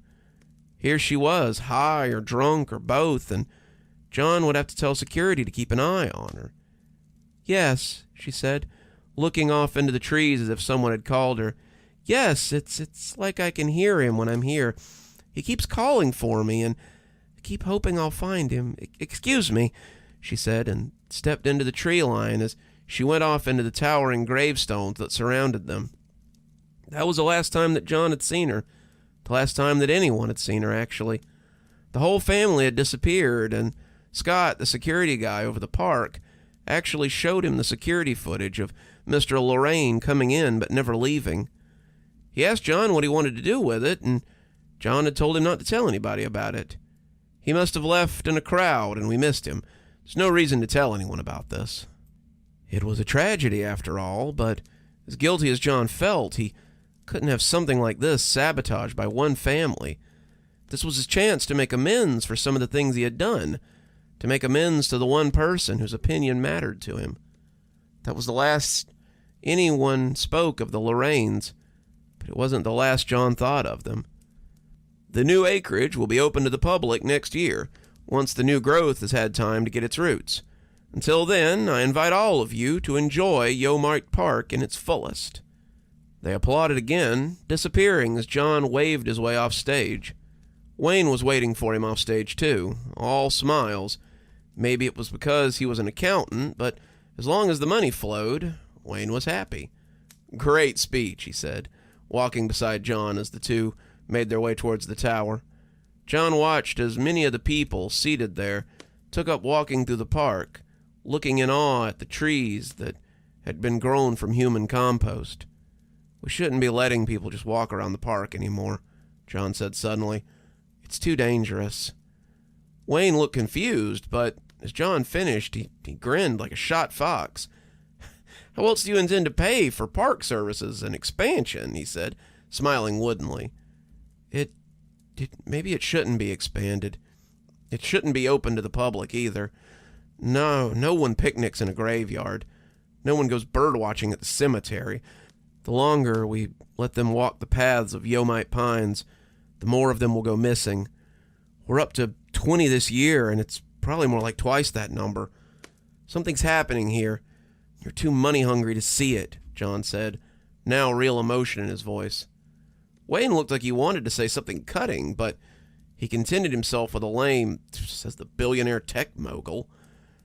Here she was, high or drunk or both, and John would have to tell security to keep an eye on her. "Yes," she said, looking off into the trees as if someone had called her. "Yes, it's like I can hear him when I'm here. He keeps calling for me, and I keep hoping I'll find him. Excuse me," she said, and stepped into the tree line as she went off into the towering gravestones that surrounded them. That was the last time that John had seen her. The last time that anyone had seen her, actually. The whole family had disappeared, and Scott, the security guy over the park, actually showed him the security footage of Mr. Lorraine coming in but never leaving. He asked John what he wanted to do with it, and John had told him not to tell anybody about it. He must have left in a crowd, and we missed him. There's no reason to tell anyone about this. It was a tragedy, after all, but as guilty as John felt, he couldn't have something like this sabotaged by one family. This was his chance to make amends for some of the things he had done, to make amends to the one person whose opinion mattered to him. That was the last anyone spoke of the Lorraines, but it wasn't the last John thought of them. The new acreage will be open to the public next year, once the new growth has had time to get its roots. Until then, I invite all of you to enjoy Yo-Mart Park in its fullest." They applauded again, disappearing as John waved his way off stage. Wayne was waiting for him off stage too, all smiles. Maybe it was because he was an accountant, but as long as the money flowed, Wayne was happy. "Great speech," he said, walking beside John as the two made their way towards the tower. John watched as many of the people seated there took up walking through the park, looking in awe at the trees that had been grown from human compost. "We shouldn't be letting people just walk around the park anymore," John said suddenly. "It's too dangerous." Wayne looked confused, but as John finished, he grinned like a shot fox. "How else do you intend to pay for park services and expansion?" he said, smiling woodenly. Maybe it shouldn't be expanded. It shouldn't be open to the public either. No one picnics in a graveyard. No one goes bird-watching at the cemetery. The longer we let them walk the paths of Yo-Mart Pines, the more of them will go missing. We're up to 20 this year, and it's probably more like twice that number. Something's happening here. You're too money-hungry to see it," John said, now real emotion in his voice. Wayne looked like he wanted to say something cutting, but he contented himself with a lame, says the billionaire tech mogul.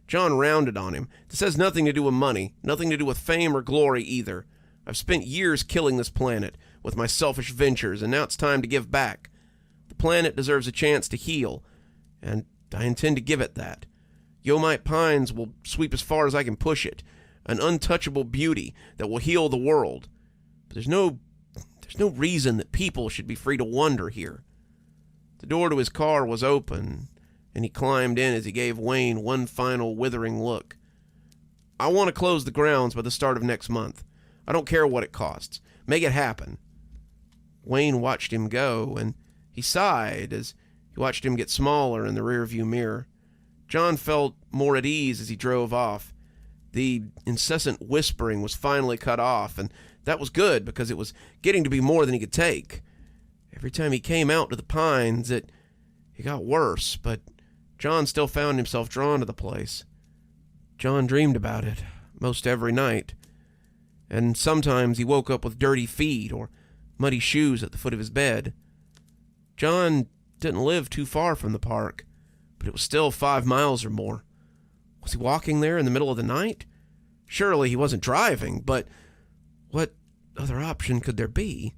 John rounded on him. "This has nothing to do with money, nothing to do with fame or glory either. I've spent years killing this planet with my selfish ventures, and now it's time to give back. The planet deserves a chance to heal, and I intend to give it that. Yo-Mart Pines will sweep as far as I can push it, an untouchable beauty that will heal the world. But there's no reason that people should be free to wander here." The door to his car was open, and he climbed in as he gave Wayne one final withering look. "I want to close the grounds by the start of next month. I don't care what it costs. Make it happen." Wayne watched him go, and he sighed as he watched him get smaller in the rearview mirror. John felt more at ease as he drove off. The incessant whispering was finally cut off, and that was good because it was getting to be more than he could take. Every time he came out to the pines, it got worse, but John still found himself drawn to the place. John dreamed about it most every night, and sometimes he woke up with dirty feet or muddy shoes at the foot of his bed. John didn't live too far from the park, but it was still 5 miles or more. Was he walking there in the middle of the night? Surely he wasn't driving, but what other option could there be?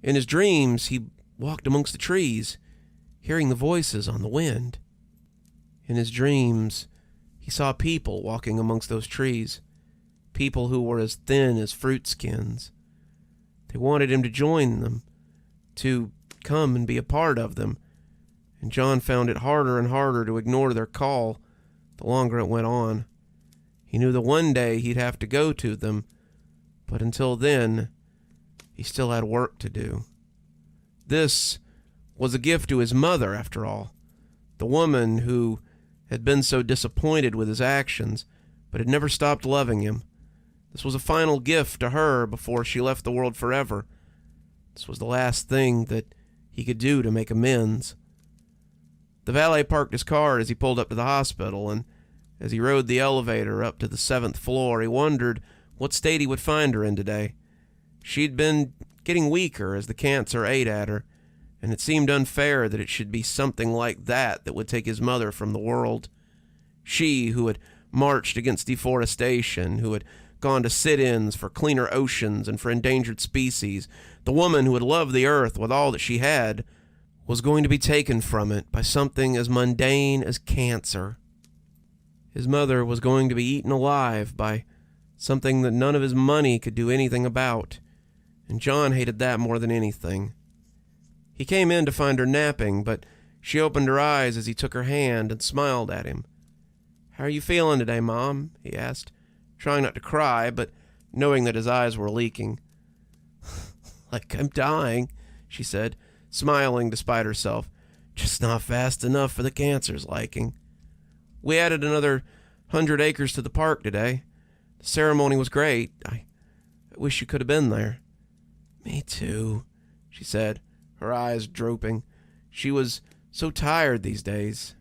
In his dreams, he walked amongst the trees, hearing the voices on the wind. In his dreams, he saw people walking amongst those trees, people who were as thin as fruit skins. They wanted him to join them, to come and be a part of them, and John found it harder and harder to ignore their call the longer it went on. He knew that one day he'd have to go to them, but until then, he still had work to do. This was a gift to his mother, after all, the woman who had been so disappointed with his actions, but had never stopped loving him. This was a final gift to her before she left the world forever. This was the last thing that he could do to make amends. The valet parked his car as he pulled up to the hospital, and as he rode the elevator up to the 7th floor, he wondered what state he would find her in today. She'd been getting weaker as the cancer ate at her, and it seemed unfair that it should be something like that would take his mother from the world. She, who had marched against deforestation, who had gone to sit-ins for cleaner oceans and for endangered species, the woman who had loved the earth with all that she had, was going to be taken from it by something as mundane as cancer. His mother was going to be eaten alive by something that none of his money could do anything about, and John hated that more than anything. He came in to find her napping, but she opened her eyes as he took her hand and smiled at him. "How are you feeling today, Mom?" he asked, trying not to cry, but knowing that his eyes were leaking. "Like I'm dying," she said, smiling despite herself. "Just not fast enough for the cancer's liking. We added another 100 acres to the park today. The ceremony was great. I wish you could have been there." "Me too," she said, her eyes drooping. She was so tired these days,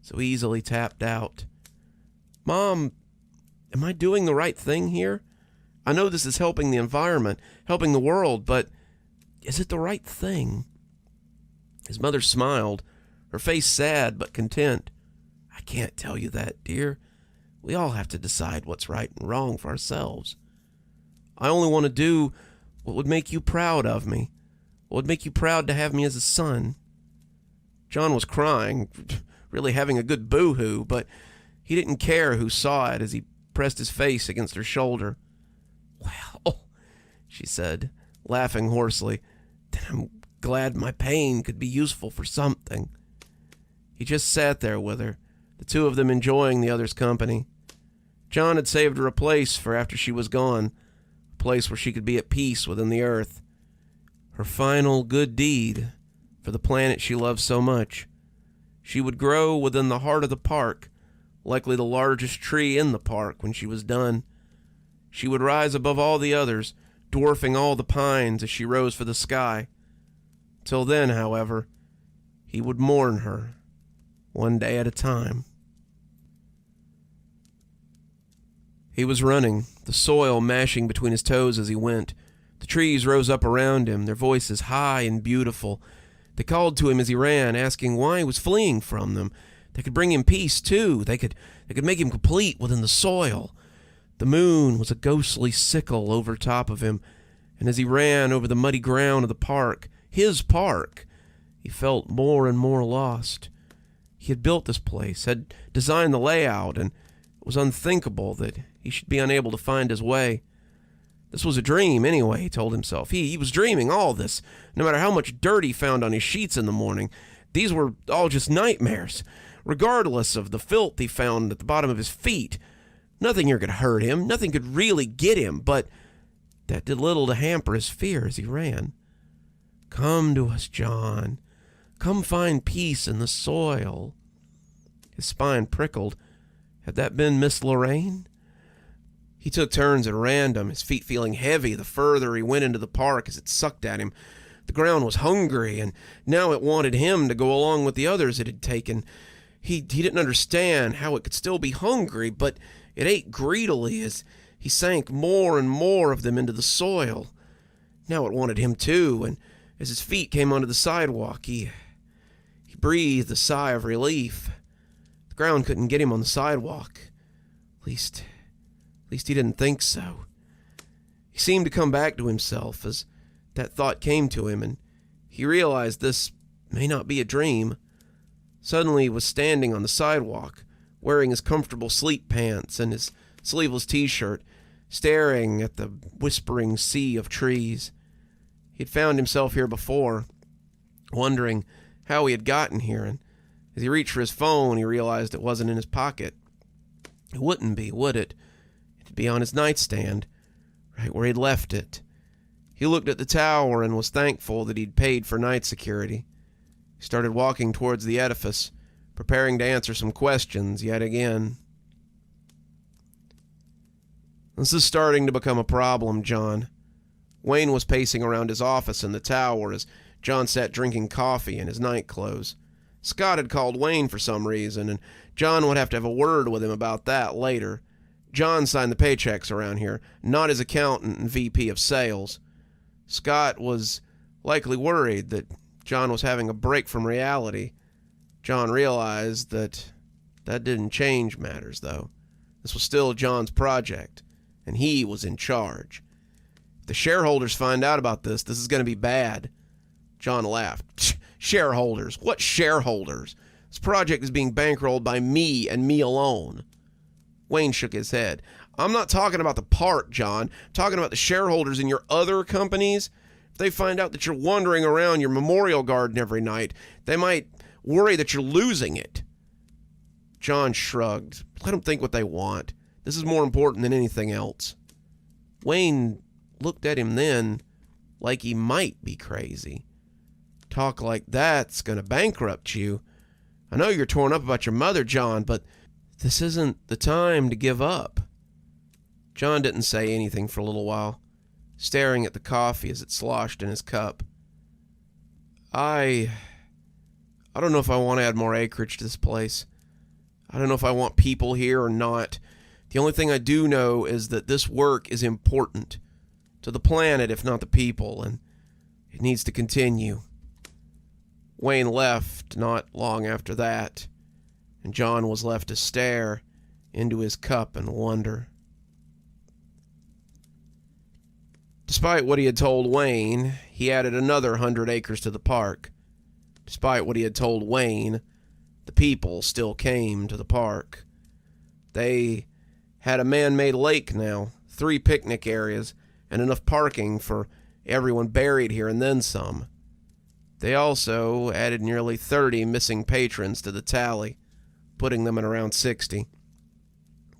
so easily tapped out. Mom, am I doing the right thing here? I know this is helping the environment, helping the world, but is it the right thing? His mother smiled, her face sad but content. I can't tell you that, dear. We all have to decide what's right and wrong for ourselves. I only want to do what would make you proud of me, what would make you proud to have me as a son. John was crying, really having a good boo-hoo, but he didn't care who saw it as he pressed his face against her shoulder. Well, she said, laughing hoarsely, then I'm glad my pain could be useful for something. He just sat there with her, the two of them enjoying the other's company. John had saved her a place for after she was gone, a place where she could be at peace within the earth. Her final good deed for the planet she loved so much. She would grow within the heart of the park, likely the largest tree in the park when she was done. She would rise above all the others, dwarfing all the pines as she rose for the sky. Till then, however, he would mourn her, one day at a time. He was running, the soil mashing between his toes as he went. The trees rose up around him, their voices high and beautiful. They called to him as he ran, asking why he was fleeing from them. They could bring him peace, too. They could make him complete within the soil. The moon was a ghostly sickle over top of him, and as he ran over the muddy ground of the park, his park, he felt more and more lost. He had built this place, had designed the layout, and it was unthinkable that he should be unable to find his way. This was a dream anyway, he told himself. He was dreaming all this, no matter how much dirt he found on his sheets in the morning. These were all just nightmares, regardless of the filth he found at the bottom of his feet. Nothing here could hurt him, nothing could really get him, but that did little to hamper his fear as he ran. Come to us, John. Come find peace in the soil. His spine prickled. Had that been Miss Lorraine? He took turns at random, his feet feeling heavy the further he went into the park as it sucked at him. The ground was hungry, and now it wanted him to go along with the others it had taken. He didn't understand how it could still be hungry, but it ate greedily as he sank more and more of them into the soil. Now it wanted him too, and as his feet came onto the sidewalk, he breathed a sigh of relief. The ground couldn't get him on the sidewalk. At least he didn't think so. He seemed to come back to himself as that thought came to him, and he realized this may not be a dream. Suddenly he was standing on the sidewalk, wearing his comfortable sleep pants and his sleeveless t-shirt, staring at the whispering sea of trees. He had found himself here before, wondering how he had gotten here, and as he reached for his phone, he realized it wasn't in his pocket. It wouldn't be, would it? It'd be on his nightstand, right where he'd left it. He looked at the tower and was thankful that he'd paid for night security. He started walking towards the edifice, preparing to answer some questions yet again. This is starting to become a problem, John. Wayne was pacing around his office in the tower as John sat drinking coffee in his night clothes. Scott had called Wayne for some reason, and John would have to have a word with him about that later. John signed the paychecks around here, not his accountant and VP of sales. Scott was likely worried that John was having a break from reality. John realized that didn't change matters, though. This was still John's project, and he was in charge. If the shareholders find out about this is going to be bad. John laughed. Shareholders? What shareholders? This project is being bankrolled by me and me alone. Wayne shook his head. I'm not talking about the park, John. I'm talking about the shareholders in your other companies. If they find out that you're wandering around your memorial garden every night, they might worry that you're losing it. John shrugged. Let them think what they want. This is more important than anything else. Wayne looked at him then like he might be crazy. Talk like that's going to bankrupt you. I know you're torn up about your mother, John, but this isn't the time to give up. John didn't say anything for a little while, staring at the coffee as it sloshed in his cup. I don't know if I want to add more acreage to this place. I don't know if I want people here or not. The only thing I do know is that this work is important to the planet, if not the people, and it needs to continue. Wayne left not long after that, and John was left to stare into his cup and wonder. Despite what he had told Wayne, he added another 100 acres to the park. Despite what he had told Wayne, the people still came to the park. They had a man-made lake now, 3 picnic areas, and enough parking for everyone buried here and then some. They also added nearly 30 missing patrons to the tally, putting them at around 60.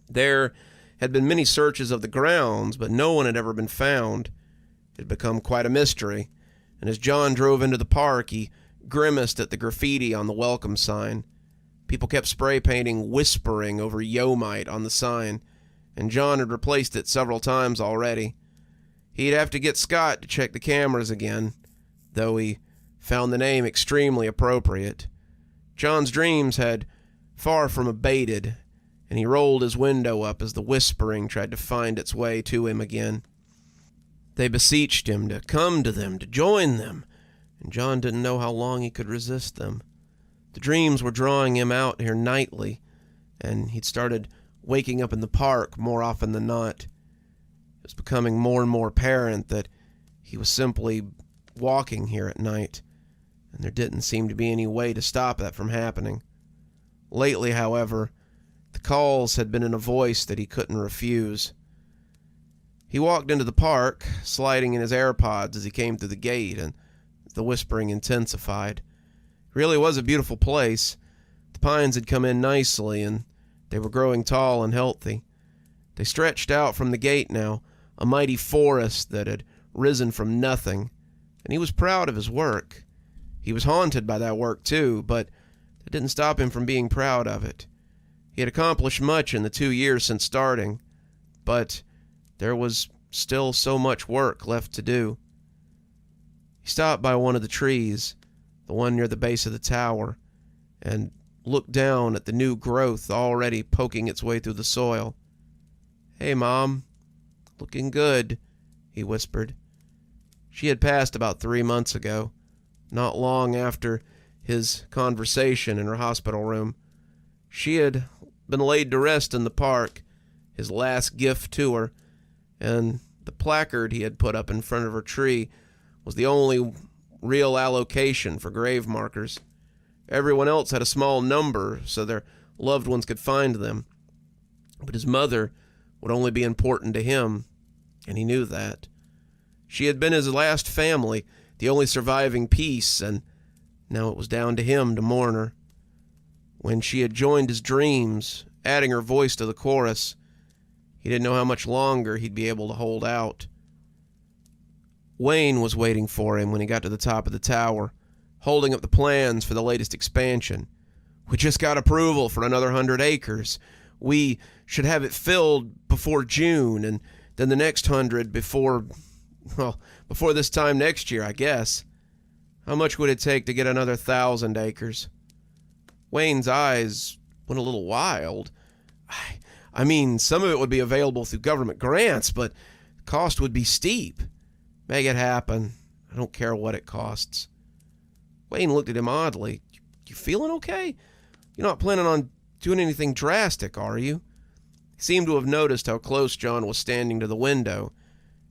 There had been many searches of the grounds, but no one had ever been found. It had become quite a mystery, and as John drove into the park, he grimaced at the graffiti on the welcome sign. People kept spray painting "Whispering" over Yomite on the sign, and John had replaced it several times already. He'd have to get Scott to check the cameras again, though he found the name extremely appropriate. John's dreams had far from abated, and he rolled his window up as the whispering tried to find its way to him again. They beseeched him to come to them, to join them, and John didn't know how long he could resist them. The dreams were drawing him out here nightly, and he'd started waking up in the park more often than not. It was becoming more and more apparent that he was simply walking here at night, and there didn't seem to be any way to stop that from happening. Lately, however, the calls had been in a voice that he couldn't refuse. He walked into the park, sliding in his AirPods as he came through the gate, and the whispering intensified. It really was a beautiful place. The pines had come in nicely, and they were growing tall and healthy. They stretched out from the gate now, a mighty forest that had risen from nothing, and he was proud of his work. He was haunted by that work too, but that didn't stop him from being proud of it. He had accomplished much in the 2 years since starting, but there was still so much work left to do. He stopped by one of the trees, the one near the base of the tower, and looked down at the new growth already poking its way through the soil. "Hey, Mom. Looking good," he whispered. She had passed about 3 months ago, not long after his conversation in her hospital room. She had been laid to rest in the park, his last gift to her, and the placard he had put up in front of her tree was the only real allocation for grave markers. Everyone else had a small number so their loved ones could find them, but his mother would only be important to him, and he knew that. She had been his last family, the only surviving piece, and now it was down to him to mourn her. When she had joined his dreams, adding her voice to the chorus, he didn't know how much longer he'd be able to hold out. Wayne was waiting for him when he got to the top of the tower, holding up the plans for the latest expansion. "We just got approval for another 100 acres. We should have it filled before June, and then the next 100 before this time next year, I guess. How much would it take to get another 1,000 acres? Wayne's eyes went a little wild. I mean, some of it would be available through government grants, but the cost would be steep. Make it happen. I don't care what it costs." Wayne looked at him oddly. "You feeling okay? You're not planning on doing anything drastic, are you?" He seemed to have noticed how close John was standing to the window.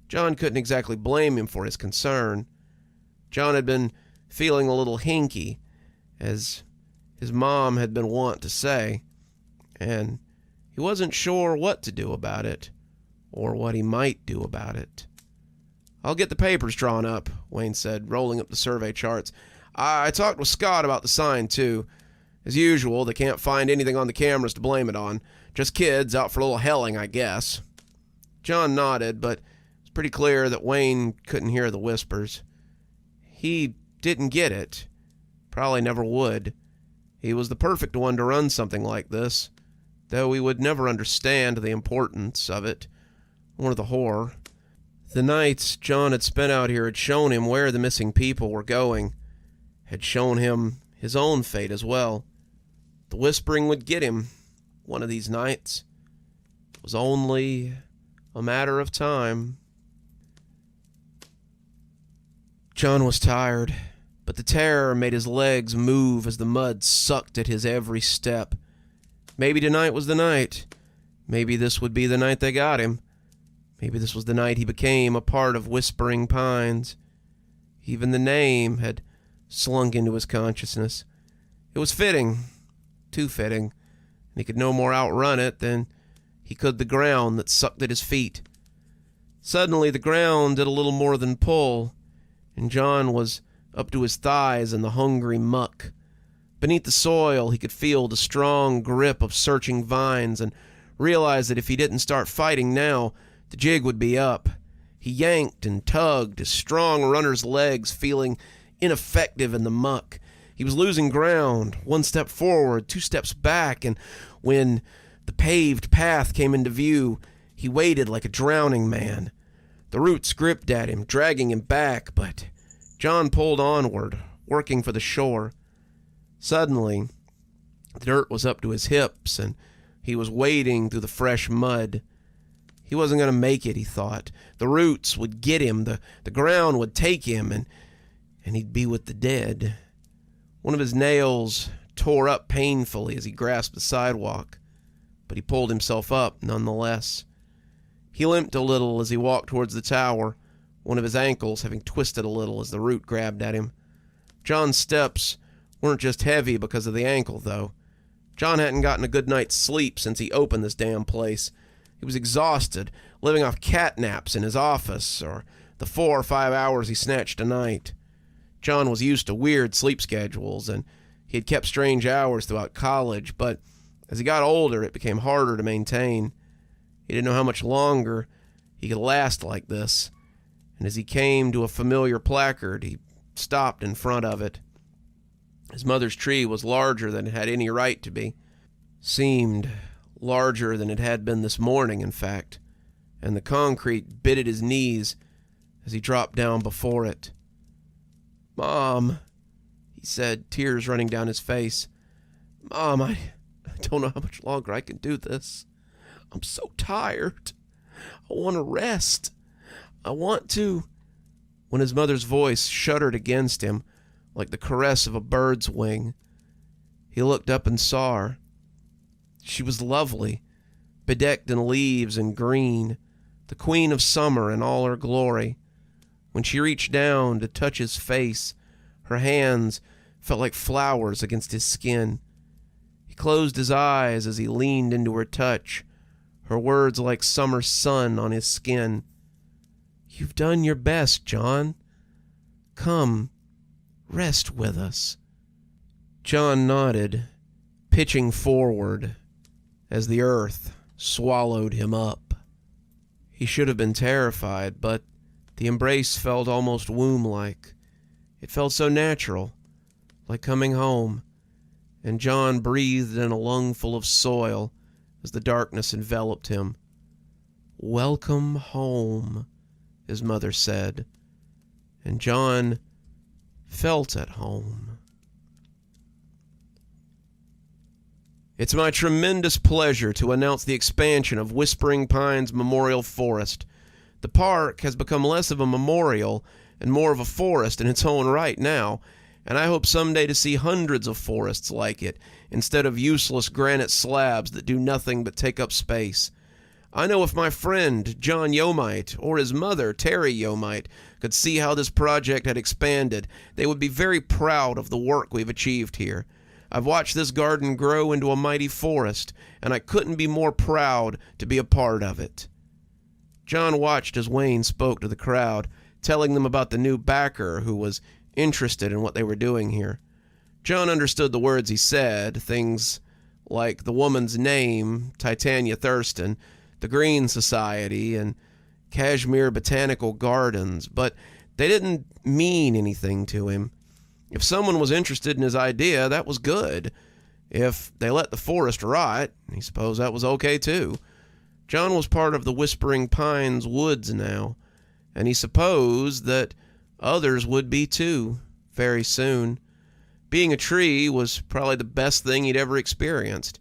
John couldn't exactly blame him for his concern. John had been feeling a little hinky, as his mom had been wont to say, and he wasn't sure what to do about it, or what he might do about it. "I'll get the papers drawn up," Wayne said, rolling up the survey charts. I talked with Scott about the sign, too. As usual, they can't find anything on the cameras to blame it on. Just kids out for a little helling, I guess. John nodded, but it was pretty clear that Wayne couldn't hear the whispers. He didn't get it. Probably never would. He was the perfect one to run something like this, though he would never understand the importance of it, or the horror. The nights John had spent out here had shown him where the missing people were going. had shown him his own fate as well. The whispering would get him one of these nights. It was only a matter of time. John was tired, but the terror made his legs move as the mud sucked at his every step. Maybe tonight was the night. Maybe this would be the night they got him. Maybe this was the night he became a part of Whispering Pines. Even the name had slunk into his consciousness. It was fitting, too fitting, and he could no more outrun it than he could the ground that sucked at his feet. Suddenly the ground did a little more than pull, and John was up to his thighs in the hungry muck. Beneath the soil he could feel the strong grip of searching vines and realized that if he didn't start fighting now, the jig would be up. He yanked and tugged, his strong runner's legs feeling ineffective in the muck. He was losing ground, 1 step forward, 2 steps back, and when the paved path came into view, he waited like a drowning man. The roots gripped at him, dragging him back, but John pulled onward, working for the shore. Suddenly, the dirt was up to his hips, and he was wading through the fresh mud. He wasn't going to make it, he thought. The roots would get him, the ground would take him, and he'd be with the dead. One of his nails tore up painfully as he grasped the sidewalk, but he pulled himself up nonetheless. He limped a little as he walked towards the tower, one of his ankles having twisted a little as the root grabbed at him. John's steps weren't just heavy because of the ankle, though. John hadn't gotten a good night's sleep since he opened this damn place. He was exhausted, living off cat naps in his office, or the 4 or 5 hours he snatched a night. John was used to weird sleep schedules, and he had kept strange hours throughout college, but as he got older, it became harder to maintain. He didn't know how much longer he could last like this, and as he came to a familiar placard, he stopped in front of it. His mother's tree was larger than it had any right to be. Seemed larger than it had been this morning, in fact, and the concrete bit at his knees as he dropped down before it. "Mom," he said, tears running down his face. "Mom, I don't know how much longer I can do this. I'm so tired. I want to rest. I want to..." When his mother's voice shuddered against him, like the caress of a bird's wing, he looked up and saw her. She was lovely, bedecked in leaves and green, the queen of summer in all her glory. When she reached down to touch his face, her hands felt like flowers against his skin. He closed his eyes as he leaned into her touch, her words like summer sun on his skin. "You've done your best, John. Come, rest with us." John nodded, pitching forward as the earth swallowed him up. He should have been terrified, but the embrace felt almost womb-like. It felt so natural, like coming home, and John breathed in a lungful of soil as the darkness enveloped him. "Welcome home," his mother said, and John felt at home. It's my tremendous pleasure to announce the expansion of Whispering Pines Memorial Forest. The park has become less of a memorial and more of a forest in its own right now, and I hope someday to see hundreds of forests like it, instead of useless granite slabs that do nothing but take up space. I know if my friend, John Yomite, or his mother, Tera Yomite, could see how this project had expanded, they would be very proud of the work we've achieved here. I've watched this garden grow into a mighty forest, and I couldn't be more proud to be a part of it. John watched as Wayne spoke to the crowd, telling them about the new backer who was interested in what they were doing here. John understood the words he said, things like the woman's name, Titania Thurston, the Green Society, and Kashmir Botanical Gardens, but they didn't mean anything to him. If someone was interested in his idea, that was good. If they let the forest rot, he supposed that was okay too. John was part of the Whispering Pines woods now, and he supposed that others would be too, very soon. Being a tree was probably the best thing he'd ever experienced,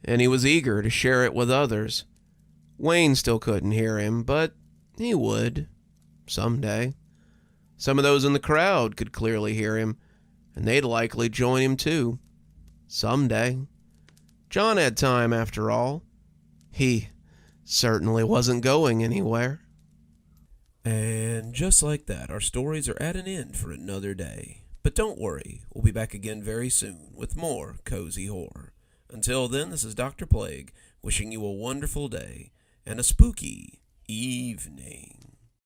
and he was eager to share it with others. Wayne still couldn't hear him, but he would, someday. Some of those in the crowd could clearly hear him, and they'd likely join him too, someday. John had time, after all. He certainly wasn't going anywhere. And just like that, our stories are at an end for another day. But don't worry, we'll be back again very soon with more cozy horror. Until then, this is Dr. Plague, wishing you a wonderful day and a spooky evening.